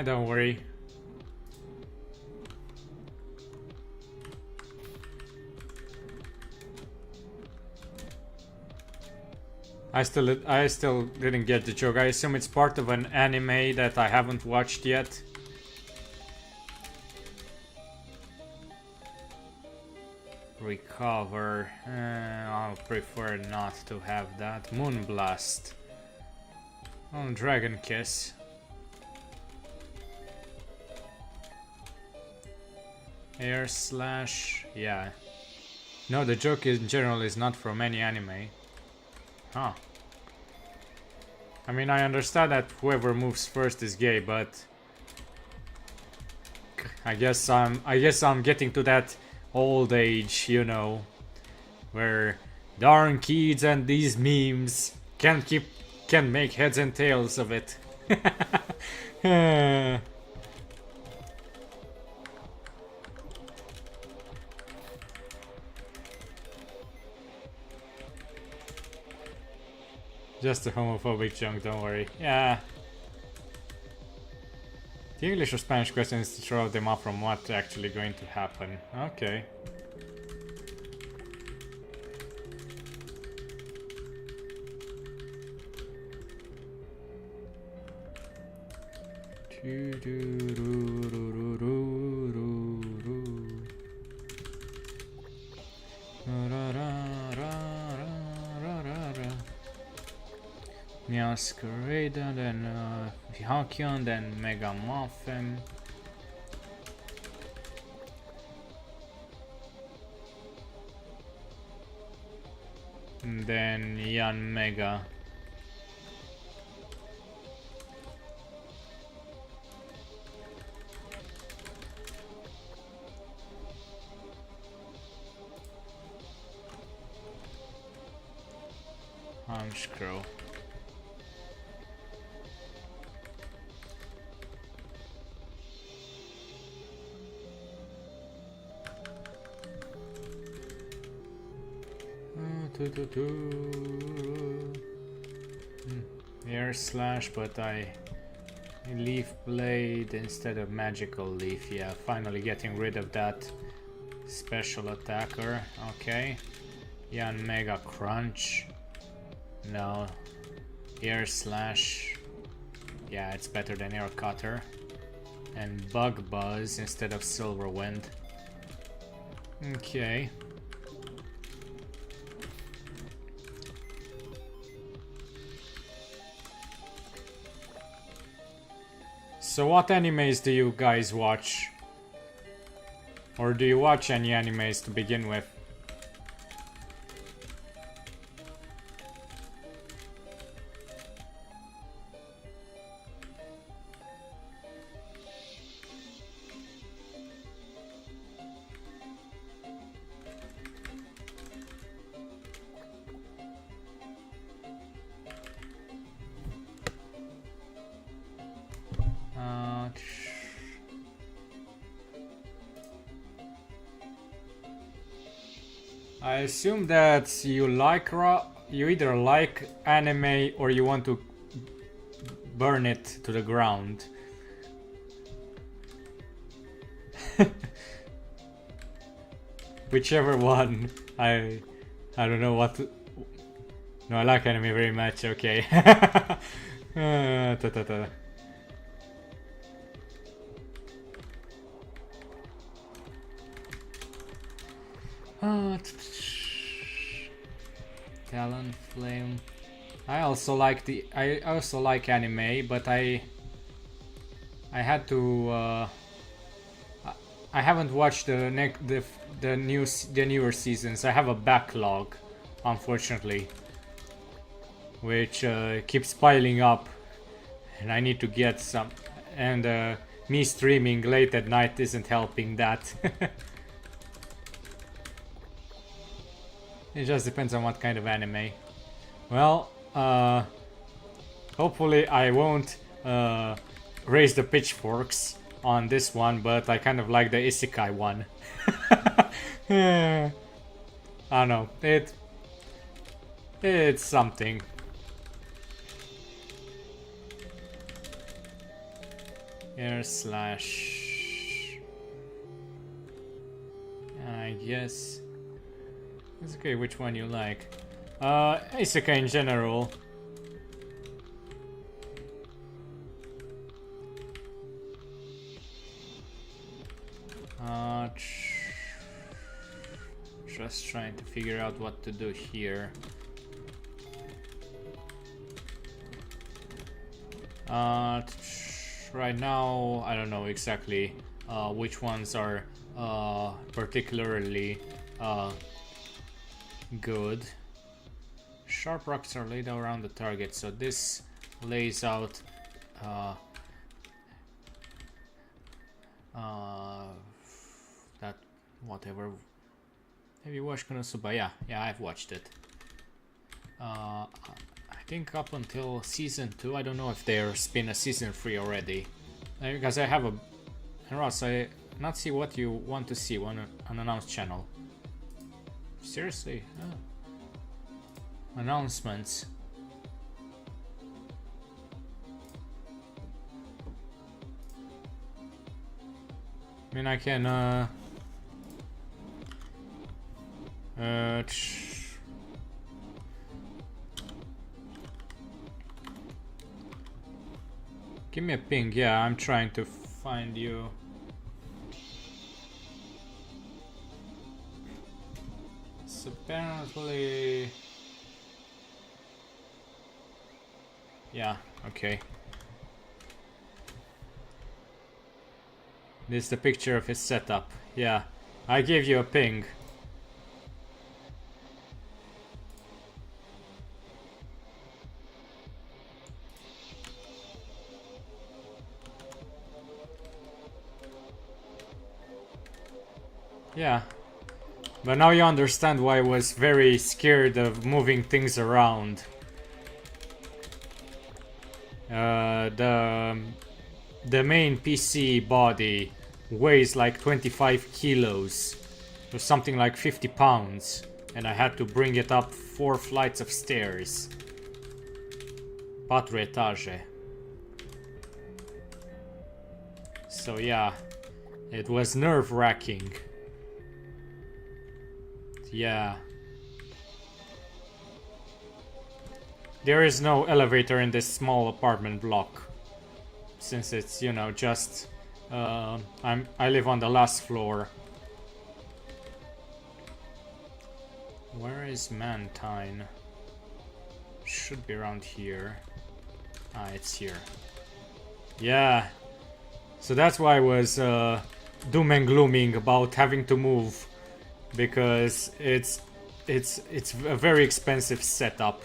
Don't worry. I still didn't get the joke. I assume it's part of an anime that I haven't watched yet. Recover. I'll prefer not to have that. Moonblast. Oh, Dragon Kiss. Air Slash. Yeah. No, the joke in general is not from any anime. Huh. I mean, I understand that whoever moves first is gay, but I guess I'm getting to that old age, you know, where darn kids and these memes can make heads and tails of it. Just a homophobic junk, don't worry. Yeah. The English or Spanish question is to throw them off from what's actually going to happen. Okay. Masquerade, then Hakion, then Mega Muffin. And then Yan Mega. Scroll. Air Slash, but I Leaf Blade instead of Magical Leaf. Yeah, finally getting rid of that special attacker. Okay. Yan Mega Crunch. No. Air Slash. Yeah, it's better than Air Cutter. And Bug Buzz instead of Silver Wind. Okay. So what animes do you guys watch? Or do you watch any animes to begin with? I assume that you either like anime or you want to burn it to the ground. Whichever one. I don't know what to... No, I like anime very much, okay. Talonflame. I also like anime, but I had to I haven't watched the newer seasons. I have a backlog, unfortunately, which keeps piling up, and I need to get some. And me streaming late at night isn't helping that. It just depends on what kind of anime. Well, hopefully I won't raise the pitchforks on this one, but I kind of like the isekai one. I don't know. It's something. Air slash. I guess. It's okay which one you like. Isekai in general. Just trying to figure out what to do here. Right now, I don't know exactly which ones are particularly good. Sharp rocks are laid out around the target, so this lays out that whatever. Have you watched Konosuba? Yeah, I've watched it. I think up until season 2. I don't know if there's been a season 3 already. Because I have a... And Ross, I not see what you want to see on an unannounced channel. Seriously? Oh. Announcements. I mean, I can... Give me a ping. Yeah, I'm trying to find you. It's apparently... Yeah, okay. This is the picture of his setup. Yeah, I gave you a ping. Yeah, but now you understand why I was very scared of moving things around. The main PC body weighs like 25 kilos or something like 50 pounds, and I had to bring it up 4 flights of stairs. 4 étages. So yeah, it was nerve-wracking. Yeah. There is no elevator in this small apartment block. Since it's, you know, just... I live on the last floor. Where is Mantine? Should be around here. Ah, it's here. Yeah. So that's why I was doom and glooming about having to move. Because it's a very expensive setup.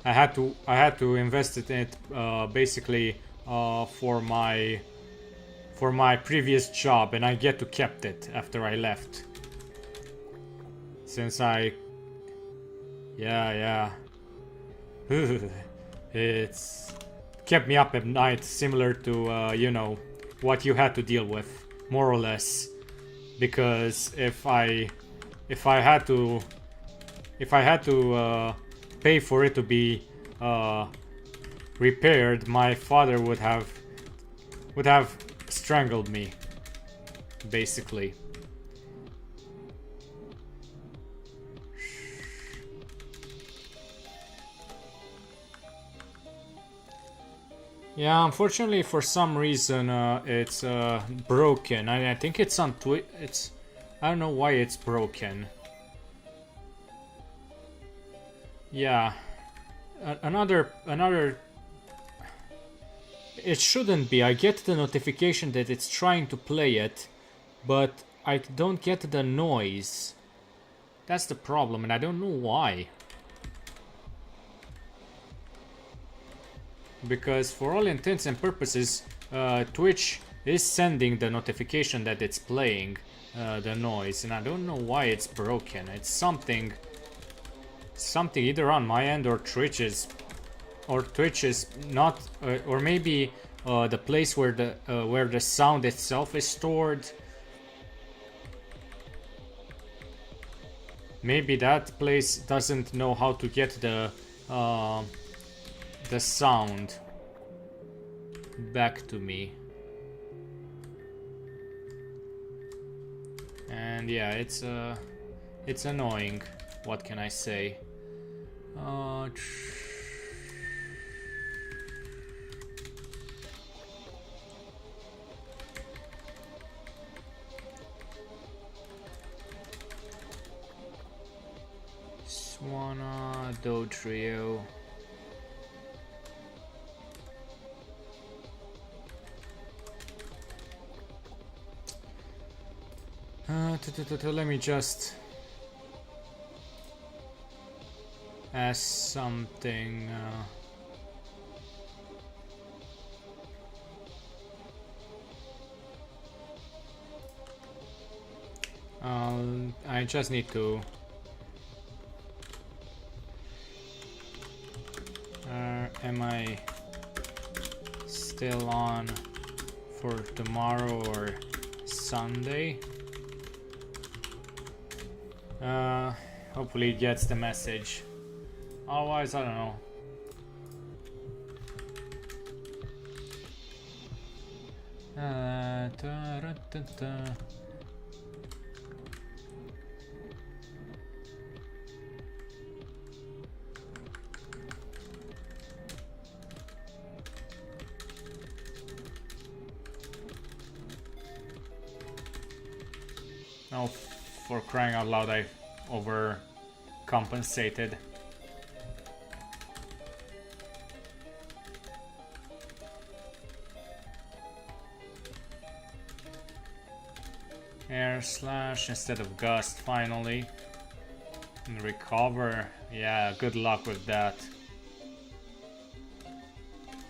I had to invest in it basically for my previous job, and I get to kept it after I left. Since I it's kept me up at night, similar to you know, what you had to deal with, more or less. Because if I had to pay for it to be repaired, my father would have strangled me, basically. Yeah, unfortunately, for some reason, it's broken. I think it's on Twitch. I don't know why it's broken. Yeah, another It shouldn't be. I get the notification that it's trying to play it, but I don't get the noise. That's the problem, and I don't know why. Because for all intents and purposes, Twitch is sending the notification that it's playing the noise, and I don't know why it's broken. It's something either on my end or Twitch's, not, or maybe the place where the sound itself is stored. Maybe that place doesn't know how to get the sound back to me. And yeah, it's annoying. What can I say? Swana Do Trio. Let me just ask something. I just need to. Am I still on for tomorrow or Sunday? Hopefully it gets the message. Otherwise, I don't know. No, for crying out loud, I overcompensated. Air slash instead of gust, finally. And recover. Yeah, good luck with that.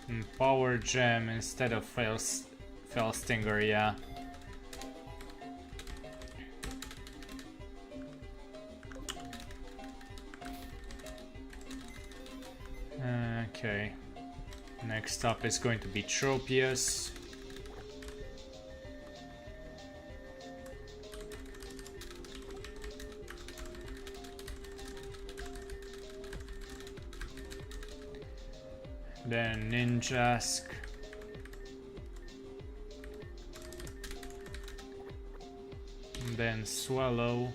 And power gem instead of fell stinger, yeah. Okay. Next up is going to be Tropius. Then Ninjask. And then Swallow.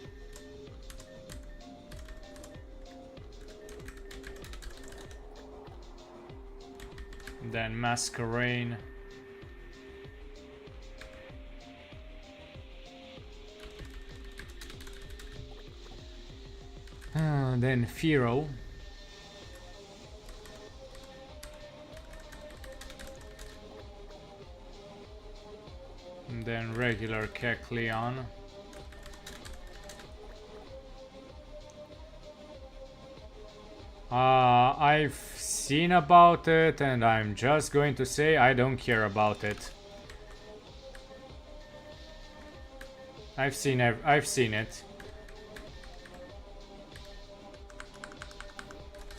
And then Masquerain. Then Firo. And then regular Kecleon. I've seen about it, and I'm just going to say I don't care about it. I've seen it.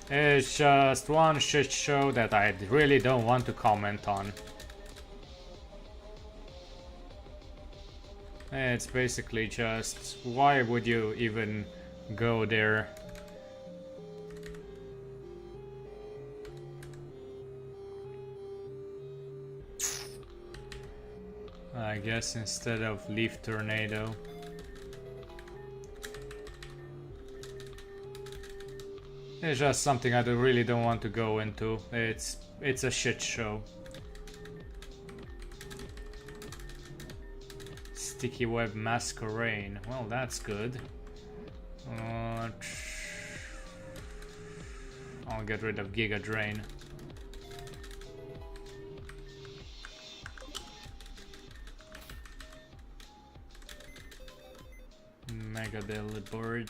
It's just one shit show that I really don't want to comment on. It's basically just, why would you even go there? I guess instead of Leaf Tornado. It's just something I really don't want to go into. It's a shit show. Sticky Web Masquerain. Well, that's good. I'll get rid of Giga Drain. got a little bored.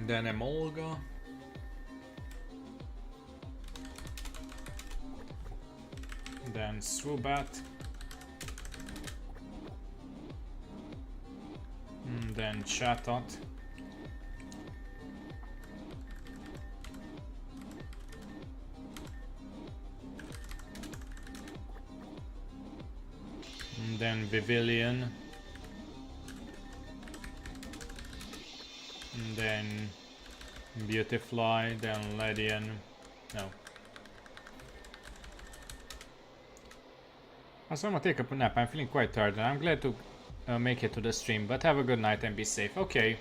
Then Emolga. Then Swoobat. Then Chatot. Then Vivillon. Then Beautifly, then Ledian. No. Also, I'm gonna take a nap. I'm feeling quite tired and I'm glad to make it to the stream, but have a good night and be safe. Okay.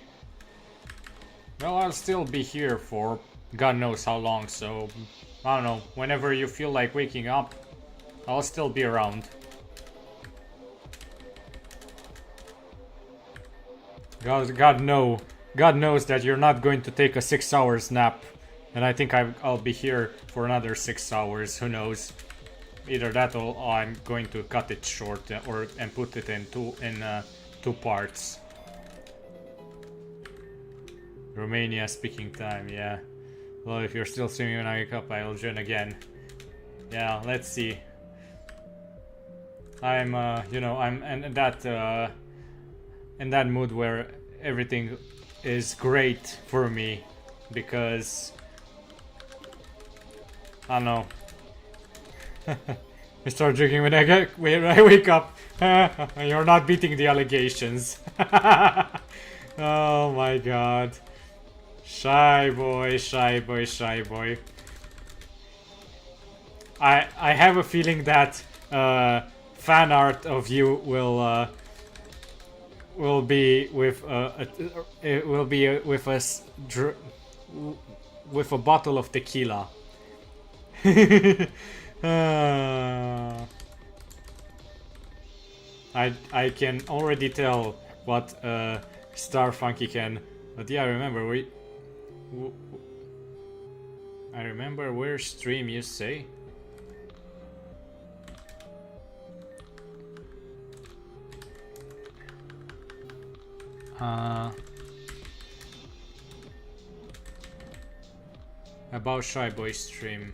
Well, I'll still be here for God knows how long, so I don't know. Whenever you feel like waking up, I'll still be around. God knows that you're not going to take a 6 hours nap, and I think I'll be here for another 6 hours. Who knows? Either that or I'm going to cut it short and put it in two parts. Romania speaking time, yeah. Well, if you're still streaming when I wake up, I'll join again. Yeah, let's see. I'm in that mood where everything is great for me because I don't know. I start drinking when I wake up. You're not beating the allegations. Oh my god. Shy boy, shy boy, shy boy. I have a feeling that fan art of you will be with with a bottle of tequila. I can already tell what Star Funky can, but yeah, I remember where stream you say. About Shy Boy stream.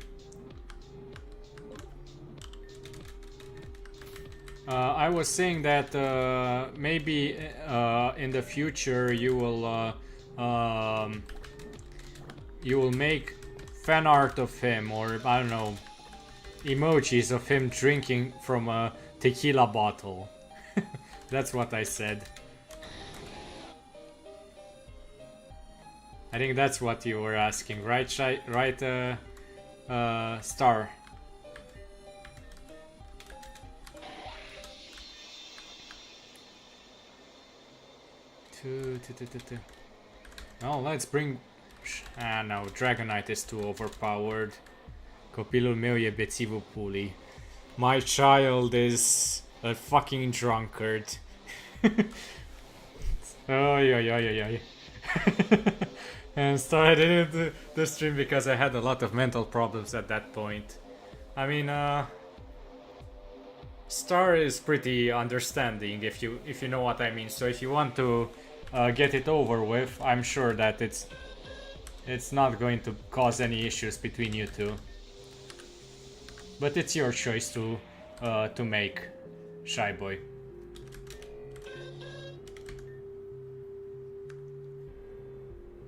I was saying that maybe in the future you will make fan art of him, or I don't know, emojis of him drinking from a tequila bottle. That's what I said. I think that's what you were asking, right? Star. Oh, let's bring... no, Dragonite is too overpowered. Copilul meu e bețivul pulii. My child is a fucking drunkard. Oh, yeah. And so I didn't do the stream because I had a lot of mental problems at that point. I mean, Star is pretty understanding, if you know what I mean. So if you want to get it over with, I'm sure that it's not going to cause any issues between you two. But it's your choice to make, Shy Boy.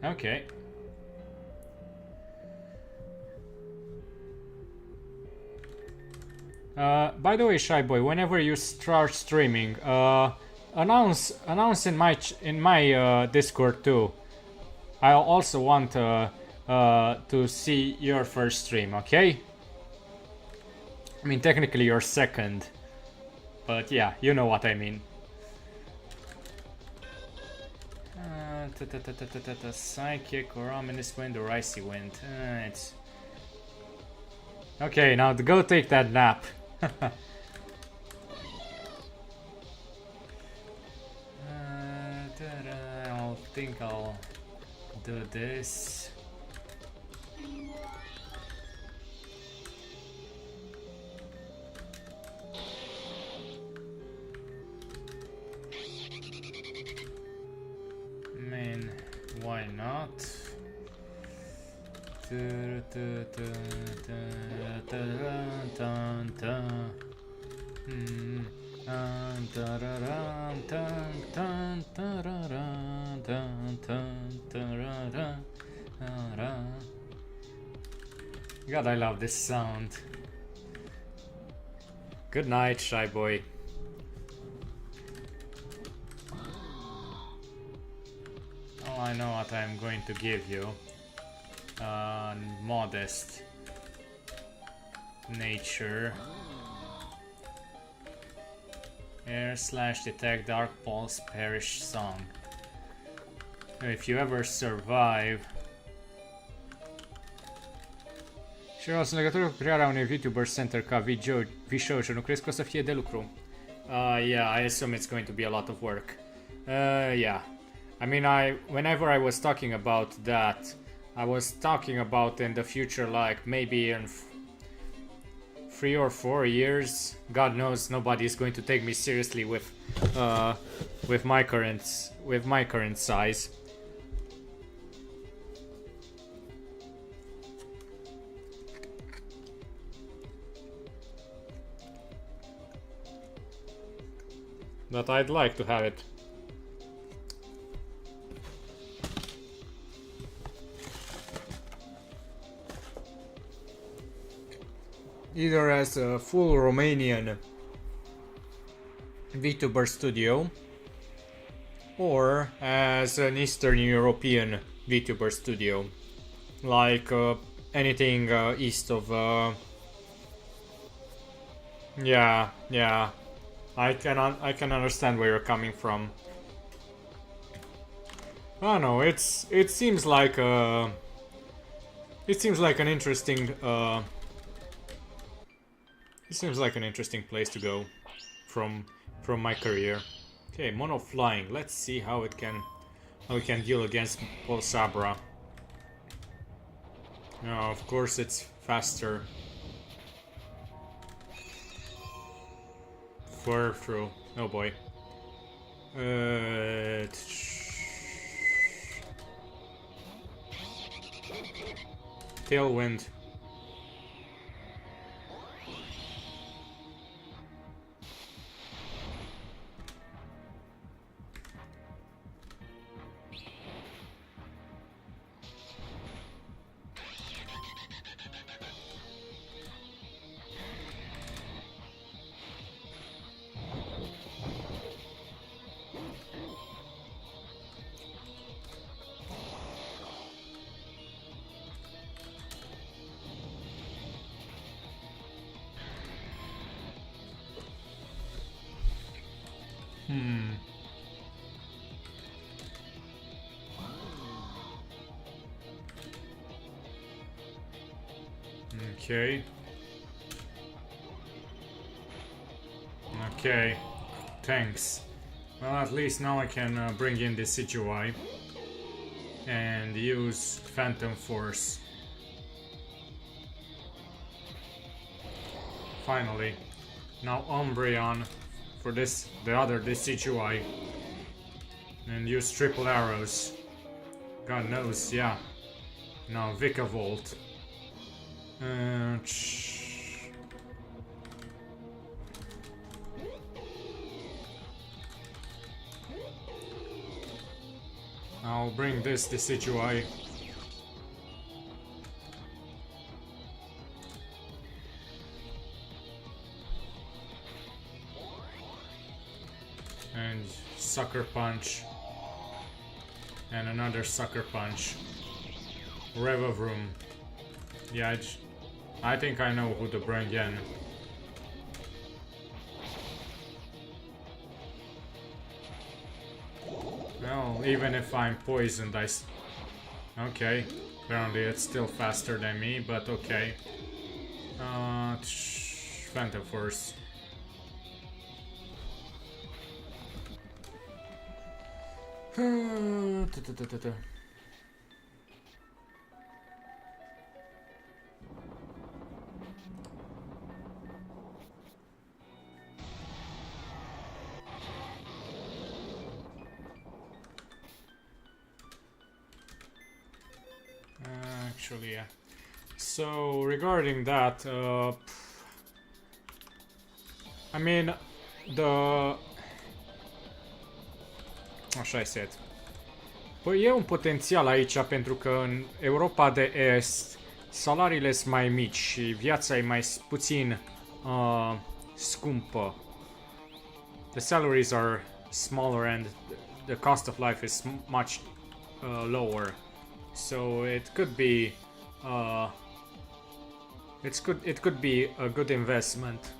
Okay. By the way, Shy Boy, whenever you start streaming, announce in my Discord too. I also want to see your first stream, okay? I mean, technically your second, but yeah, you know what I mean. Psychic or Ominous Wind or Icy Wind. Okay, now go take that nap. I think I'll do this. I mean, why not? God, I love this sound. Good night, shy boy. Oh, I know what I'm going to give you. Modest nature. Air / detect dark pulse perish song. If you ever survive. Și o să legătură cu crearea unui VTuber Center ca V-Show și nu crezi că o să fie de lucru? Yeah, I assume it's going to be a lot of work. Yeah. I mean, whenever I was talking about that, I was talking about in the future, like maybe in 3 or 4 years. God knows nobody is going to take me seriously with my current size. But I'd like to have it. Either as a full Romanian VTuber studio or as an Eastern European VTuber studio, like anything east of yeah, I can understand where you're coming from. I don't know, it seems like an interesting it seems like an interesting place to go from my career. Okay, mono flying. Let's see how we can deal against Polsabra. No, of course it's faster. Fur through. Oh boy. Tailwind. Okay. Okay. Thanks. Well, at least now I can bring in the Situai and use Phantom Force. Finally. Now Umbreon for this, the Situai. And use triple arrows. God knows, yeah. Now Vikavolt. I'll bring this Decidueye. And Sucker Punch. And another Sucker Punch. Revavroom. Yeah, I think I know who to bring in. Well, even if I'm poisoned, okay. Apparently it's still faster than me, but okay. Phantom Force. Actually, yeah. So regarding that, I mean, how should I say it? Păi e un potențial aici pentru că în Europa de Est salariile sunt mai mici și viața e mai puțin scumpă. The salaries are smaller and the cost of life is much lower. So it could be it could be a good investment.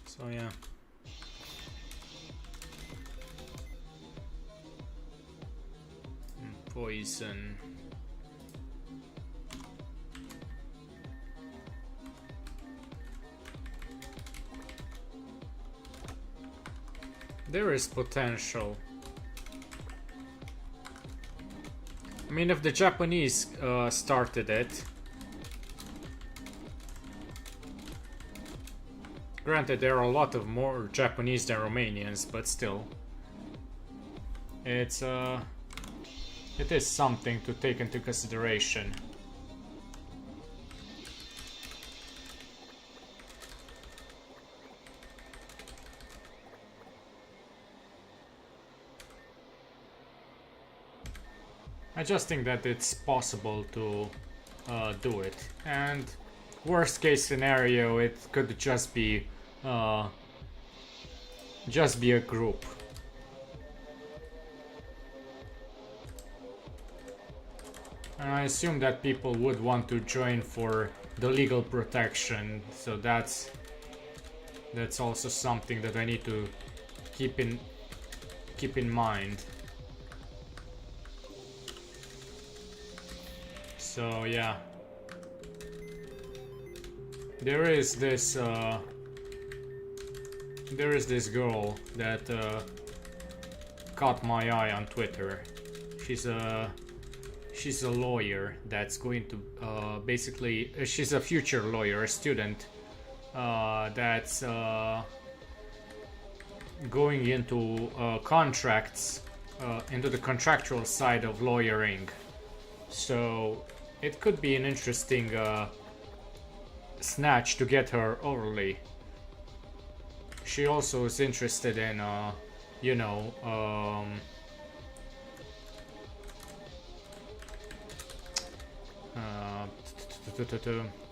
So yeah. Poison. There is potential. I mean, if the Japanese started it, granted there are a lot of more Japanese than Romanians, but still, it is something to take into consideration. I just think that it's possible to do it, and worst case scenario, it could just be a group. And I assume that people would want to join for the legal protection, so that's also something that I need to keep in mind. So yeah, there is this girl that caught my eye on Twitter. She's a lawyer that's going to basically she's a future lawyer, a student that's going into contracts, into the contractual side of lawyering. So it could be an interesting snatch to get her early. She also is interested in, you know,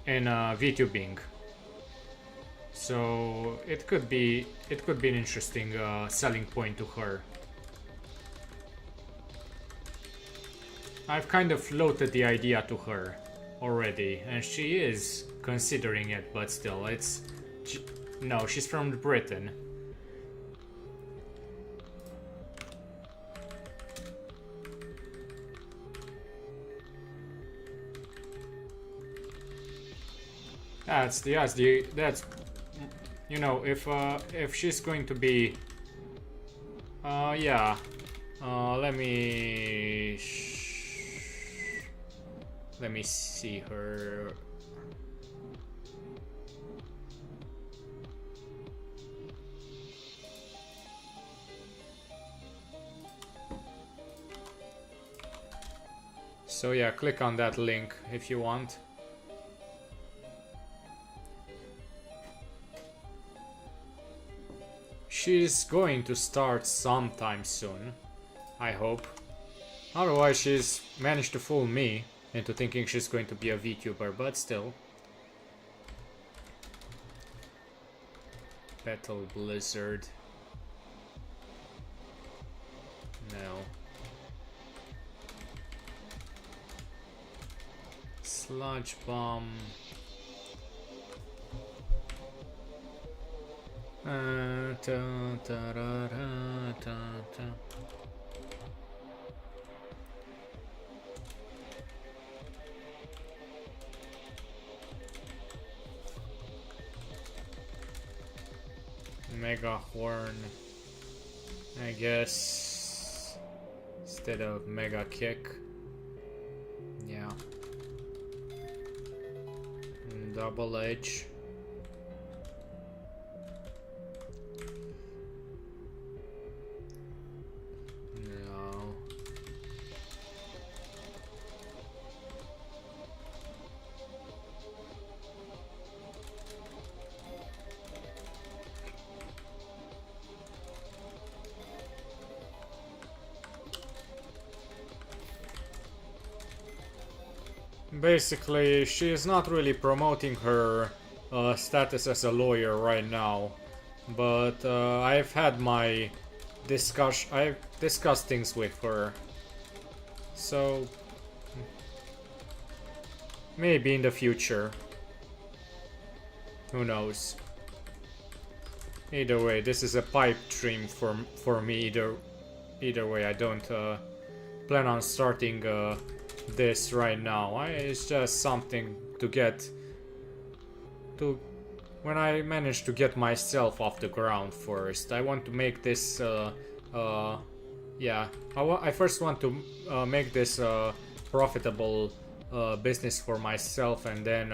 in VTubing. So it could be an interesting selling point to her. I've kind of floated the idea to her already, and she is considering it, but still, no, she's from Britain. That's you know, if she's going to be yeah, let me see her. So yeah, click on that link if you want. She's going to start sometime soon, I hope. Otherwise she's managed to fool me into thinking she's going to be a VTuber, but still. Battle Blizzard. No. Sludge Bomb. Mega Horn, I guess, instead of Mega Kick. Yeah. Double Edge. No. Basically, she is not really promoting her status as a lawyer right now, but I've had my I've discussed things with her, so maybe in the future. Who knows? Either way, this is a pipe dream for me. Either way, I don't plan on starting this right now. It's just something to get to when I manage to get myself off the ground first. I want to make this yeah, I first want to make this profitable business for myself, and then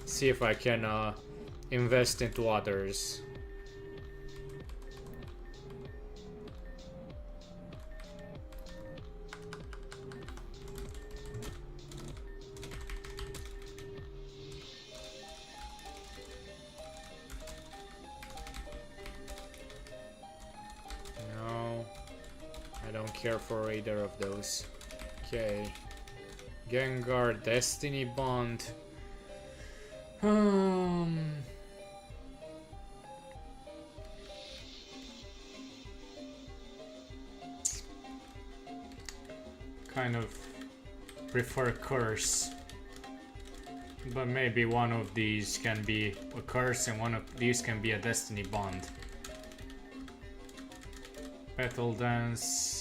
see if I can invest into others. Care for either of those. Okay. Gengar, Destiny Bond. Kind of prefer Curse. But maybe one of these can be a Curse and one of these can be a Destiny Bond. Petal Dance.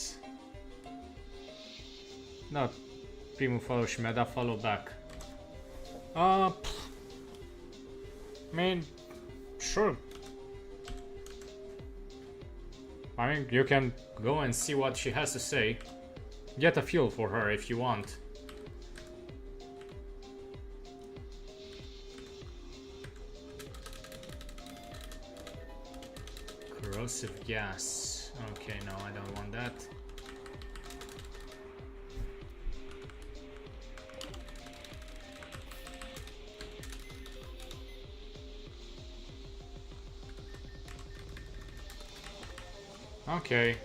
Da, primul follow și mi-a dat follow back. I mean, sure. I mean, you can go and see what she has to say. Get a feel for her if you want. Corrosive gas. Okay, no, I don't want that. Okay.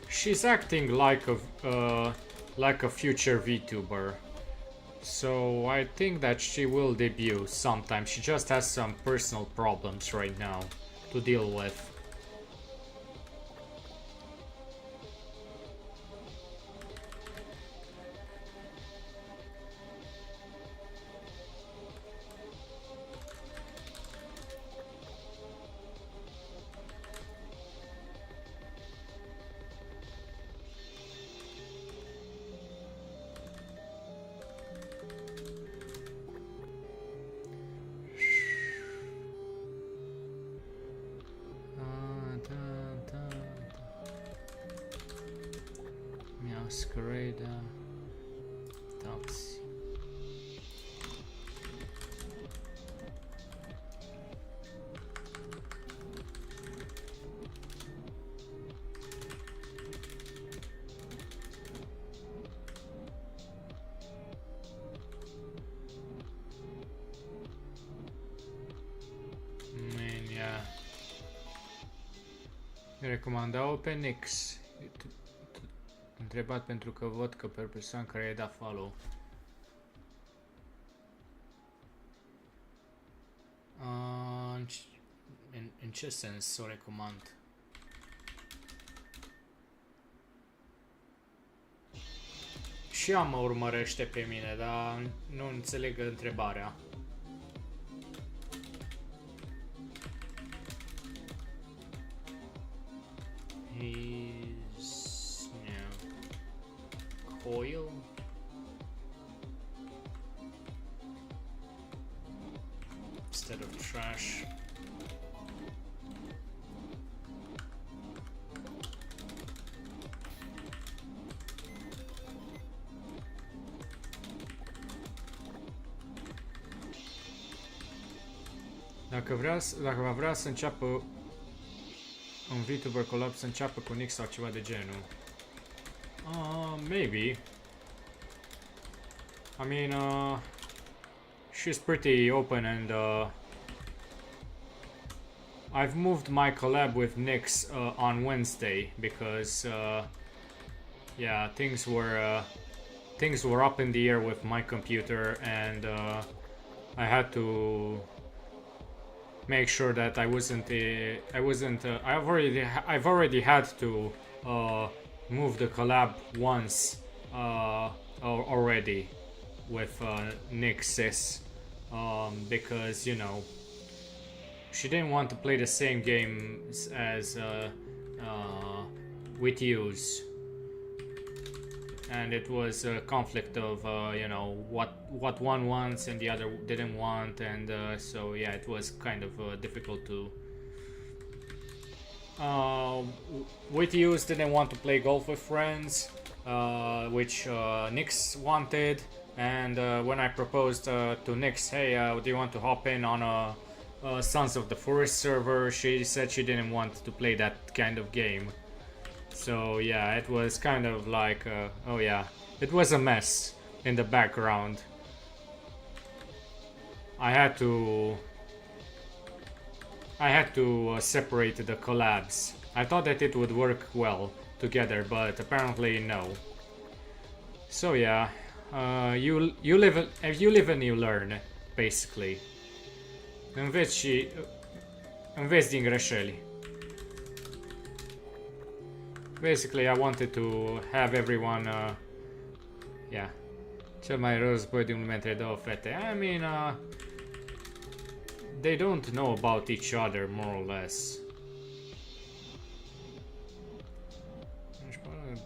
She's acting like a future VTuber, so I think that she will debut sometime. She just has some personal problems right now to deal with. Masquerade, Toxie. Mania. Recomanda OpenX. Întrebat pentru că văd că pe persoană care i-a dat follow. În ce sens o recomand? Și ea mă urmărește pe mine, dar nu înțeleg întrebarea. Coil. instead of trash. Dacă va vrea să înceapă un VTuber collab, să înceapă cu Nick sau ceva de genul. Maybe. I mean, she's pretty open, and I've moved my collab with Nyx on Wednesday because yeah, things were up in the air with my computer, and I had to make sure that I've already had to move the collab once already with Nyx, because, you know, she didn't want to play the same games as with Use, and it was a conflict of you know, what one wants and the other didn't want, and so yeah, it was kind of difficult to with Use didn't want to play golf with friends, which Nyx wanted, and when I proposed to Nyx, hey, do you want to hop in on a Sons of the Forest server, she said she didn't want to play that kind of game. So yeah, it was kind of like, oh yeah, it was a mess in the background. I had to separate the collabs. I thought that it would work well together, but apparently no. So yeah, you live and you learn, basically. Înveți din greșeli. Basically, I wanted to have everyone, yeah, cel mai război din lume între două fete. I mean, they don't know about each other, more or less.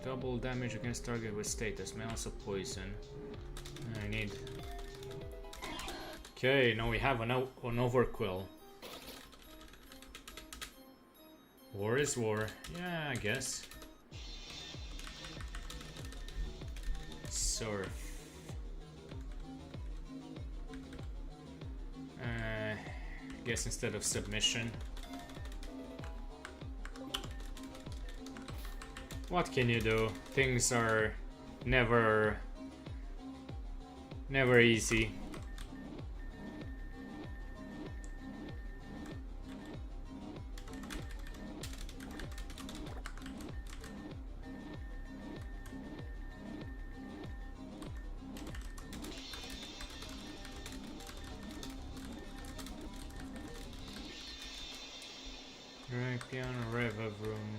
Double damage against target with status, may also poison. I need... Okay, now we have an overquill. War is war. Yeah, I guess. Surf. Guess instead of submission. What can you do? Things are never easy. Piano Reverb Room.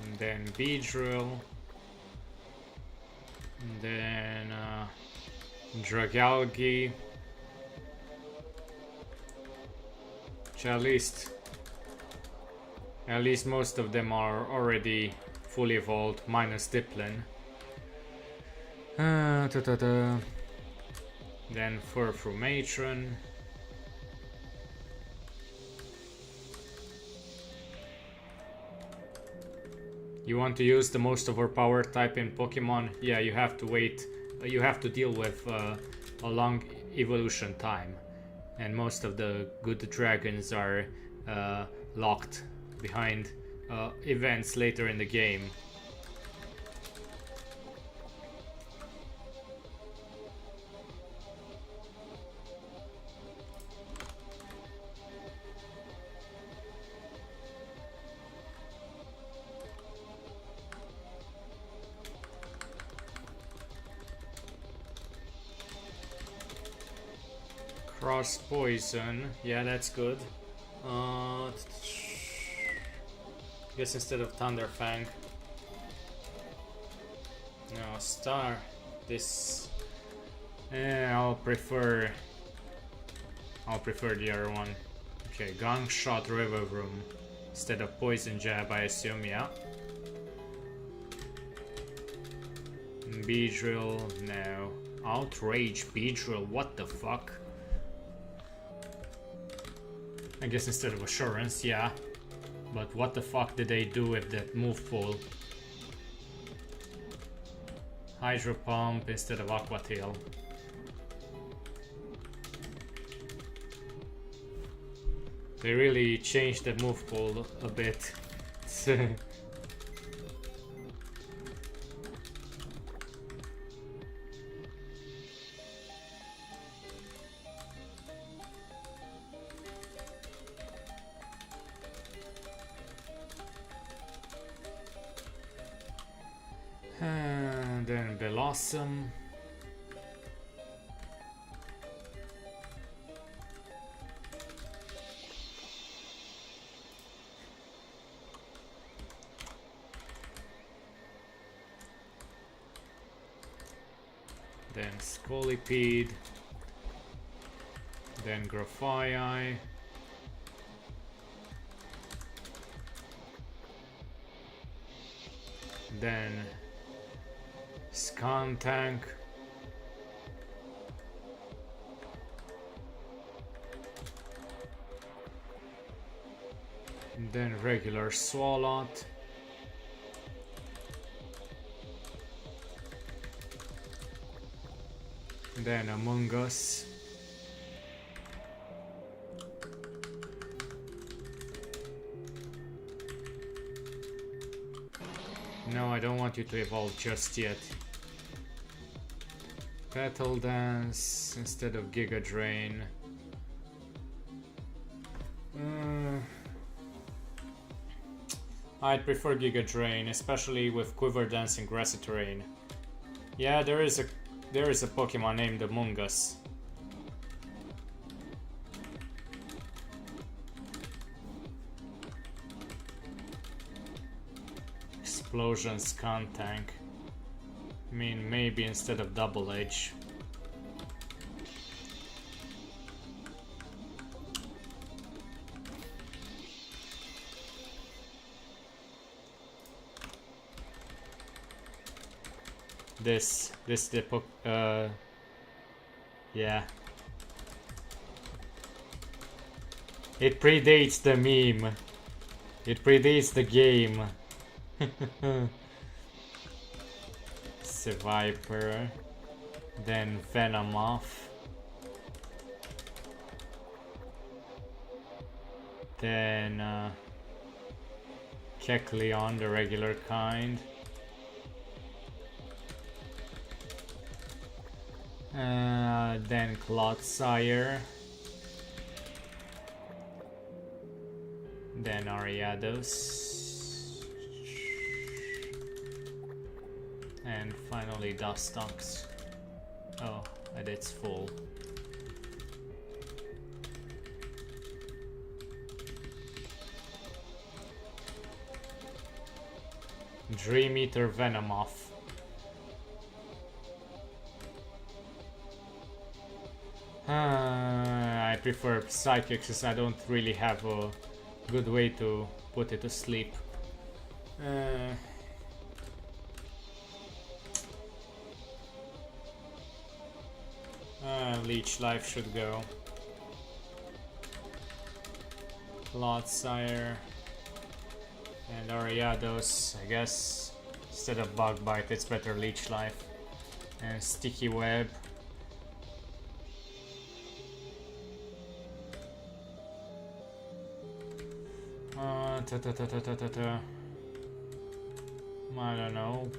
And then Beedrill. And then Dragalgi. Which at least most of them are already fully evolved, minus Diplin. Then Furfru Matron. You want to use the most overpowered type in Pokemon? Yeah, you have to wait. You have to deal with a long evolution time, and most of the good dragons are locked behind events later in the game. Cross poison, yeah, that's good. Guess instead of Thunderfang. No, Star. This. I'll prefer the other one. Okay, Gunshot River Room. Instead of poison jab, I assume, yeah. Beedrill, no. Outrage Beedrill, what the fuck? I guess instead of assurance, yeah. But what the fuck did they do with that move pool? Hydro Pump instead of Aqua Tail. They really changed the move pool a bit. And then Blossom. Then Scolipede. Then Grafaiai. Then Skuntank. Then regular Swalot. Then Among Us. No, I don't want you to evolve just yet. Petal Dance instead of Giga Drain. I'd prefer Giga Drain, especially with Quiver Dance and Grassy Terrain. Yeah, there is a Pokemon named Among Us. Explosion Skuntank. I mean, maybe instead of Double Edge. Yeah. It predates the meme. It predates the game. Seviper. Then Venomoth. Then Kecleon, the regular kind. Then Clodsire. Then Ariados. And finally Dustox. Oh, and it's full. Dream Eater Venomoth. I prefer Psychic since I don't really have a good way to put it to sleep. Leech Life should go. Clodsire and Ariados, I guess. Instead of Bug Bite, it's better Leech Life. And Sticky Web. I don't know.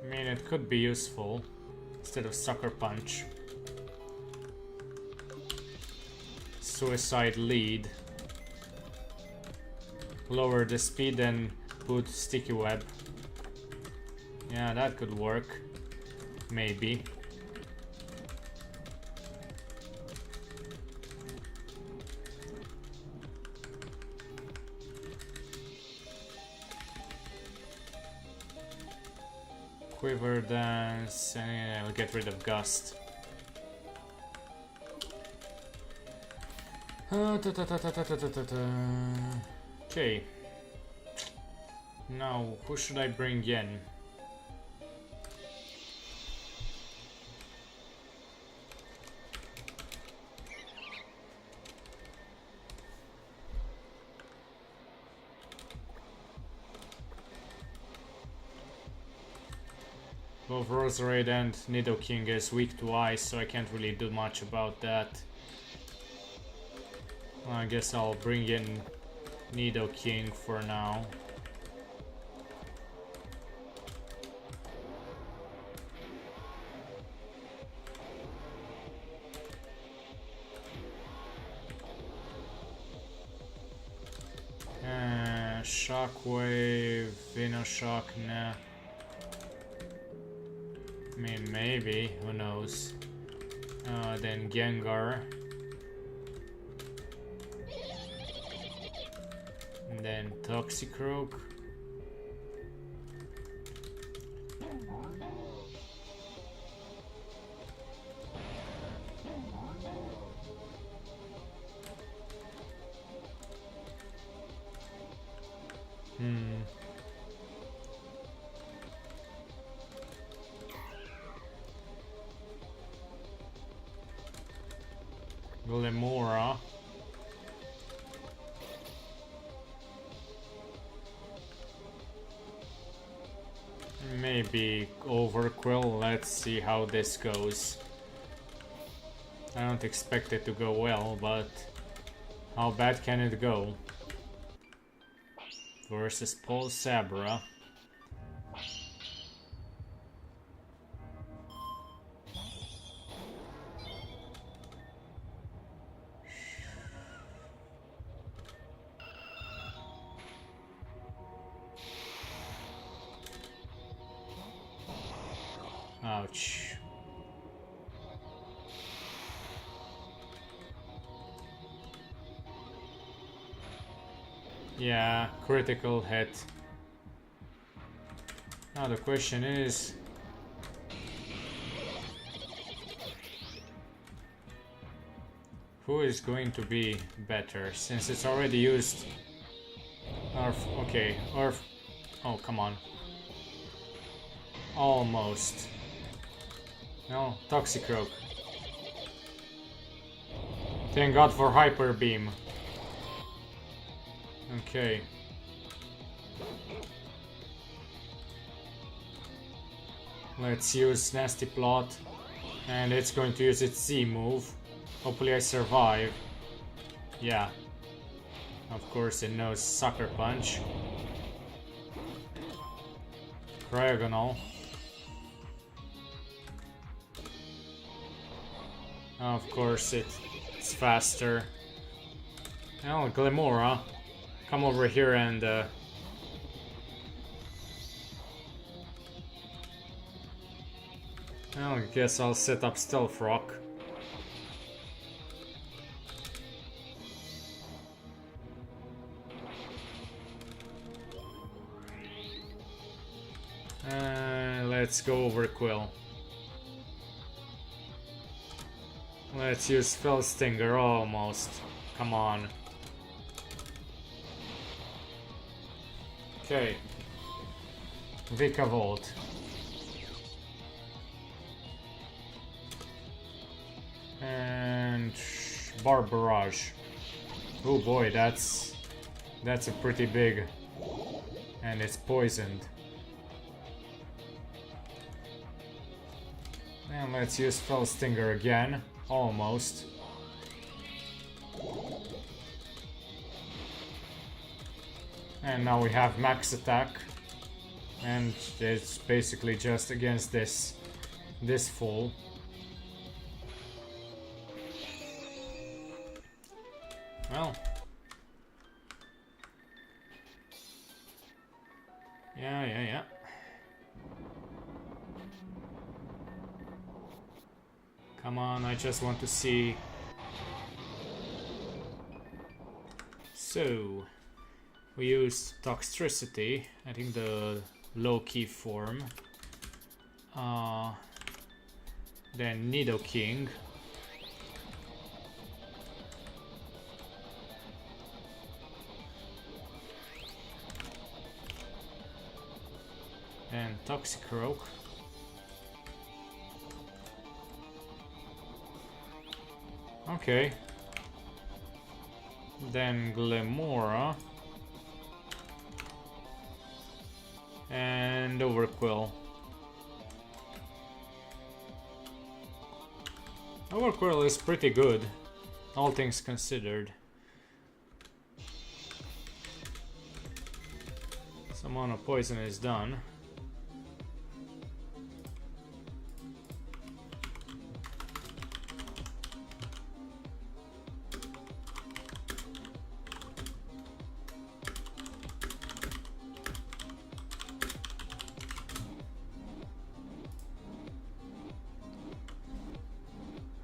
I mean, it could be useful instead of Sucker Punch. Suicide Lead. Lower the speed and put Sticky Web. Yeah, that could work. Maybe. Quiver Dance, and I'll get rid of Gust. Okay. Now, who should I bring in? Both Roserade and Nidoking is weak to ice, so I can't really do much about that. I guess I'll bring in Nidoking for now. Shockwave, Venoshock, nah. I mean, maybe, who knows. Then Gengar. And then Toxicroak. Glimora. Maybe Overquill. Let's see how this goes. I don't expect it to go well, but how bad can it go? Versus Paul Sabra. Ouch. Yeah, critical hit. Now the question is... who is going to be better, since it's already used... okay, oh, come on. Almost. No, Toxicroak. Thank God for Hyper Beam. Okay. Let's use Nasty Plot. And it's going to use its Z move. Hopefully I survive. Yeah. Of course it knows Sucker Punch. Cryogonal. Of course it's faster. Oh, Glimora. Come over here and I guess I'll set up Stealth Rock. Let's go Overquill. Let's use Fell Stinger almost. Come on. Okay. Vikavolt. And Barbarage. Oh boy, that's a pretty big, and it's poisoned. And let's use Fell Stinger again, almost. And now we have max attack, and it's basically just against this fool. Well, yeah. Come on, I just want to see. So, we use Toxtricity, I think the low-key form. Then Nidoking. Toxic Rogue. Okay. Then Glamora. And Overquill. Overquill is pretty good, all things considered. Some amount of poison is done.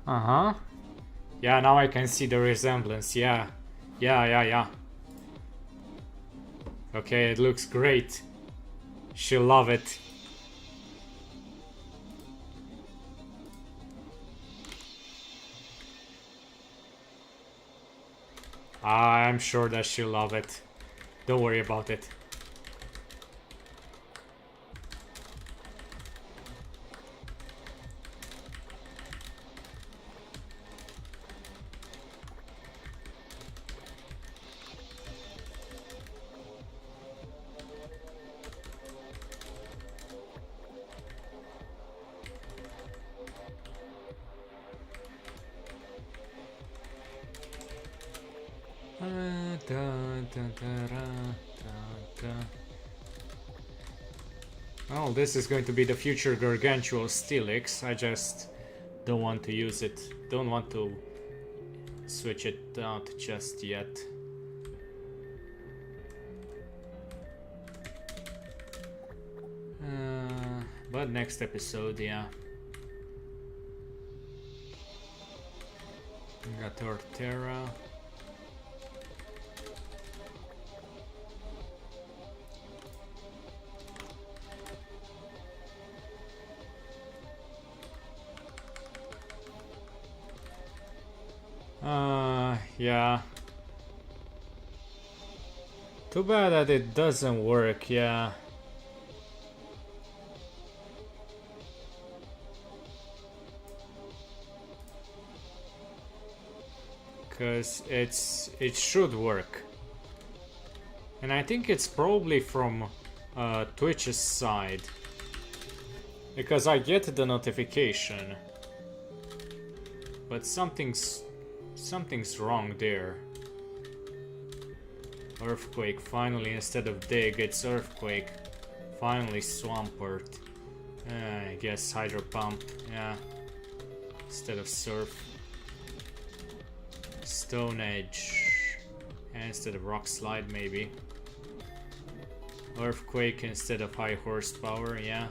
Uh-huh. Yeah, now I can see the resemblance. Yeah. Yeah. Okay, it looks great. She'll love it. I'm sure that she'll love it. Don't worry about it. Well, this is going to be the future Gargantual Steelix. I just don't want to use it. Don't want to switch it out just yet. But next episode, yeah. We got Torterra. Yeah. Too bad that it doesn't work, yeah. Because it should work. And I think it's probably from Twitch's side. Because I get the notification. But something's wrong there. Earthquake, finally, instead of Dig, it's Earthquake. Finally, Swampert. I guess Hydro Pump, yeah. Instead of Surf. Stone Edge. And instead of Rock Slide, maybe. Earthquake instead of High Horsepower, yeah.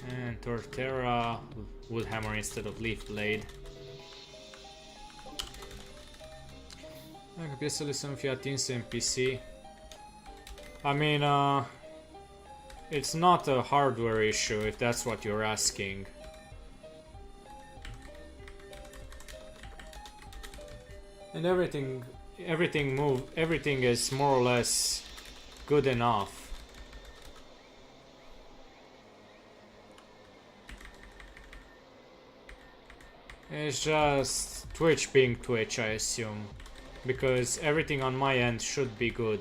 And Torterra, Woodhammer instead of Leaf Blade. Dacă piesele să nu fie atinse NPC. I mean, it's not a hardware issue if that's what you're asking. And everything is more or less good enough. It's just Twitch being Twitch, I assume. Because everything on my end should be good.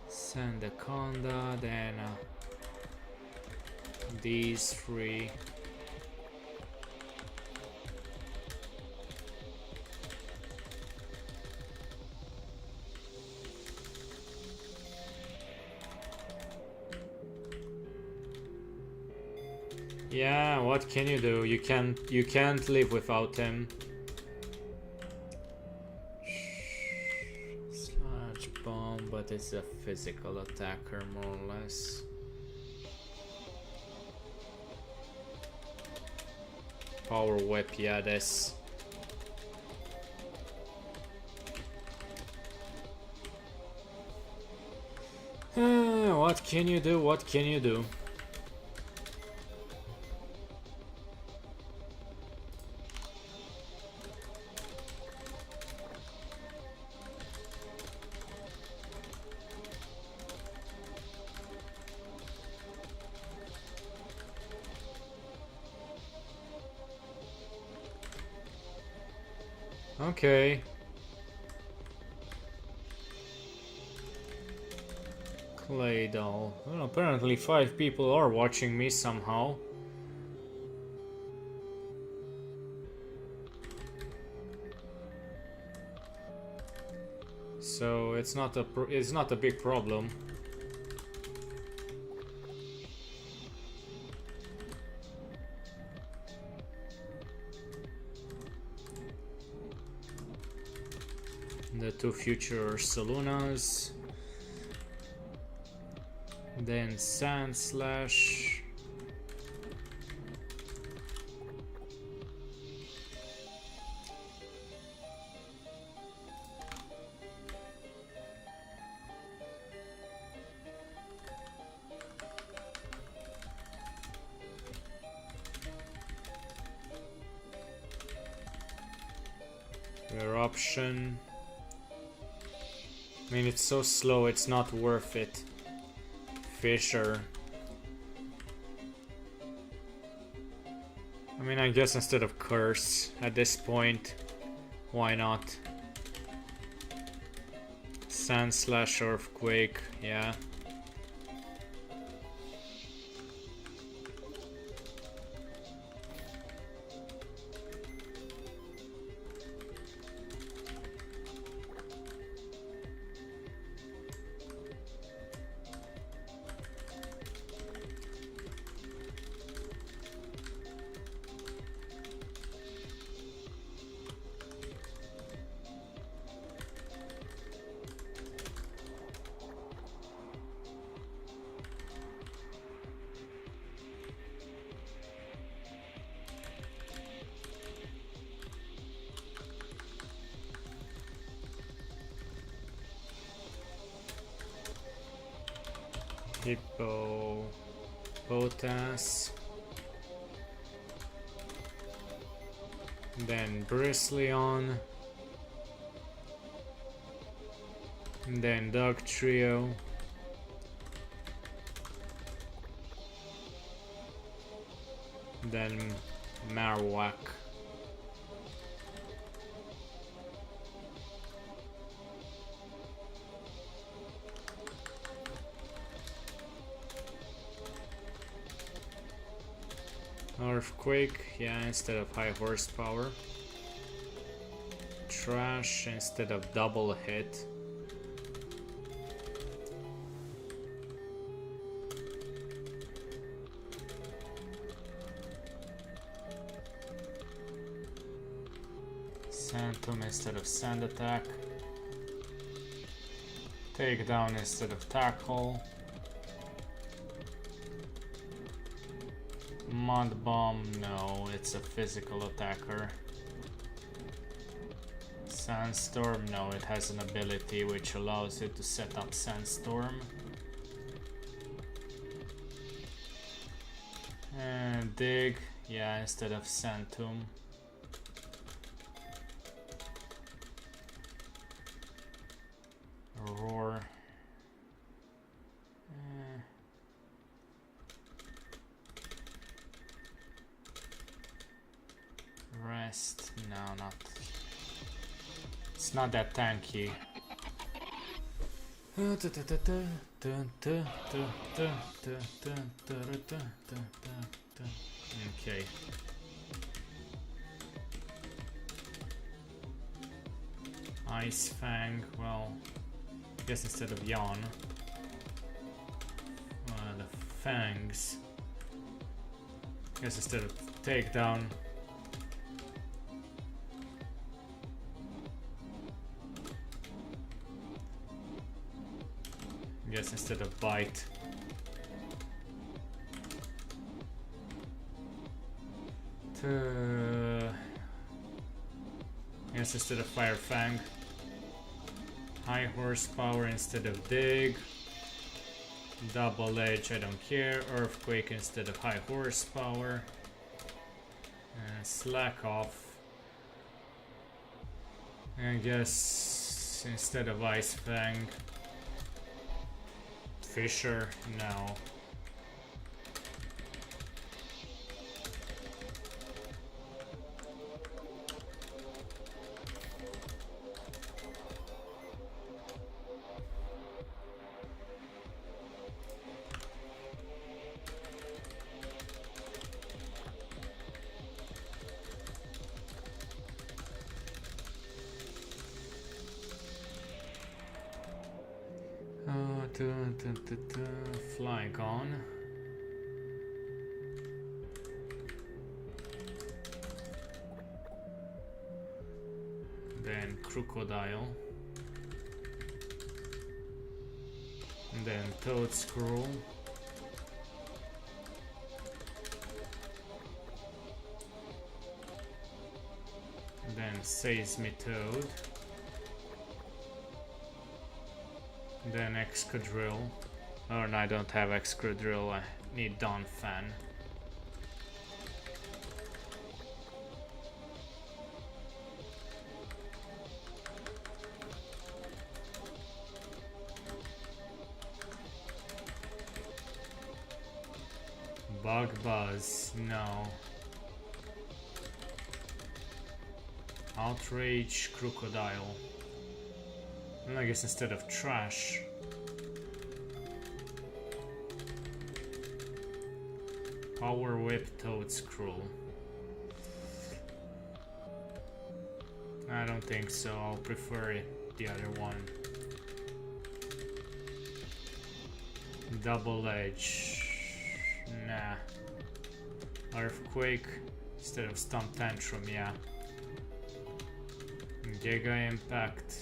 Sandaconda, then these three. Yeah, what can you do? You can't live without him. Sludge Bomb, but it's a physical attacker more or less. Power Whip, yeah, this. What can you do? What can you do? Okay. Clay doll. Well, apparently 5 people are watching me somehow. So it's not a big problem. The 2 future Solunas. Then Sand Slash. Eruption. I mean, it's so slow, it's not worth it. Fisher. I mean, I guess instead of Curse at this point, why not? Sand Slash, Earthquake, yeah. Hippo, Potas, then Bristleon, then Dog Trio, then Marowak. Earthquake, yeah, instead of high horsepower. Trash instead of double hit. Phantom instead of sand attack. Takedown instead of tackle. Mud Bomb, no, it's a physical attacker. Sandstorm, no, it has an ability which allows it to set up Sandstorm. And Dig, yeah, instead of Sand Tomb. Roar. Rest, no, not. It's not that tanky. Okay. Ice Fang, well, I guess instead of Yawn. The Fangs. I guess instead of Takedown. I guess instead of Bite. I guess instead of Fire Fang. High horsepower instead of Dig. Double Edge, I don't care. Earthquake instead of high horsepower. And Slack Off. I guess instead of Ice Fang. Fisher, no. Flygon. Then Crocodile. And then Toadscroll. Then Seismitoad. Then Excadrill. Oh no, I don't have Excadrill, I need Donphan. Bug Buzz, no. Outrage Crocodile. And I guess instead of Trash. Power Whip Toadscroll. I don't think so, I'll prefer the other one. Double Edge. Nah. Earthquake instead of Stomp Tantrum, yeah. Giga Impact.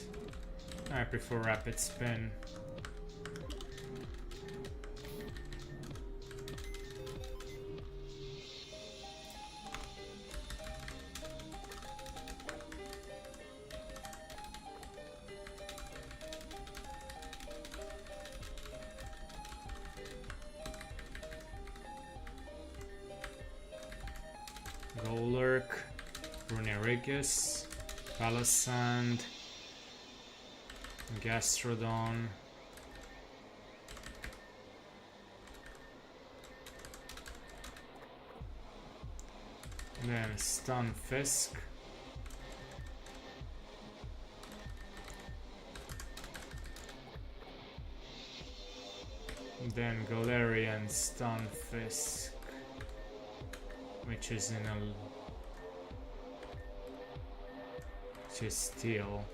I prefer Rapid Spin. Golurk, Runerigus, Palisand, Gastrodon, then Stunfisk, then Galarian Stunfisk, which is in a which is Steel.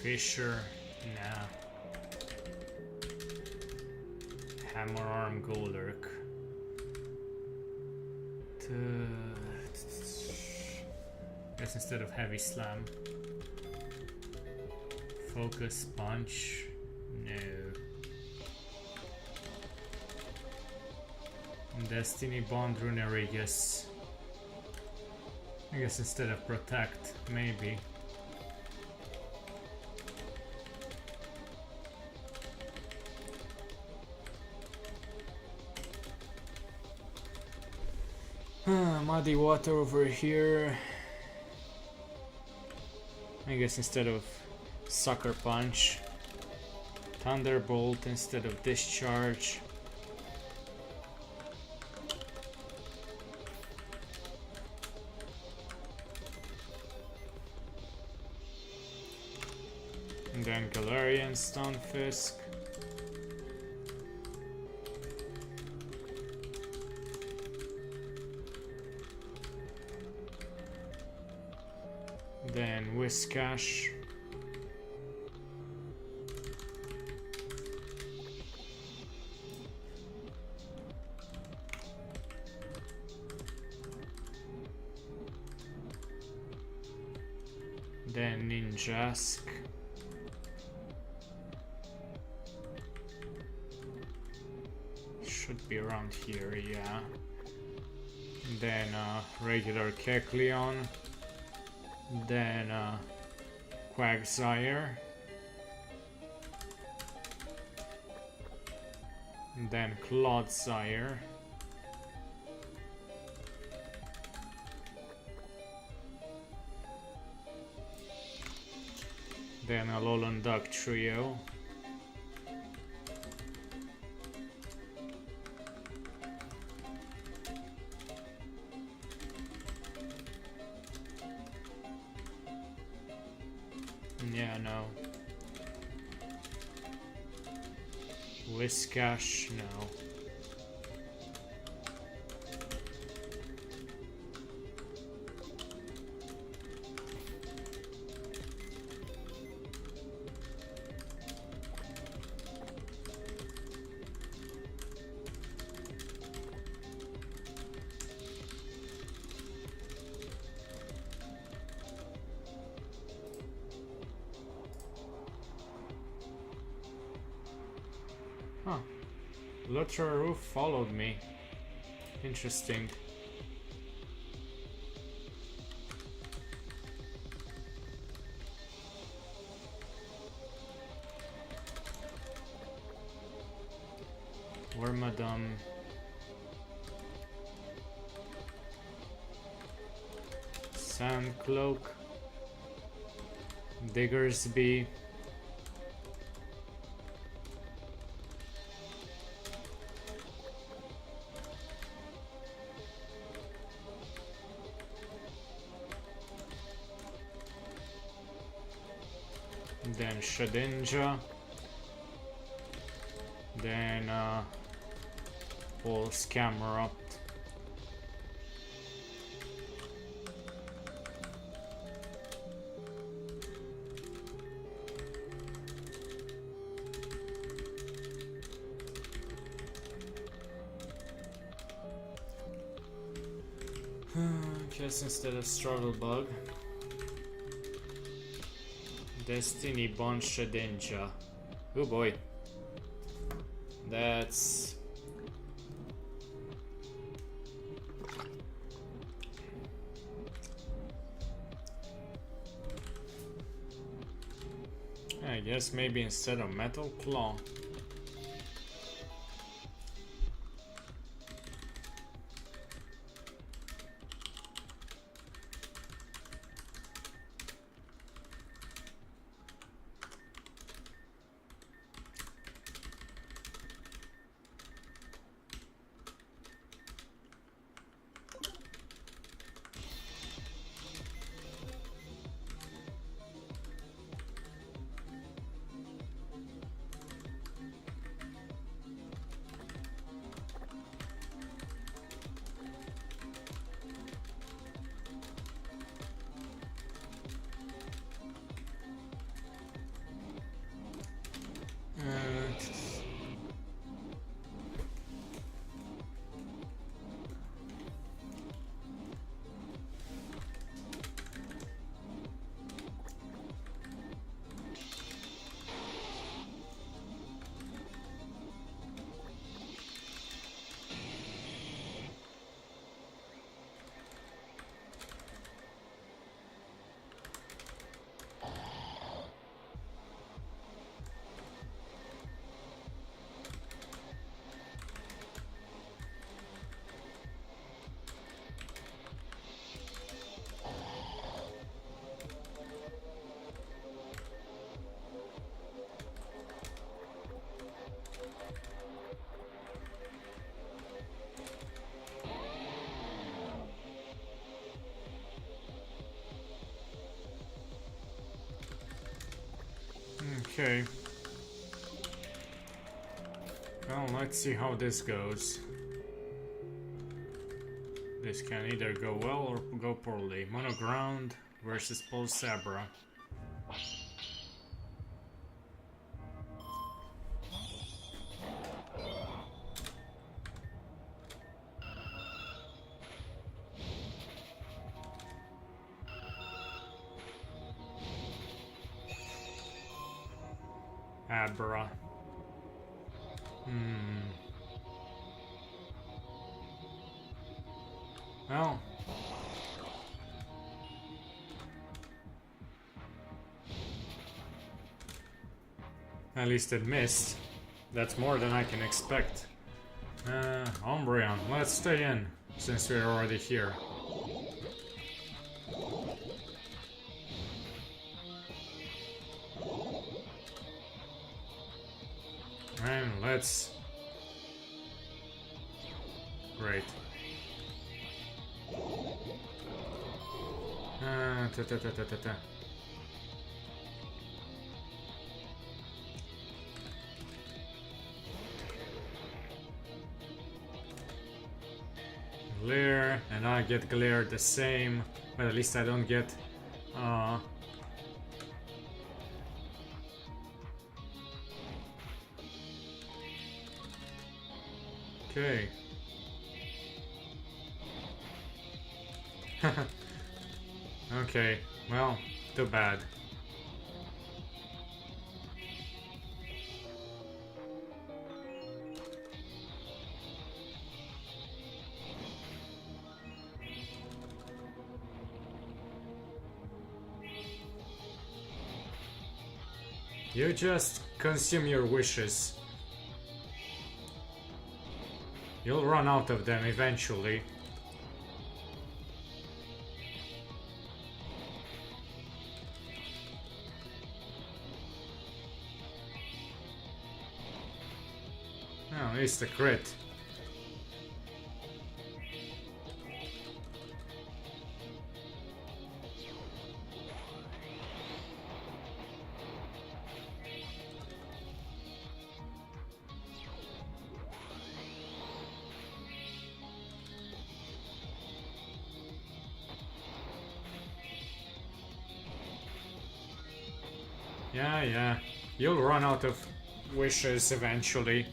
Fisher, nah. Hammer Arm Golurk. Guess instead of Heavy Slam. Focus Punch, no. Destiny Bond Runerigus. I guess instead of Protect, maybe. Muddy Water over here. I guess instead of Sucker Punch, Thunderbolt instead of Discharge. And then Galarian Stunfisk. Then Whiscash. Then Ninjask. Should be around here, yeah. Then regular Kecleon. Then Quagsire. Then Clodsire. Then a Alolan Duck Trio. Yeah, no. Whiscash, no. Huh. Lotharu followed me. Interesting. Where Madame? Sandcloak. Diggersby. Then Shedinja. Then Paul Scammer up. Just instead of Struggle Bug. Destiny Bond Shedinja. Oh boy. That's... I guess maybe instead of Metal Claw. Okay. Well, let's see how this goes. This can either go well or go poorly. Monoground versus Paul Sabra. Abra. Well. At least it missed. That's more than I can expect. Umbreon, let's stay in, since we're already here. And let's... Great. Glare, and I get glare the same, but at least I don't get okay. Okay, well, too bad. You just consume your wishes. You'll run out of them eventually. Oh, it's the crit. Yeah. You'll run out of wishes eventually.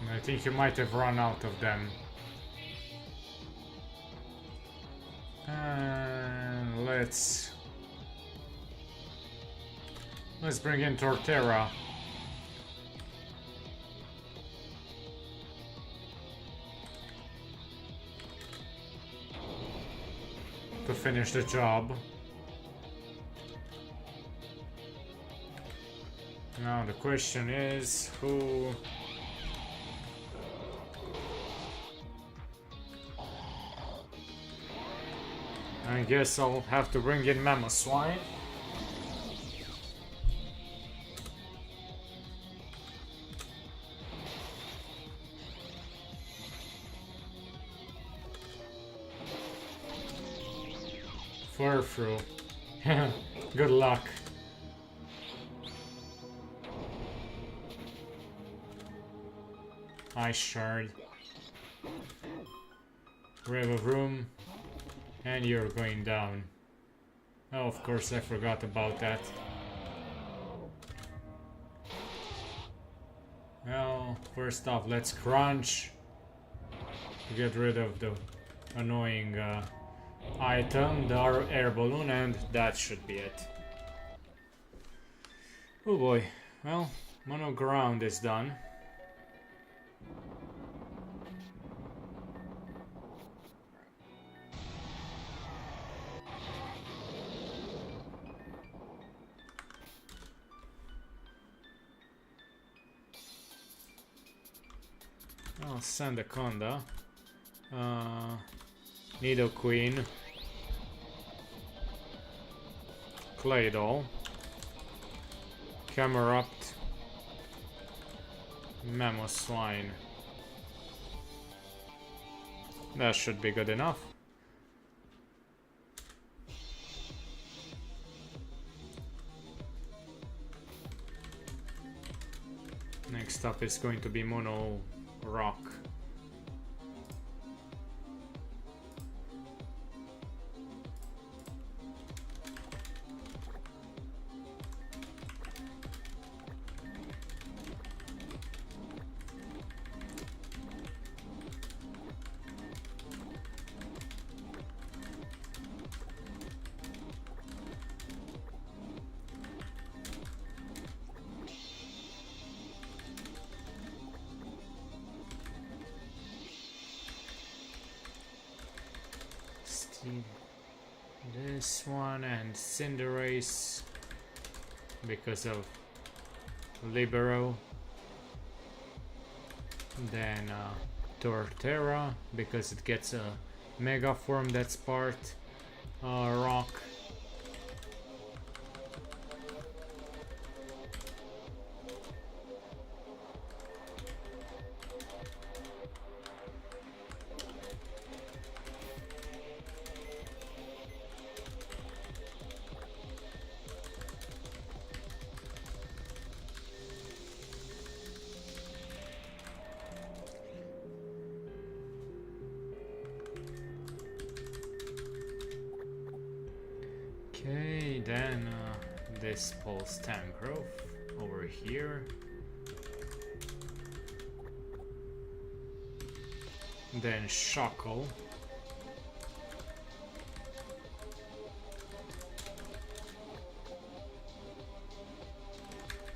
I think you might have run out of them. Let's bring in Torterra. To finish the job. Now the question is who... I guess I'll have to bring in Mamoswine. Furfru. Good luck. Ice Shard. River and you're going down. Oh, of course, I forgot about that. Well, first off, let's crunch to get rid of the annoying item, the air balloon, and that should be it. Oh boy. Well, Mono Ground is done. I'll send a Conda. Nidoqueen. Claydol. Camerupt. Mamoswine. That should be good enough. Next up is going to be Mono Rock. This one and Cinderace because of Libero. Then Torterra because it gets a Mega Form that's part Rock. Okay, then this pulse Tangrowth over here. Then Shackle.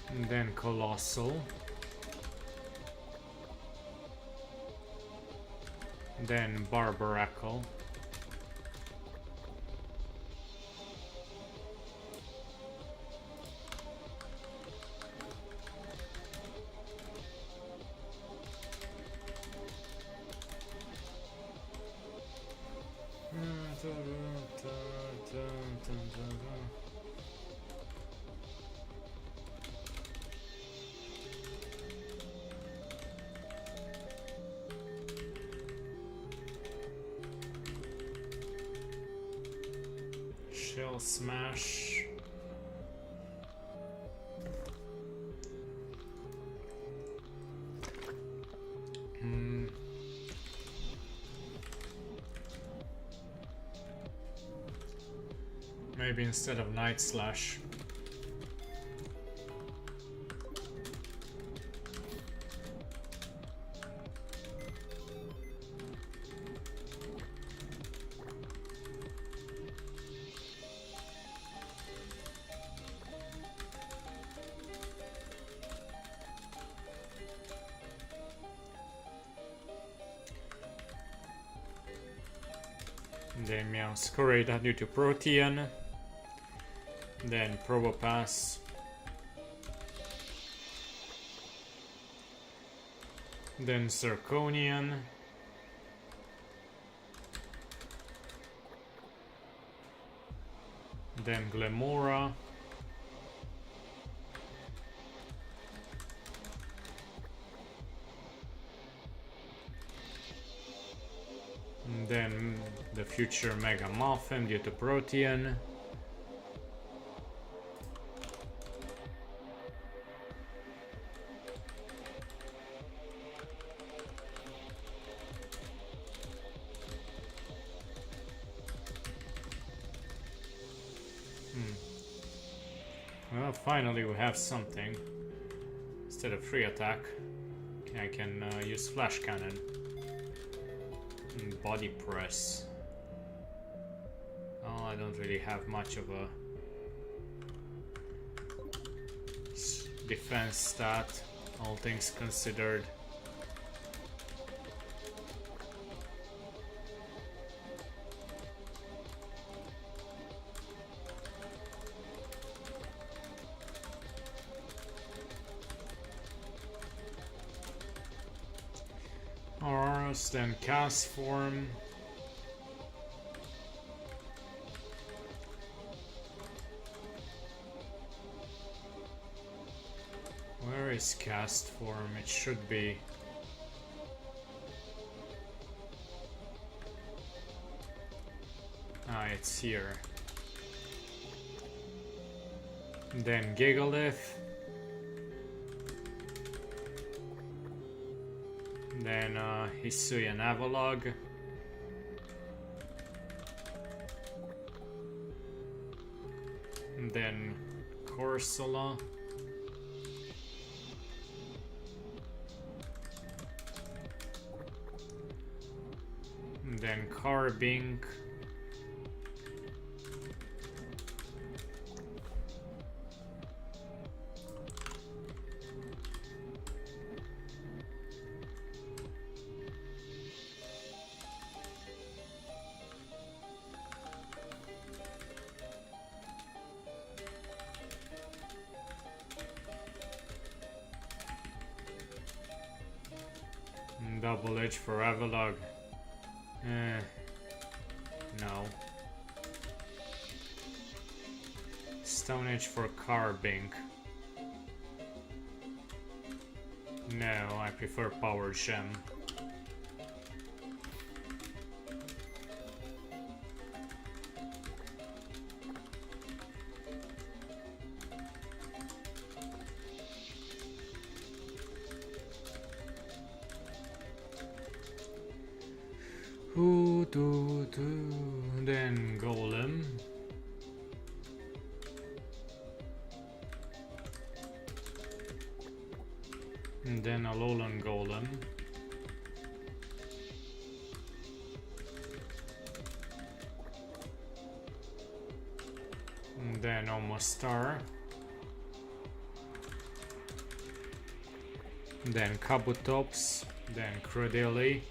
And then Colossal. Then Barbaracle. Shell Smash. Maybe instead of Night Slash. Then Meowscarada due to Protean. Then Probopass. Then Zirconian. Then Glamora. And then the future Mega Muffin due to Protean. Well, finally we have something. Instead of free attack, I can use Flash Cannon. And Body Press. Oh, I don't really have much of a defense stat, all things considered. Auroras, then Cast Form. Where is Cast Form? It should be. Ah, it's here. Then Gigalith. Then Hisuian Avalog. And then Corsola. And then Carbink. Double Edge for Avalog. No. Stone Edge for Carbink. No, I prefer Power Gem. Then Golem. And then a Alolan Golem. And then almost Star. Then Kabutops. Then Credilli.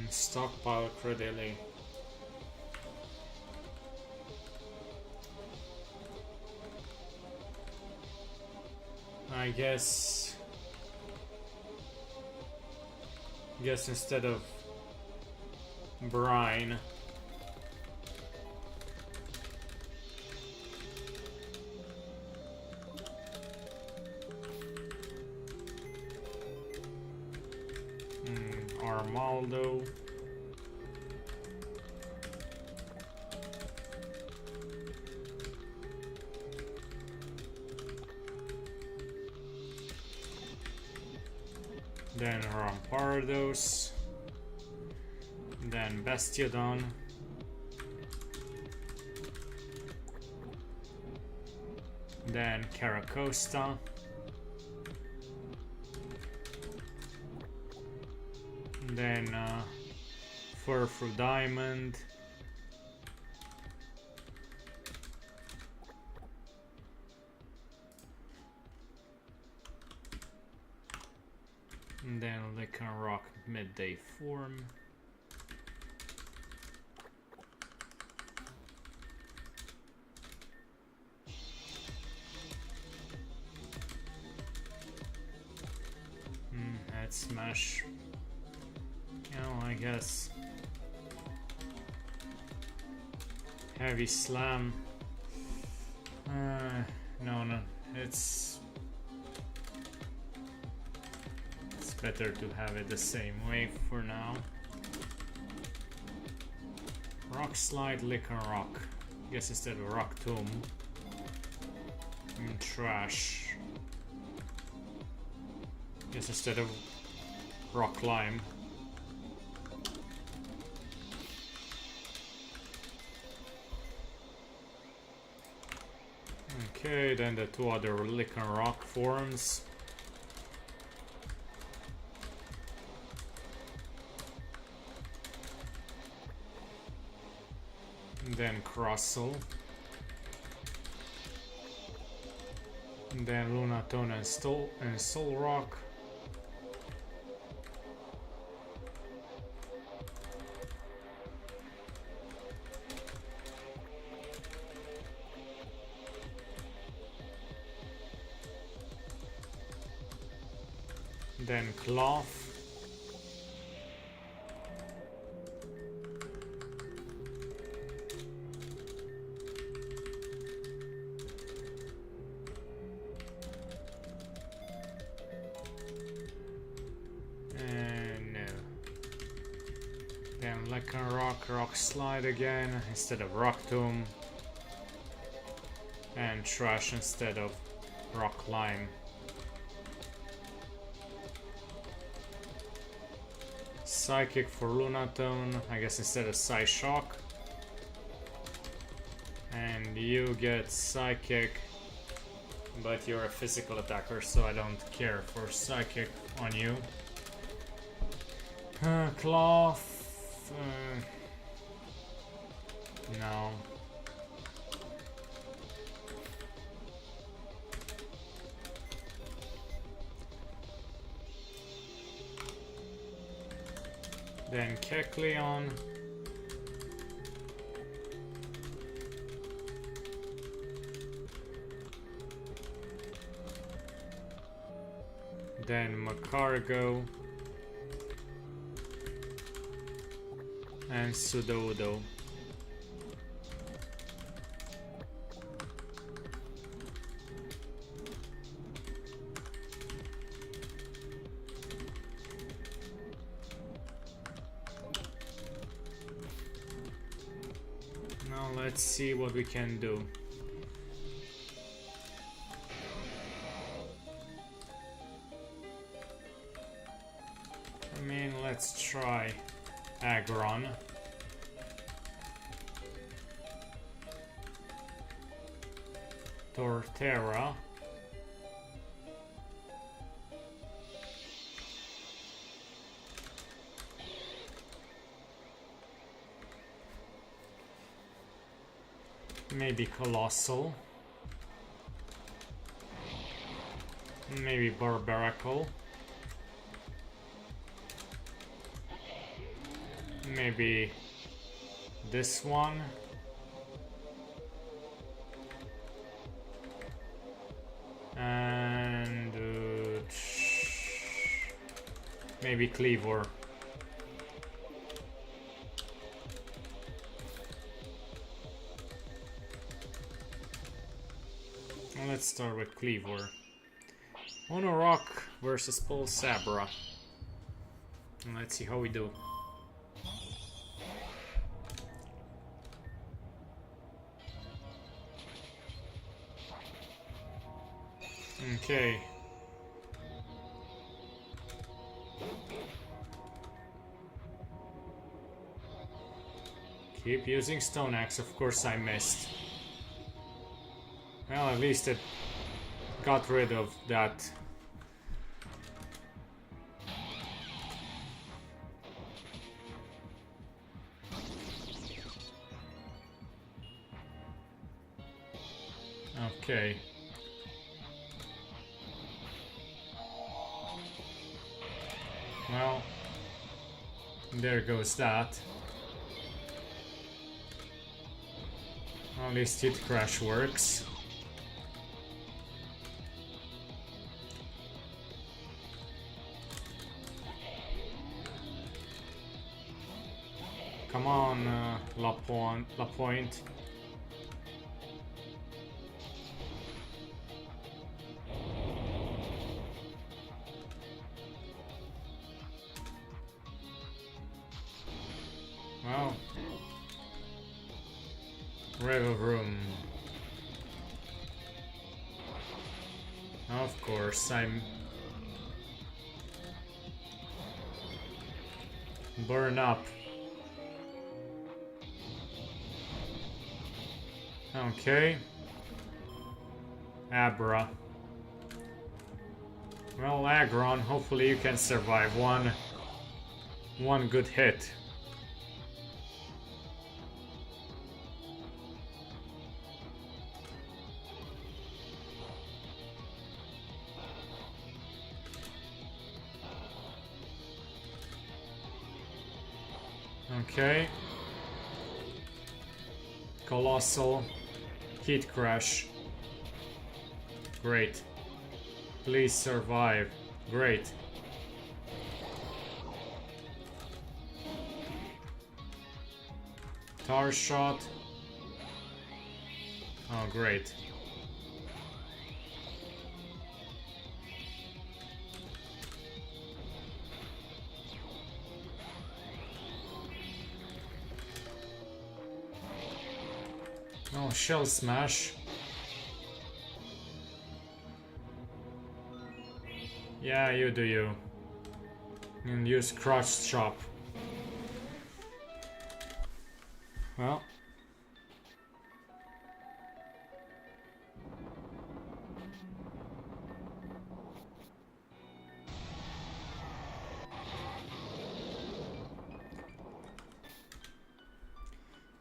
Stockpile Credilli. I guess instead of brine, Armaldo. Then Rampardos, then Bastiodon, then Caracosta, then Furfrou Diamond, and then Lycanroc midday form. Head smash. Oh, I guess. Heavy slam. No, it's better to have it the same way for now. Rock Slide, Lycanroc. Guess instead of Rock Tomb. Trash. Guess instead of Rock Lime. Okay, then the two other Lycanroc forms. Then Crustle. And then Lunatone and Solrock. Then Cloth. Then Lycanroc, Rock Slide again instead of Rock Tomb. And Trash instead of Rock Lime. Psychic for Lunatone, I guess instead of Psyshock. And you get Psychic, but you're a physical attacker, so I don't care for Psychic on you. Cloth. No. Then Kecleon. Then Macargo. And Sudowoodo. Let's see what we can do. I mean, let's try Aggron. Torterra. Maybe Colossal. Maybe Barbaracle. Maybe this one. And maybe Cleaver. Let's start with Cleaver. Mono Rock versus Pulsabra. And let's see how we do. Okay. Keep using Stone Axe, of course I missed. Well, at least it got rid of that. Okay. Well, there goes that. At least Hit Crash works. Come on, La Pointe. Well, River Room. Of course, I'm burn up. Okay. Abra. Well, Aggron, hopefully you can survive one good hit. Okay. Colossal. Heat Crash. Great. Please survive. Great. Tar Shot. Oh, great. Oh, Shell Smash. Yeah, you do you. And use Crotch Chop. Well.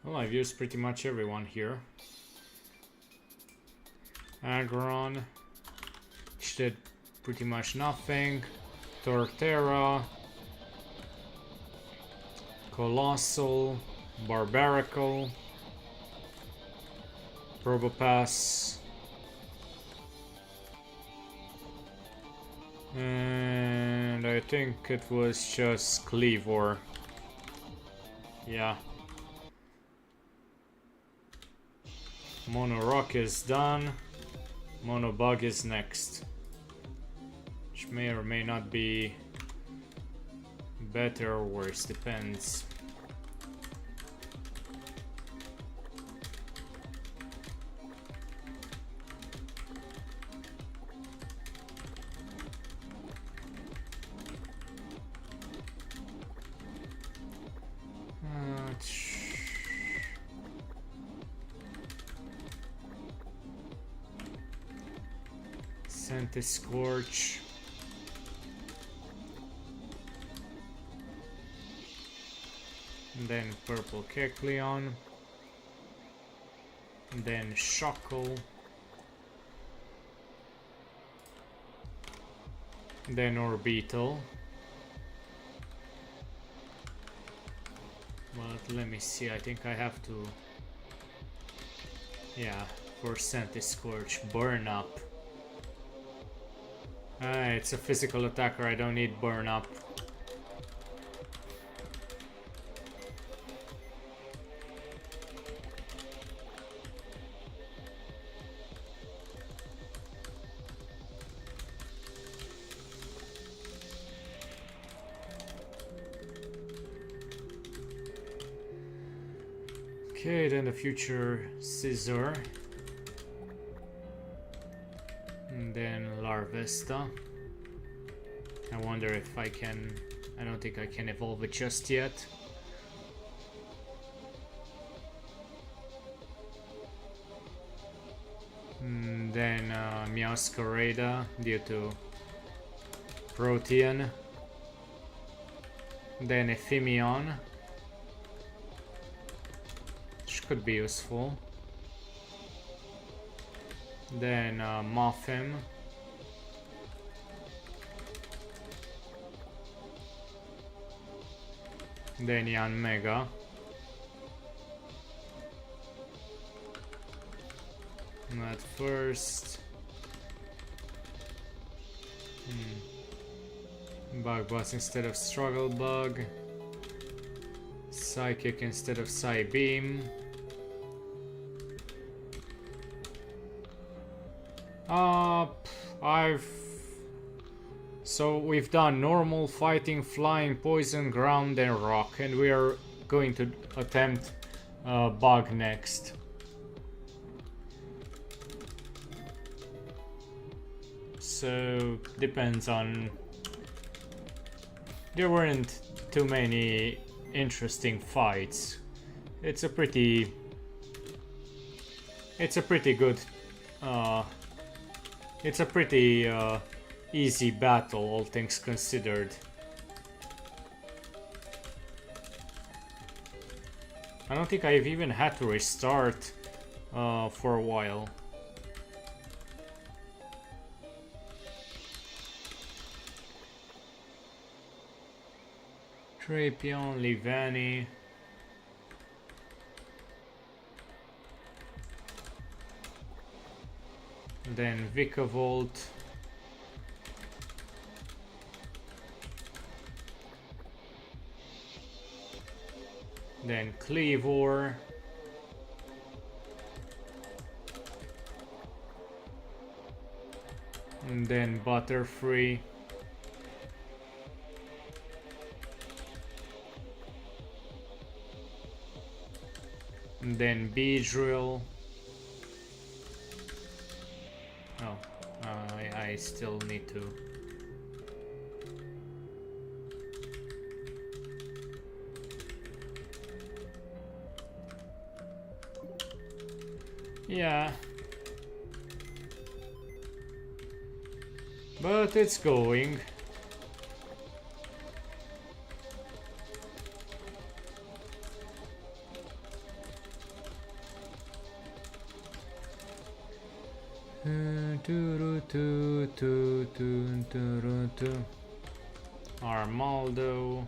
Well, I've used pretty much everyone here. Aggron, which did pretty much nothing. Torterra, Colossal, Barbaracle, Probopass, and I think it was just Cleaver. Yeah. Mono Rock is done. Mono Bug is next. Which may or may not be better or worse, depends. Scorch. Then purple Kecleon. Then Shuckle. Then Orbital. But let me see, I think I have to... Yeah, for Scorch, Burn Up. It's a physical attacker, I don't need Burn Up. Okay, then the future Scizor. And then Larvesta. I wonder if I can... I don't think I can evolve it just yet. And then Meowscarada due to Protean. Then Ephemion. Could be useful. Then Muffin. Then Yanmega. At first. Bug Buzz instead of Struggle Bug. Psychic instead of Psybeam. So we've done normal, fighting, flying, poison, ground and rock, and we are going to attempt bug next. So depends on... There weren't too many interesting fights. It's a pretty good it's a pretty easy battle, all things considered. I don't think I've even had to restart for a while. Trapeon, Livani. Then Vikavolt. Then Cleavor. And then Butterfree. And then Beedrill. Oh, I still need to... Yeah. But it's going. Armaldo.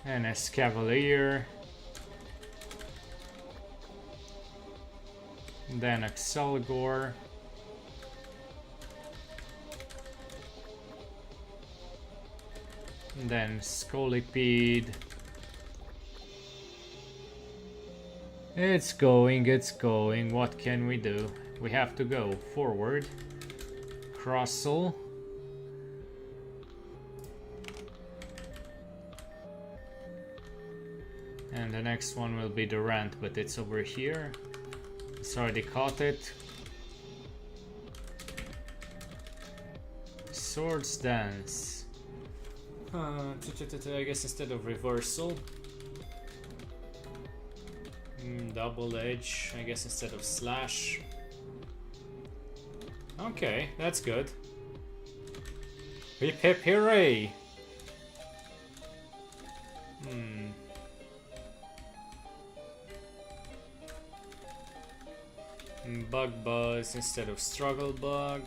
And Escavalier. Then Excelgor. Then Scolipede. It's going. What can we do? We have to go forward. Crustle. And the next one will be Durant, but it's over here. It's already caught it. Swords Dance. I guess instead of Reversal. Double edge, I guess, instead of slash. Okay, that's good. Hip hip hooray! Bug buzz instead of struggle bug.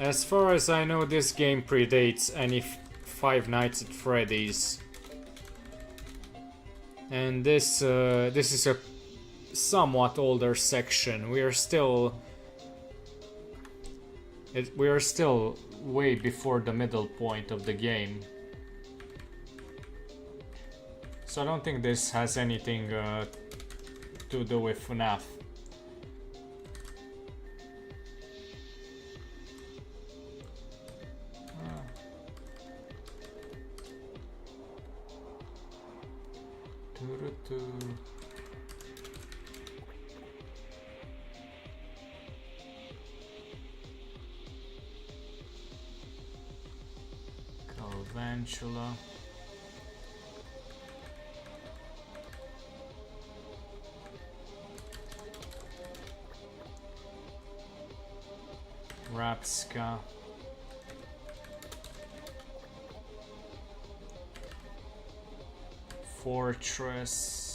As far as I know, this game predates any Five Nights at Freddy's, and this is a somewhat older section. We are still way before the middle point of the game, so I don't think this has anything to do with FNAF. Calvantula. Rapska. Fortress.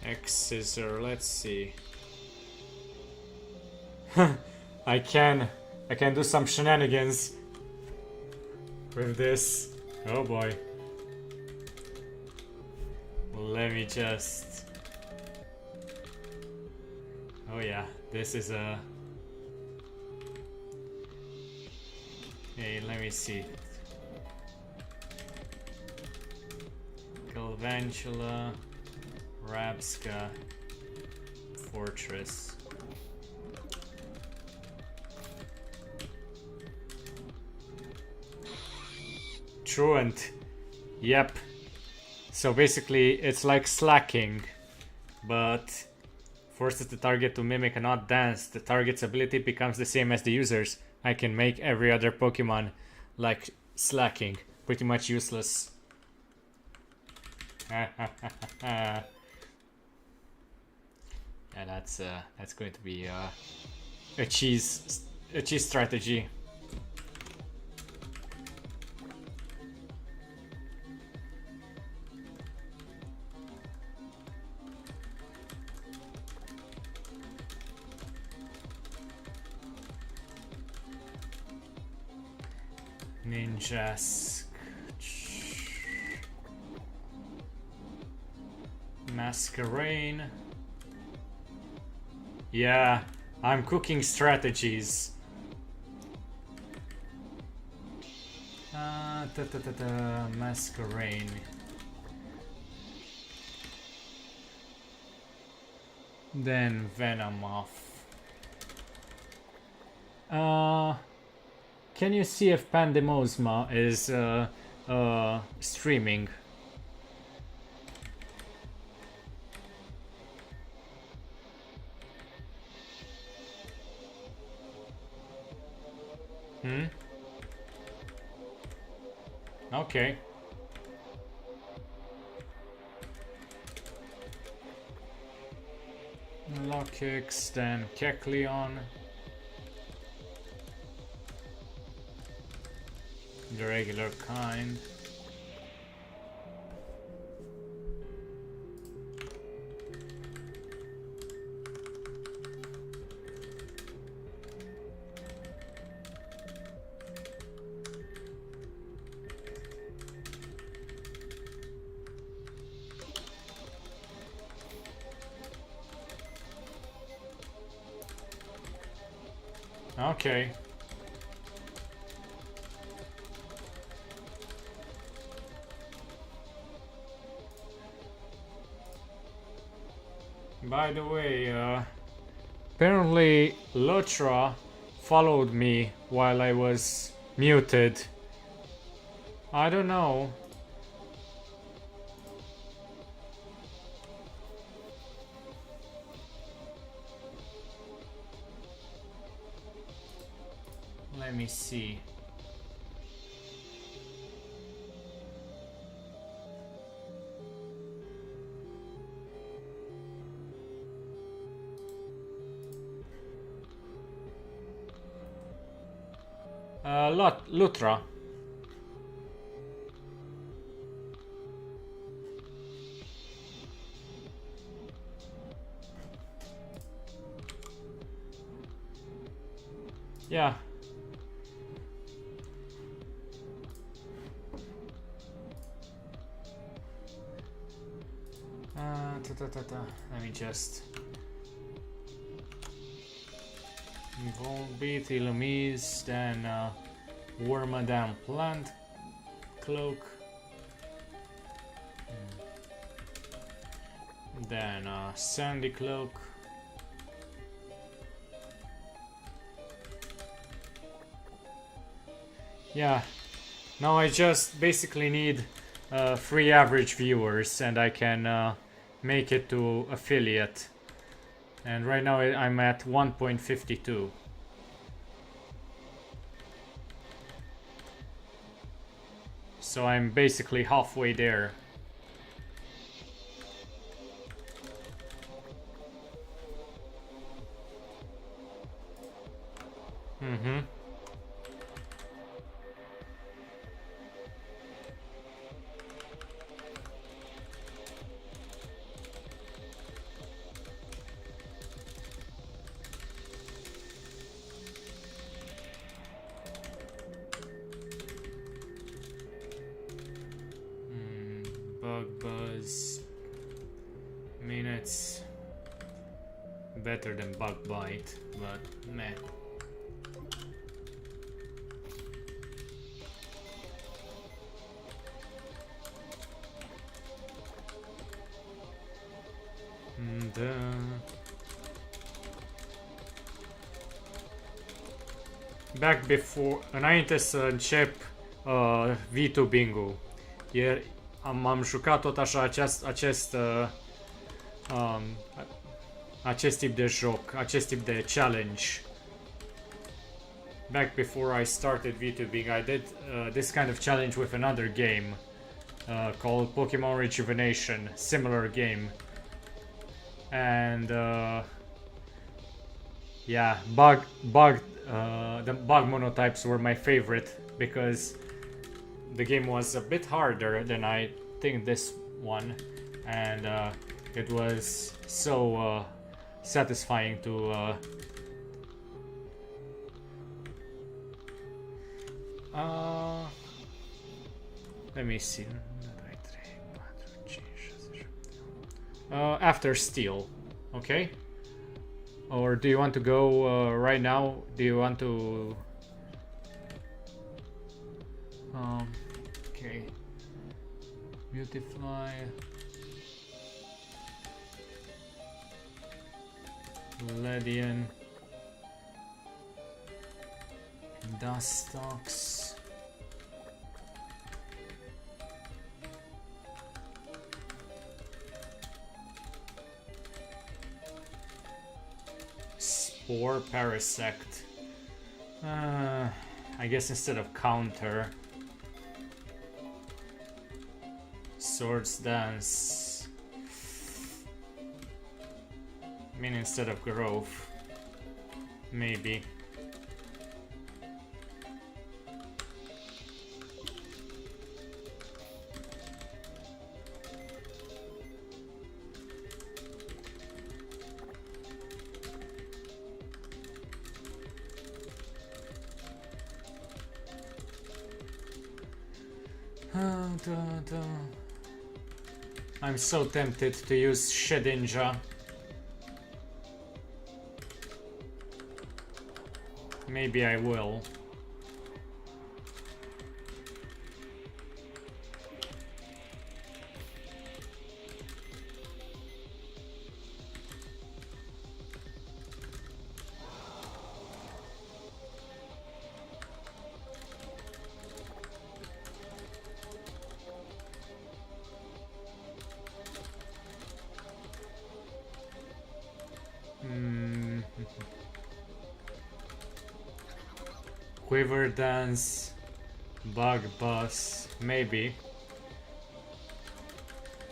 X-Scissor, let's see. I can do some shenanigans with this. Oh boy. Let me just... Oh yeah, this is a... Hey, let me see. Galvantula, Rapska, Fortress. Truant. Yep. So basically it's like slacking, but forces the target to mimic an odd dance. The target's ability becomes the same as the user's. I can make every other Pokemon like slacking. Pretty much useless. Yeah, that's going to be a cheese strategy. Ninjask. Masquerain. Yeah, I'm cooking strategies. Masquerain. Then Venomoth. Can you see if Pandemosma is streaming? Okay. Lockix, then Kecleon. The regular kind. Okay. By the way, apparently Lotra followed me while I was muted. I don't know. Let me see. Lutra. Yeah. Let me just Volbeat, Illumise, then Wormadam Plant Cloak, then Sandy Cloak, yeah. Now I just basically need 3 average viewers and I can make it to affiliate. And right now I'm at 1.52. So I'm basically halfway there. Mm-hmm. Bug Buzz. I mean, it's better than Bug Bite, but meh. And, back before, înainte să încep VTubing-ul, am jucat tot așa acest tip de joc, acest tip de challenge. Back before I started VTubing, I did this kind of challenge with another game called Pokemon Rejuvenation, similar game. And yeah, the bug monotypes were my favorite because the game was a bit harder than I think this one, and it was so satisfying to let me see. After Steel, okay? Or do you want to go right now? Do you want to okay. Beautifly. Ledian. Dustox. Spore Parasect. I guess instead of Counter. Swords Dance. I mean, instead of Growth. Maybe. I'm so tempted to use Shedinja. Maybe I will. Quiver Dance, Bug Buzz, maybe.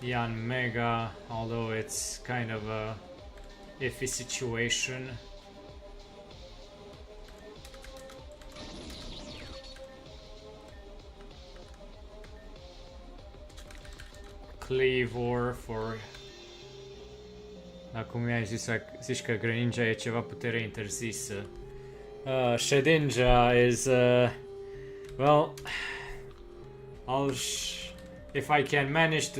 Yan Mega, although it's kind of a iffy situation. Cleavor for... Acum mi-ai zis, zici că Greninja e ceva putere interzisă. Shedinja is... well... if I can manage to...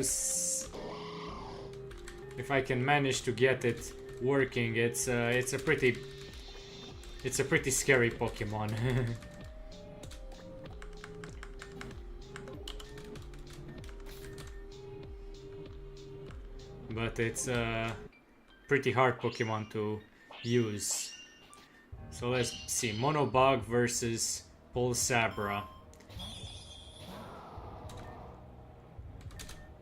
if I can manage to get it working, it's a pretty scary Pokemon. But it's a pretty hard Pokemon to use. So let's see, Monobug versus Pulsabra.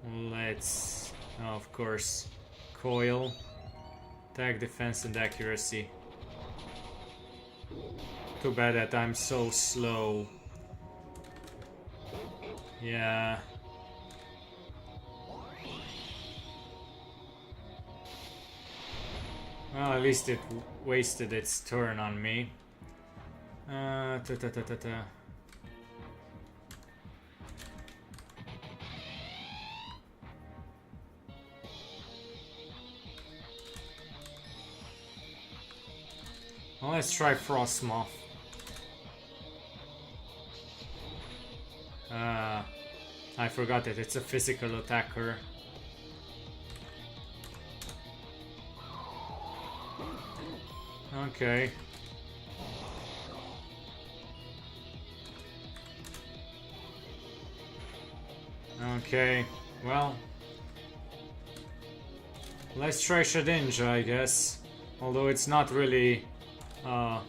Let's, of course, Coil, attack, defense, and accuracy. Too bad that I'm so slow. Yeah. Well, at least it wasted its turn on me. Well, let's try Frostmoth. I forgot it, it's a physical attacker. Okay. Okay, well. Let's try Shedinja, I guess. Although it's not really... oh,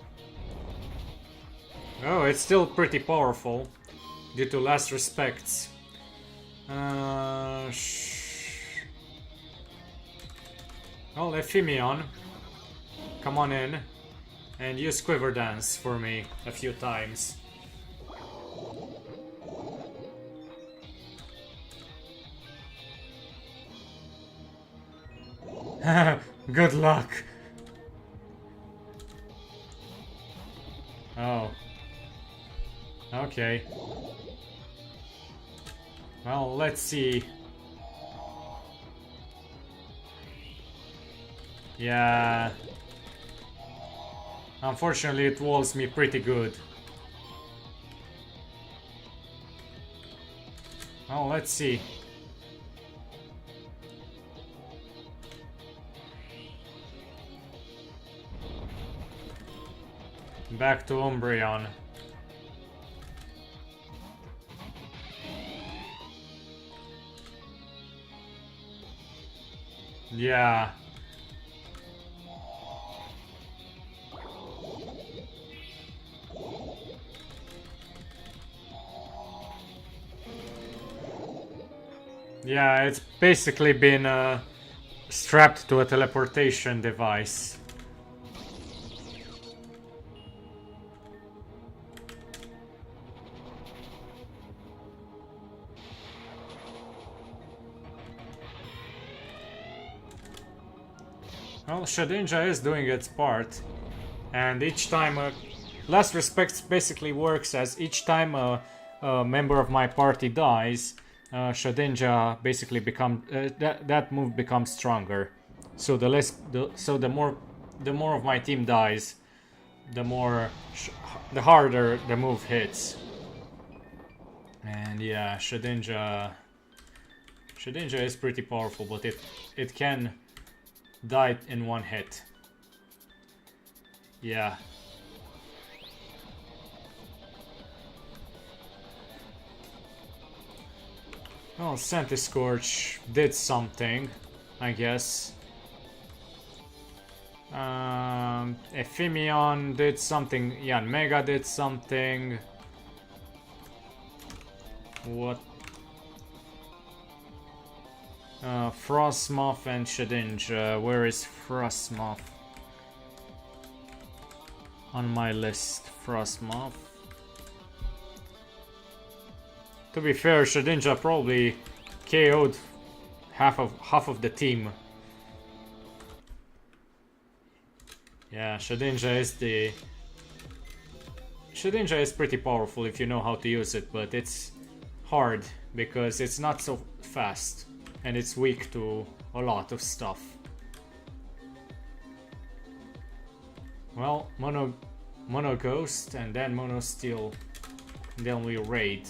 it's still pretty powerful. Due to Last Respects. Oh, Ephemion. Come on in. And use Quiver Dance for me a few times. Good luck. Oh. Okay. Well, let's see. Yeah. Unfortunately, it walls me pretty good. Well, let's see. Back to Umbreon. Yeah. Yeah, it's basically been strapped to a teleportation device. Well, Shedinja is doing its part, and each time Last Respects basically works as each time a member of my party dies, Shedinja basically that move becomes stronger. So the more of my team dies, the harder the move hits. And yeah, Shedinja is pretty powerful, but it can die in one hit. Yeah. Well, Centiskorch did something, I guess. Ephemion did something. Yan Mega did something. What? Frostmoth and Shedinja. Where is Frostmoth? On my list, Frostmoth. To be fair, Shedinja probably KO'd half of the team. Yeah, Shedinja is pretty powerful if you know how to use it, but it's hard because it's not so fast and it's weak to a lot of stuff. Well, Mono Ghost and then Mono Steel, then we raid.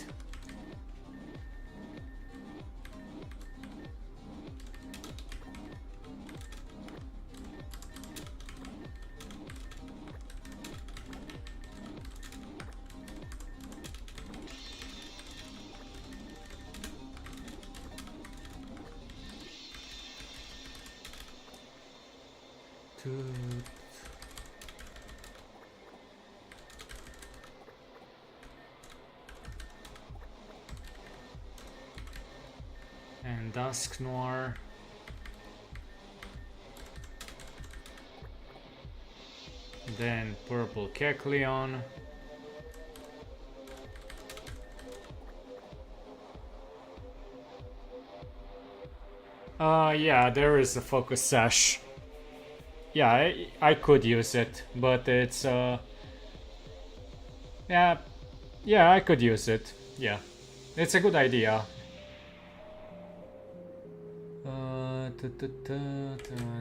And Dusk Noir. Then Purple Kecleon. Yeah, there is a Focus Sash. Yeah, I could use it, but it's yeah, I could use it. Yeah, it's a good idea.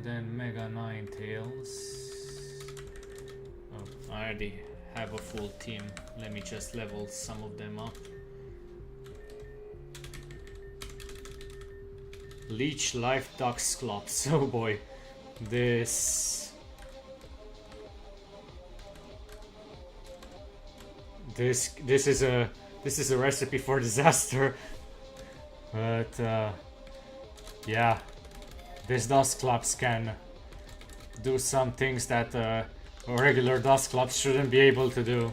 Then Mega Ninetales. Oh, I already have a full team. Let me just level some of them up. Leech Life Duxclops. Oh boy, this is a recipe for disaster. But yeah, this Dusclops can do some things that regular Dusclops shouldn't be able to do.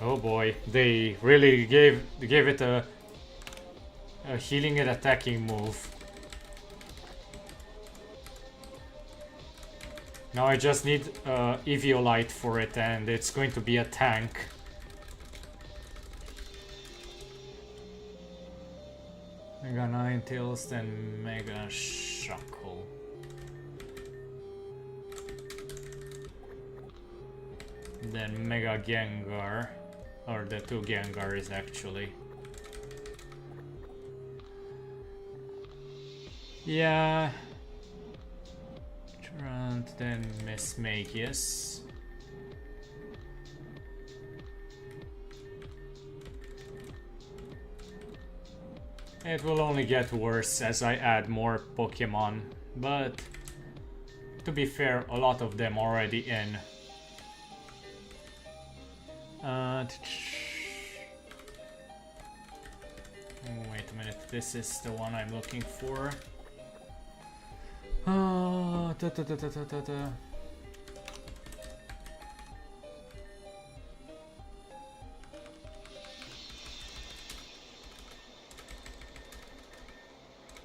Oh boy, they really gave it a healing and attacking move. Now I just need Eviolite for it and it's going to be a tank. Mega Ninetales, then Mega Shackle. Then Mega Gengar. Or the two Gengaris actually. Yeah. Trant, then Miss Magius. It will only get worse as I add more Pokemon, but to be fair, a lot of them already in. Wait a minute, this is the one I'm looking for.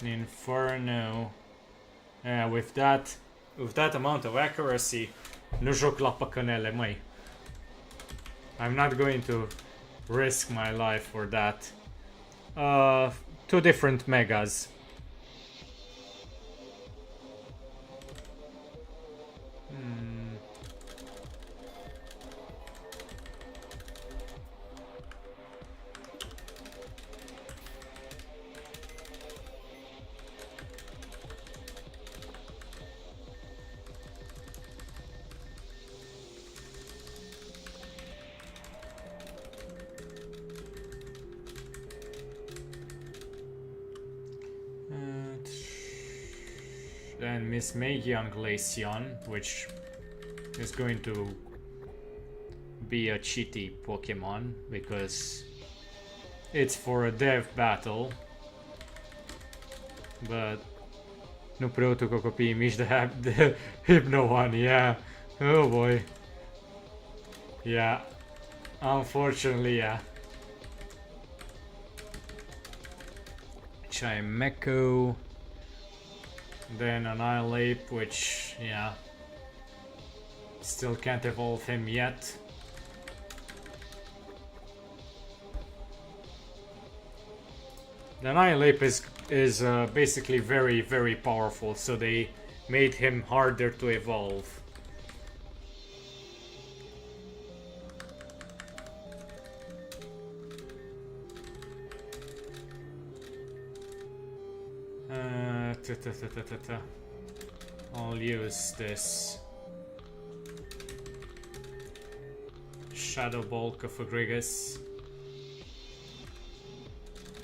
Inferno. Yeah, with that amount of accuracy, I'm not going to risk my life for that. Two different megas. Then Miss Magian Glaceon, which is going to be a cheaty Pokemon because it's for a dev battle. But no protocol copy is the Hypno one, yeah. Oh boy. Yeah. Unfortunately, yeah. Chimecho. Then Annihilate, which, yeah, still can't evolve him yet. The Annihilate is basically very, very powerful, so they made him harder to evolve. I'll use this Shadow Bulk of Agrigus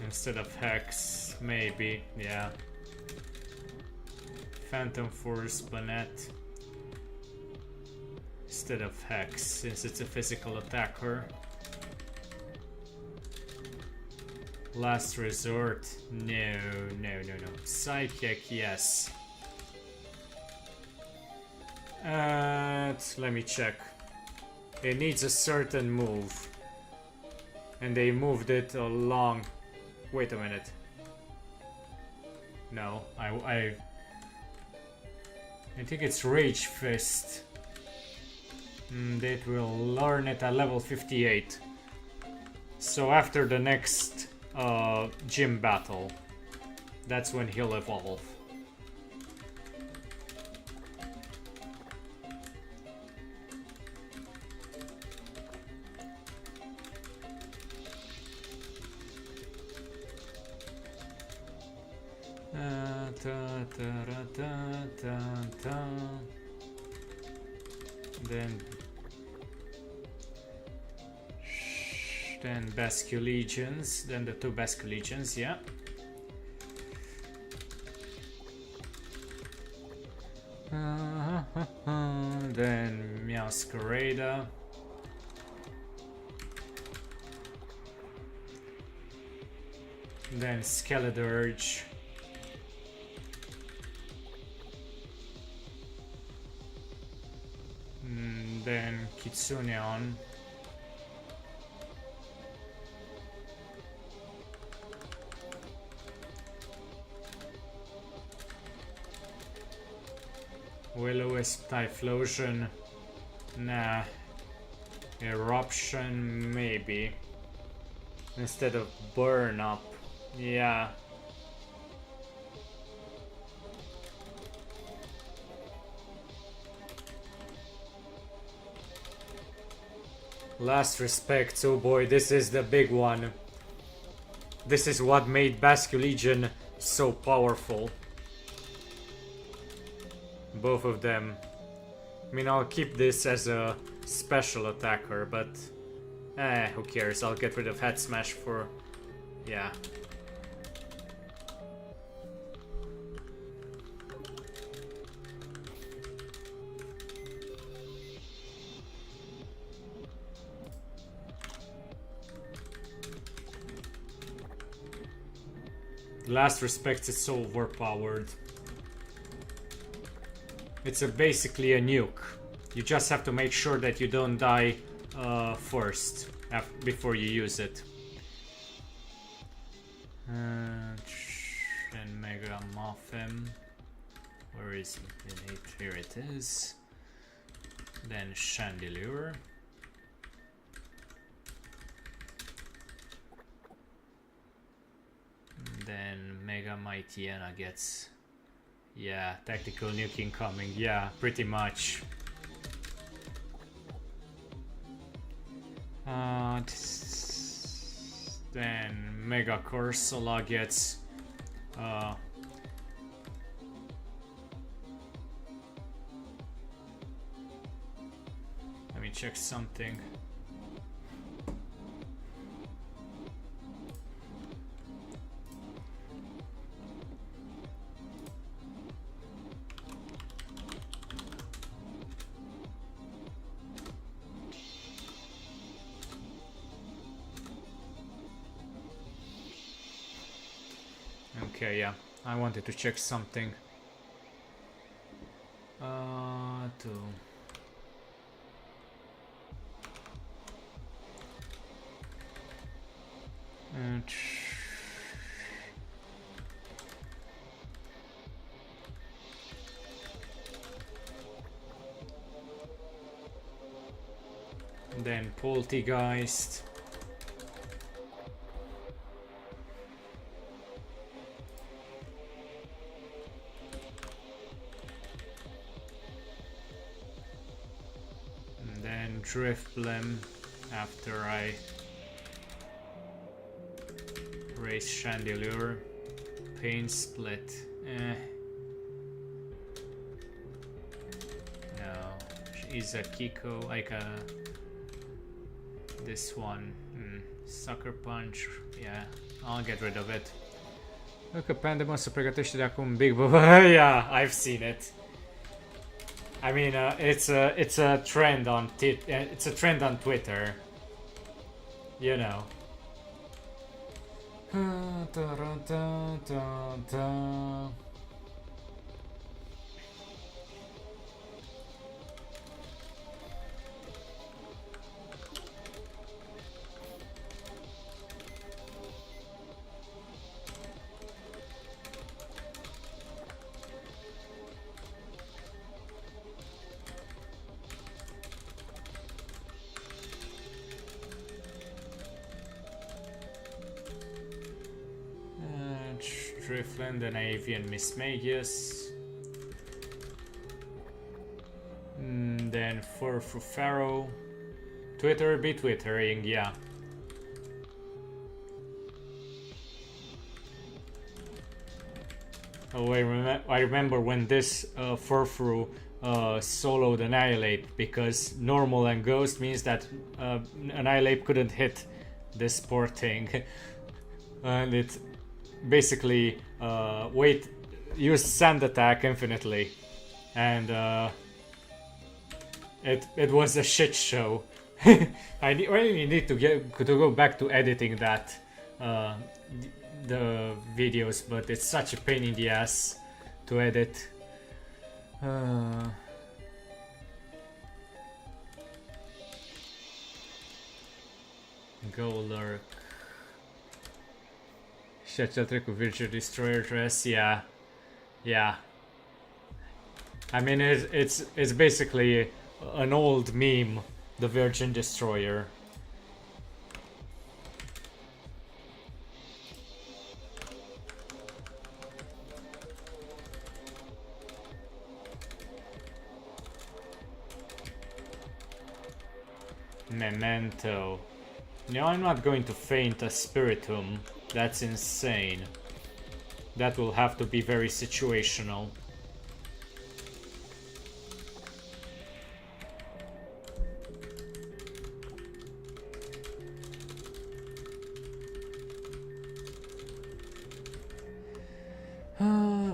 instead of Hex, maybe, yeah. Phantom Force Banette instead of Hex, since it's a physical attacker. Last Resort, no. Psychic, yes. Let me check. It needs a certain move. And they moved it along. Wait a minute. No, I think it's Rage Fist. It will learn it at level 58. So after the next gym battle, that's when he'll evolve. Then Basque Legions, then the two Basque Legions, yeah. Then Meowscarada. Then Skeledirge. Then Kitsuneon. Will-O-Wisp Typhlosion. Nah. Eruption, maybe. Instead of Burn Up. Yeah. Last Respect, oh boy, this is the big one. This is what made Basque Legion so powerful. Both of them. I mean, I'll keep this as a special attacker, but who cares? I'll get rid of Head Smash for... yeah. Last Respect is so overpowered. It's basically a nuke. You just have to make sure that you don't die first, before you use it. And Mega Muffin. Where is it? Here it is. Then Chandelier. Then Mega Mightyena gets... yeah, tactical nuke incoming. Yeah, pretty much. Then Mega Corsola gets... let me check something. Okay, yeah, I wanted to check something. Then Poltergeist. Then Drift Blim after I raise Chandelure. Pain Split. No. Is a Kiko like a this one. Sucker Punch. Yeah, I'll get rid of it. Look, a Pandemon să pregătește de acum Big Baba. Yeah, I've seen it. I mean, it's a trend on it's a trend on Twitter. You know. Drifland and Avian Mismagius. Then Furfrufaro. Twitter be twittering, yeah. Oh, I remember when this Furfru soloed Annihilate, because normal and ghost means that Annihilate couldn't hit this poor thing. And it basically used Sand Attack infinitely, and it was a shit show. I really need to go back to editing that the videos, but it's such a pain in the ass to edit. Go Lurk. Și acel trec cu Virtual Destroyer dress, yeah. I mean, it's basically an old meme, the Virgin Destroyer. Memento. No, I'm not going to feint a Spiritomb. That's insane. That will have to be very situational.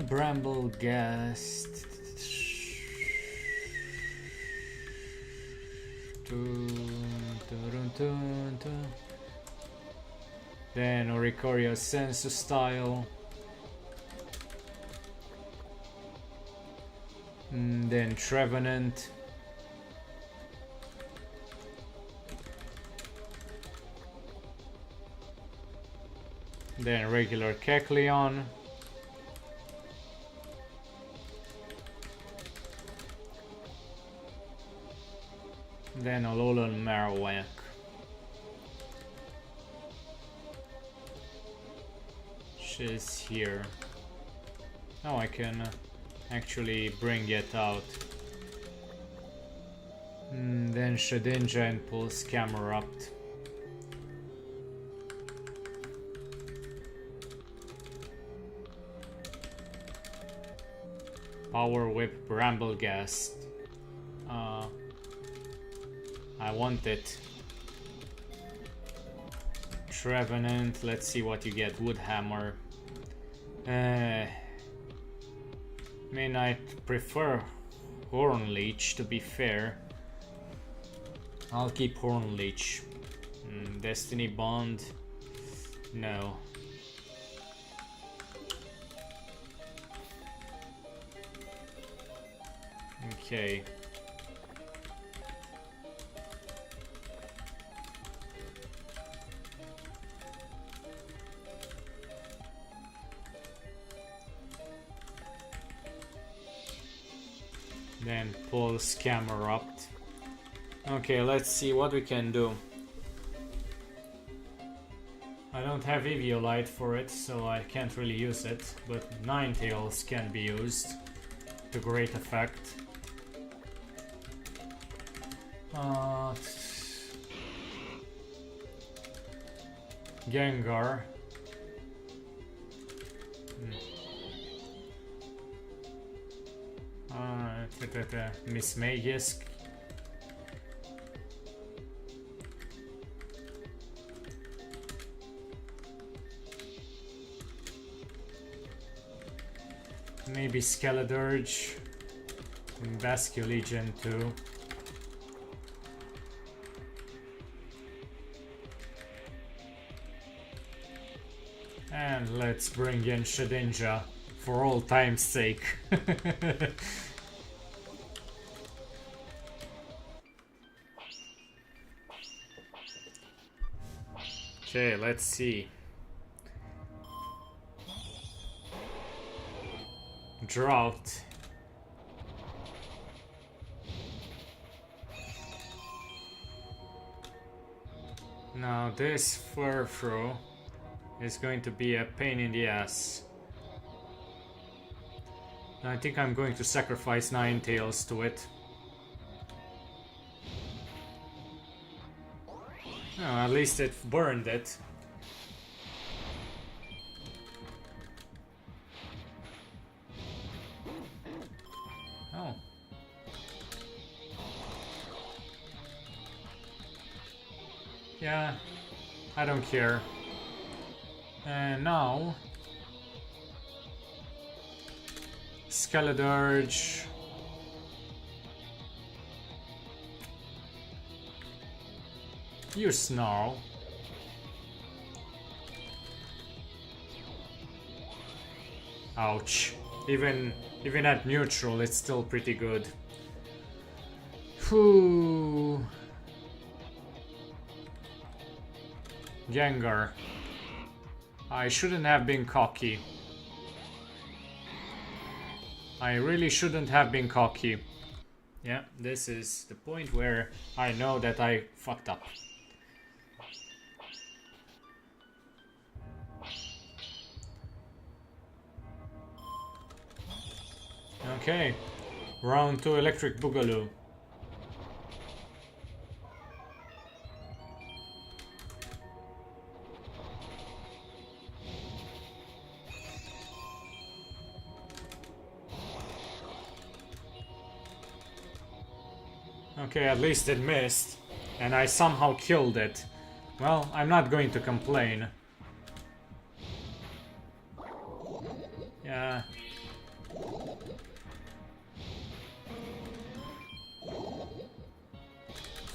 Bramble Ghast. Then Oricorio Sensu Style. Then Trevenant. Then regular Kecleon. Then Alolan Marowak. She's here. Oh, I can actually bring it out. Then Shedinja and Pulse Camerupt. Power Whip Brambleghast. I want it. Trevenant, let's see what you get. Woodhammer. I mean, I prefer Hornleech, to be fair. I'll keep Hornleech. Destiny Bond. No. Okay. Then Pulse Camerupt. Okay, let's see what we can do. I don't have Eviolite for it, so I can't really use it, but Ninetales can be used to great effect. Uh, Gengar. Miss Magisk. Maybe Skeledirge. Basculegion too. And let's bring in Shedinja for all time's sake. Okay, let's see. Drought. Now this Furfrou is going to be a pain in the ass. I think I'm going to sacrifice Ninetales to it. Oh, at least it burned it. Oh. Yeah, I don't care. And now Skeledirge. You snarl. Ouch. Even at neutral, it's still pretty good. Whew. Gengar. I shouldn't have been cocky. I really shouldn't have been cocky. Yeah, this is the point where I know that I fucked up. Okay, round 2 Electric Boogaloo. Okay, at least it missed, and I somehow killed it. Well, I'm not going to complain. Yeah.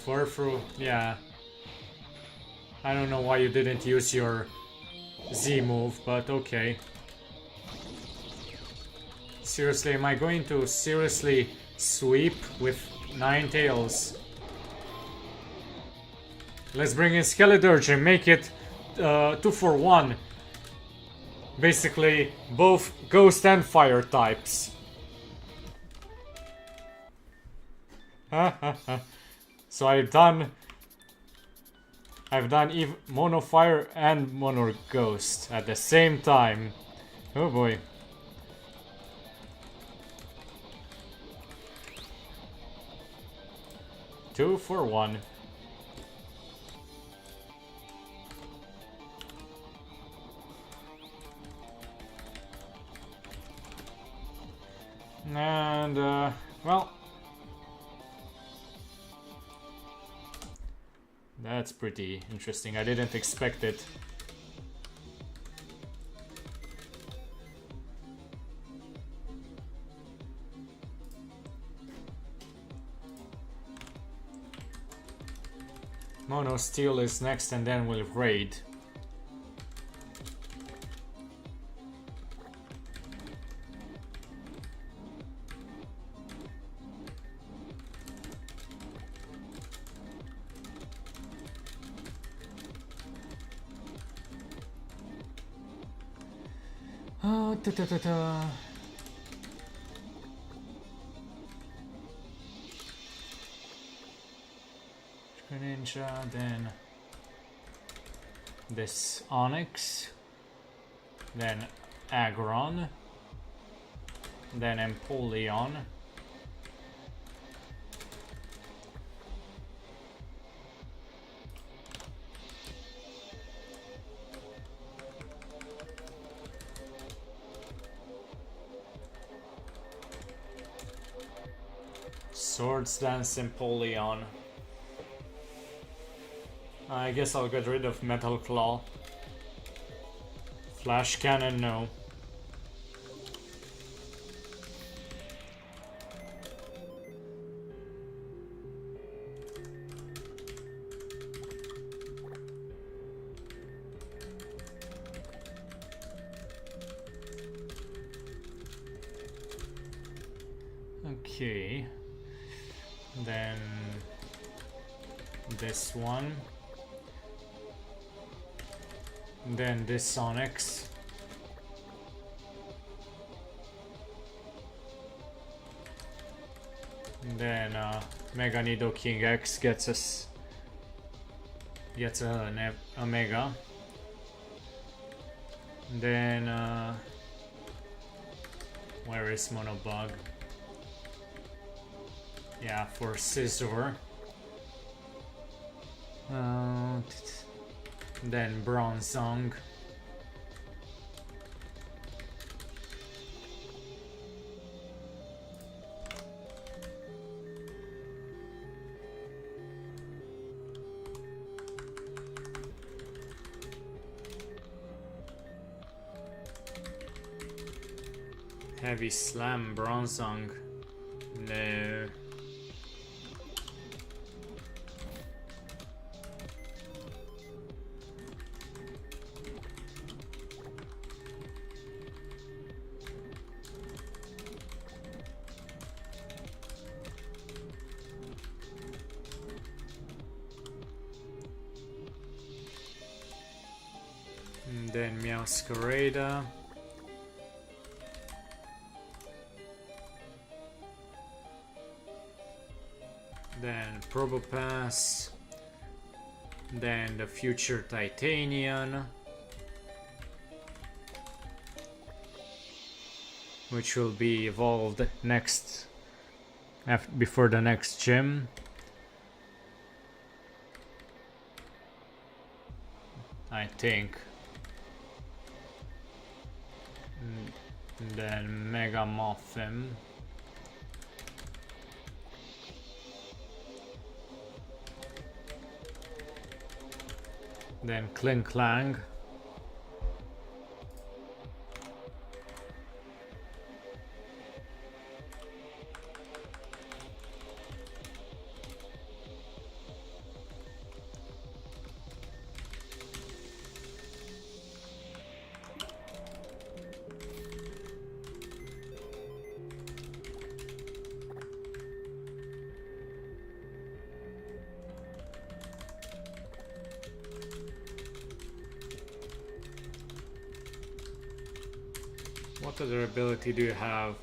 Furfrou, yeah. I don't know why you didn't use your Z move, but okay. Seriously, am I going to seriously sweep with Ninetales? Let's bring in Skeledirge and make it 2 for 1. Basically, both ghost and fire types. So I've done mono fire and mono ghost at the same time. Oh boy. Two for 1. And well, that's pretty interesting. I didn't expect it. Mono Steel is next and then we'll raid. Oh, Ninja, then this Onyx, then Aggron, then Empoleon, Swords Dance Empoleon. I guess I'll get rid of Metal Claw. Flash Cannon, no. Okay. Then this one. Then this Onyx. Then Mega Nidoking X gets a Mega. Then where is Monobug? Yeah, for Scizor. Then Bronzong. Heavy Slam Bronzong. No. Then Meowscarada. Then Probopass. Then the future Titanian, which will be evolved next, before the next gym. I think. Then Mega Muffin. Then Klinklang. What other ability do you have?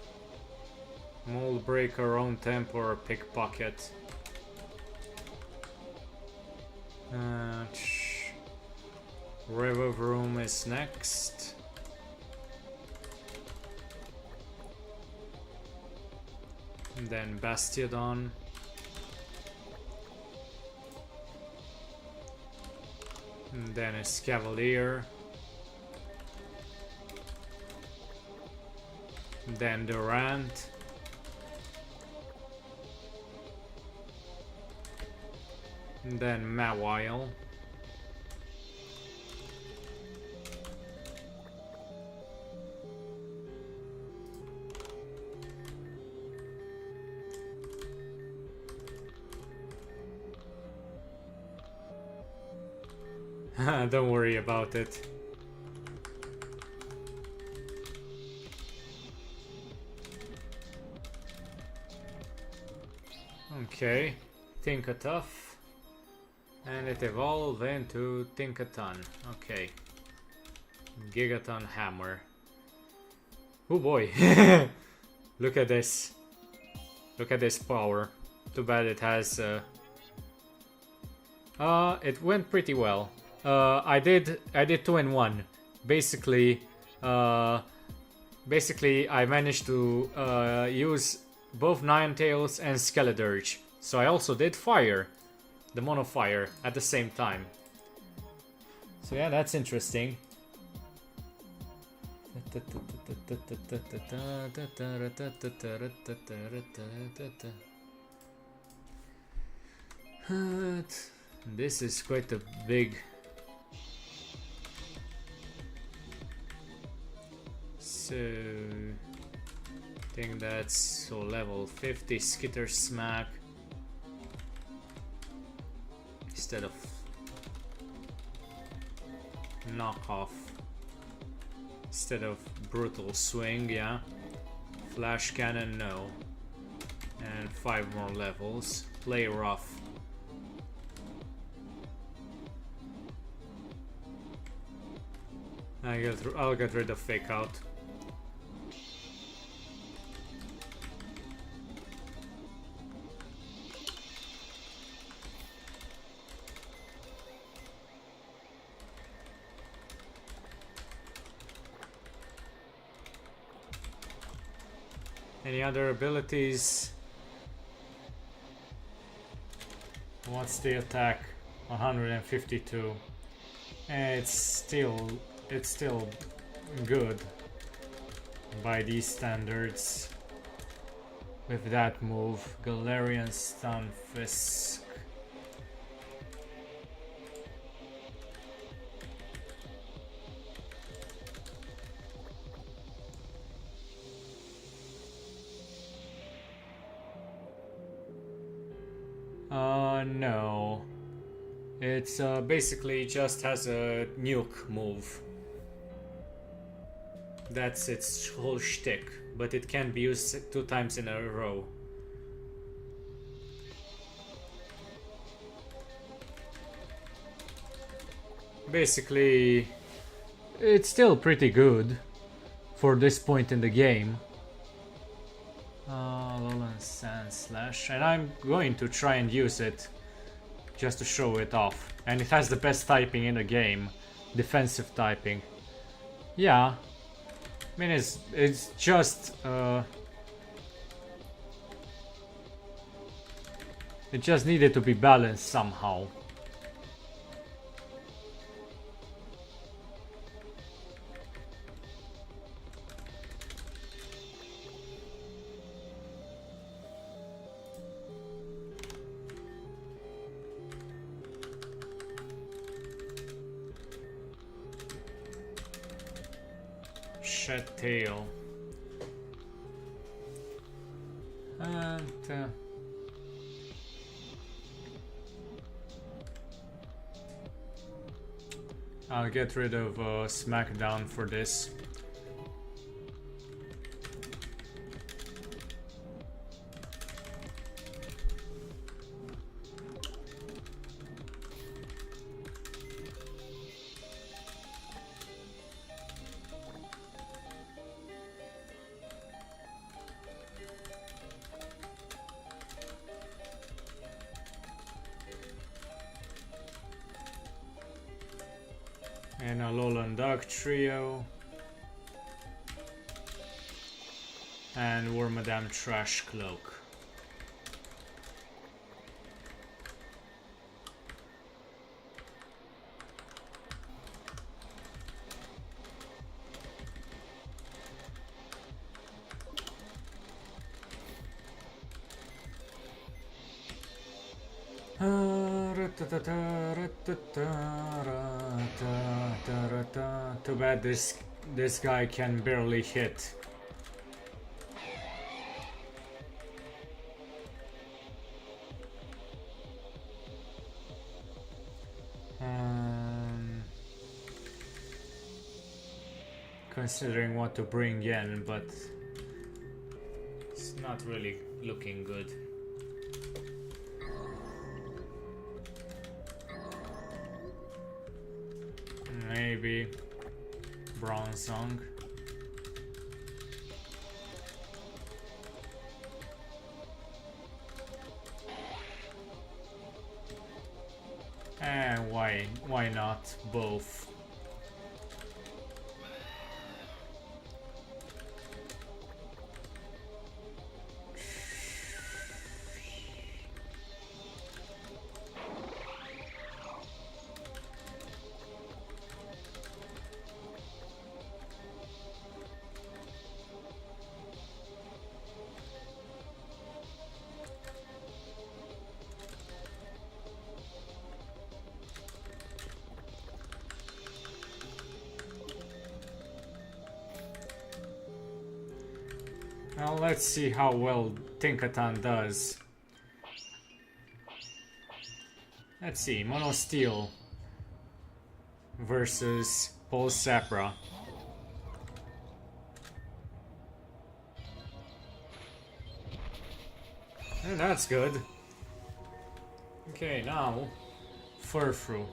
Mold Breaker, Own Tempo, or Pickpocket? River Room is next. And then Bastiodon. And then is Cavalier. Then Durant. And then Mawile. Don't worry about it. Okay, Tinkatuff, and it evolved into Tinkaton. Okay, Gigaton Hammer. Oh boy, look at this! Look at this power. Too bad it has. It went pretty well. I did 2 in 1. Basically, I managed to use both Ninetales and Skeledirge. So I also did fire, the mono fire, at the same time. So yeah, that's interesting. This is quite a big. So I think that's so level 50 Skitter Smack instead of knockoff, instead of Brutal Swing, yeah. Flash Cannon, no. And 5 more levels. Play rough. I'll get rid of Fake Out. Any other abilities? What's the attack? 152. It's still good by these standards. With that move, Galarian Stunfisk. No. It's basically just has a nuke move. That's its whole shtick, but it can be used 2 times in a row. Basically, it's still pretty good for this point in the game. Alolan Sand Slash, and I'm going to try and use it just to show it off. And it has the best typing in the game, defensive typing. Yeah, I mean it's just it just needed to be balanced somehow. Shed Tail. And I'll get rid of Smackdown for this. And a Alolan Dog Trio. And Wormadam Trash Cloak. Too bad this guy can barely hit. Considering what to bring in, but it's not really looking good. Maybe Bronzong. Why not both? Well, let's see how well Tinkaton does. Let's see, Mono Steel versus Pulse Sapra. And that's good. Okay, now Furfru.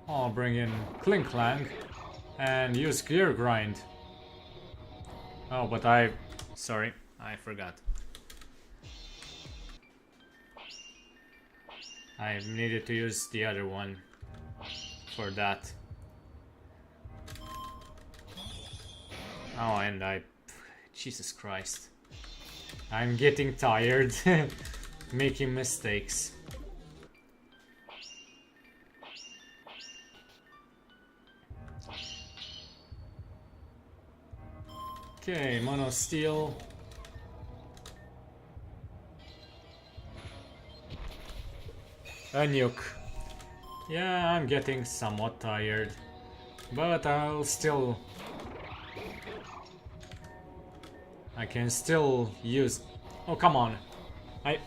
I'll bring in Klinklang and use Gear Grind. Oh, but sorry, I forgot. I needed to use the other one for that. Oh, and Jesus Christ. I'm getting tired making mistakes. Okay, Mono Steel. A nuke. Yeah, I'm getting somewhat tired, but I can still use... Oh, come on. I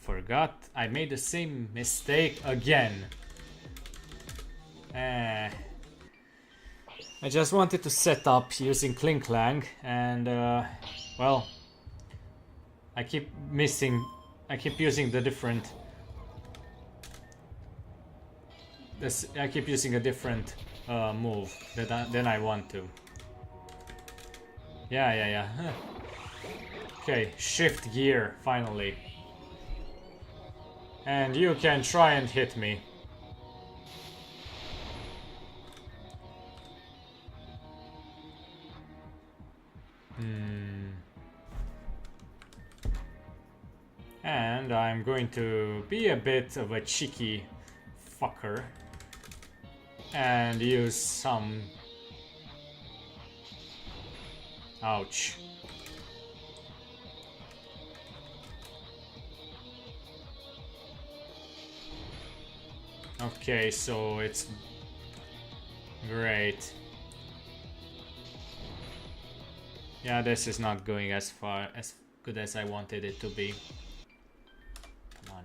forgot. I made the same mistake again. I just wanted to set up using Klinklang and well, I keep using the different I keep using a different move than I want to. Yeah. Okay, shift gear finally. And you can try and hit me. And I'm going to be a bit of a cheeky fucker and use some... Ouch. Okay, so it's great. Yeah, this is not going as good as I wanted it to be. Come on.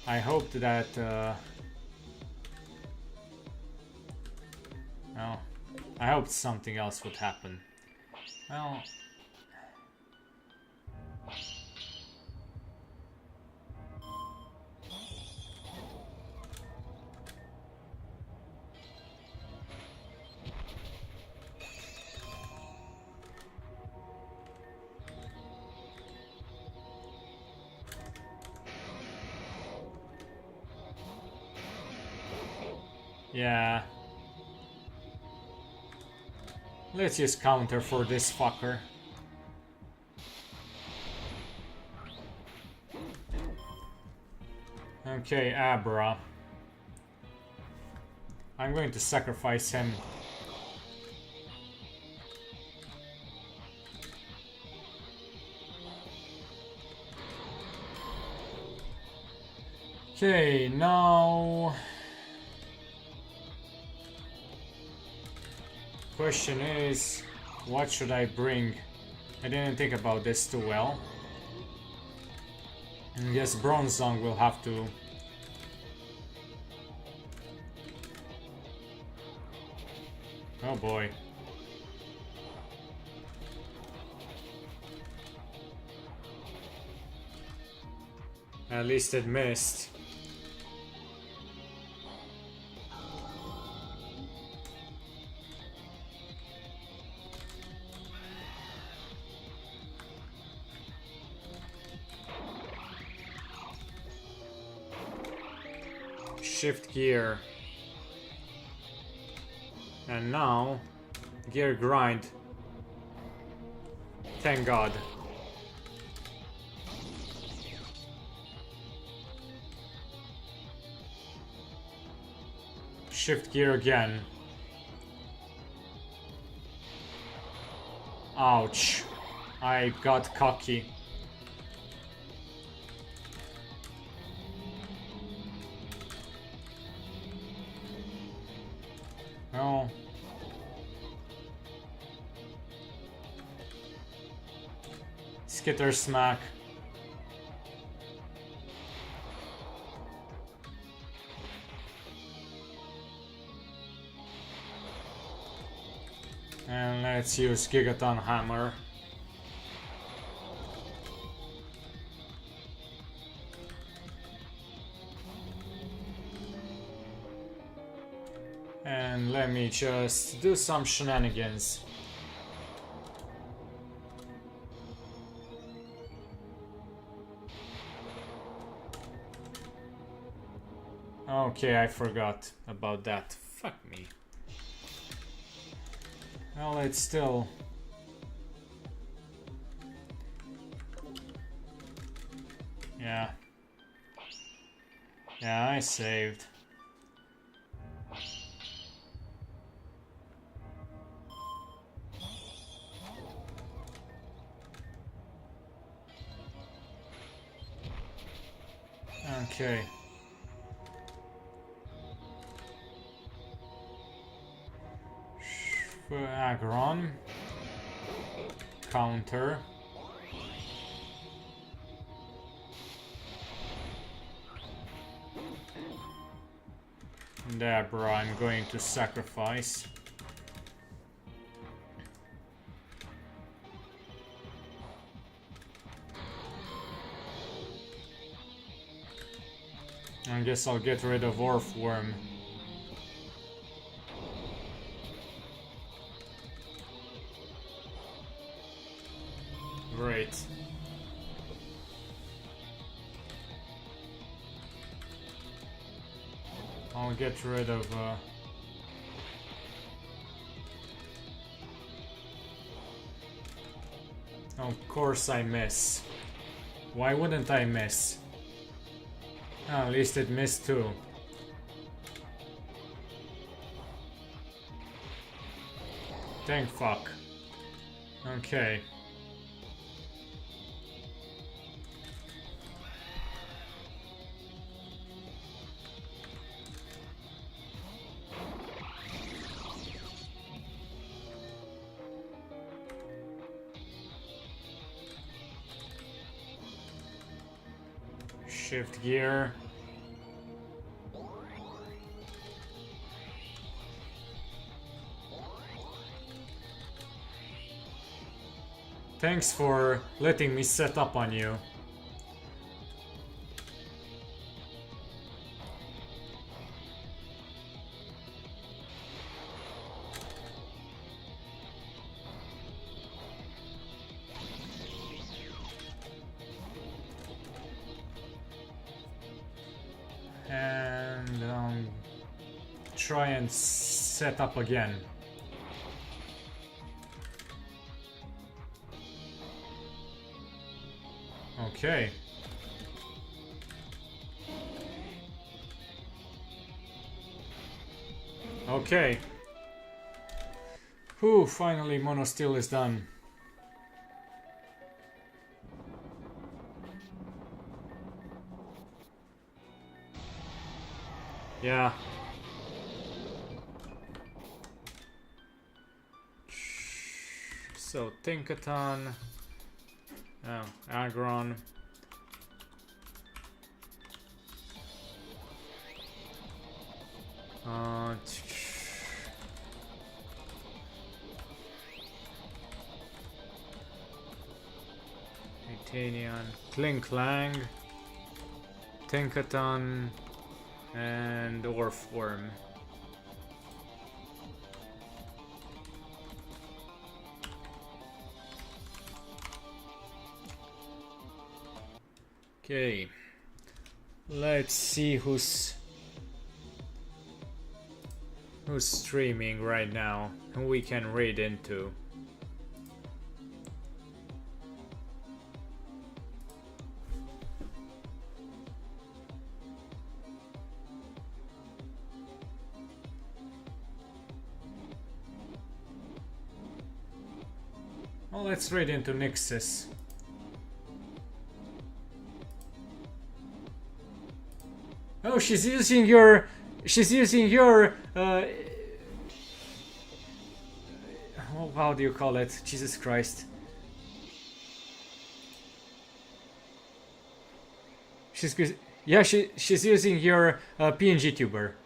I hoped that well, I hoped something else would happen. Well, yeah. Let's use counter for this fucker. Okay, Abra. I'm going to sacrifice him. Okay, now... Question is, what should I bring? I didn't think about this too well. I guess Bronzong will have to... Oh boy. At least it missed. Shift gear. And now, gear grind. Thank God. Shift gear again. Ouch. I got cocky. Oh. Skitter smack. And let's use Gigaton Hammer. And let me just do some shenanigans. Okay, I forgot about that. Fuck me. Well, it's still... Yeah. Yeah, I saved. Okay. Agron. Counter. Deborah, I'm going to sacrifice. I guess I'll get rid of Orfworm. Great. I'll get rid of of course I miss. Why wouldn't I miss? Oh, at least it missed too. Thank fuck. Okay. Shift gear. Thanks for letting me set up on you. And try and set up again. Okay. Okay. Whew, finally Mono Steel is done. Yeah. So Tinkaton. Oh, Agron. Titanian. Kling Klang. Tinkaton. And Orfworm. Okay, let's see who's streaming right now, who we can raid into. Well, let's raid into Nixus. Oh, she's using your how do you call it? Jesus Christ. She's yeah, she's using your PNG tuber.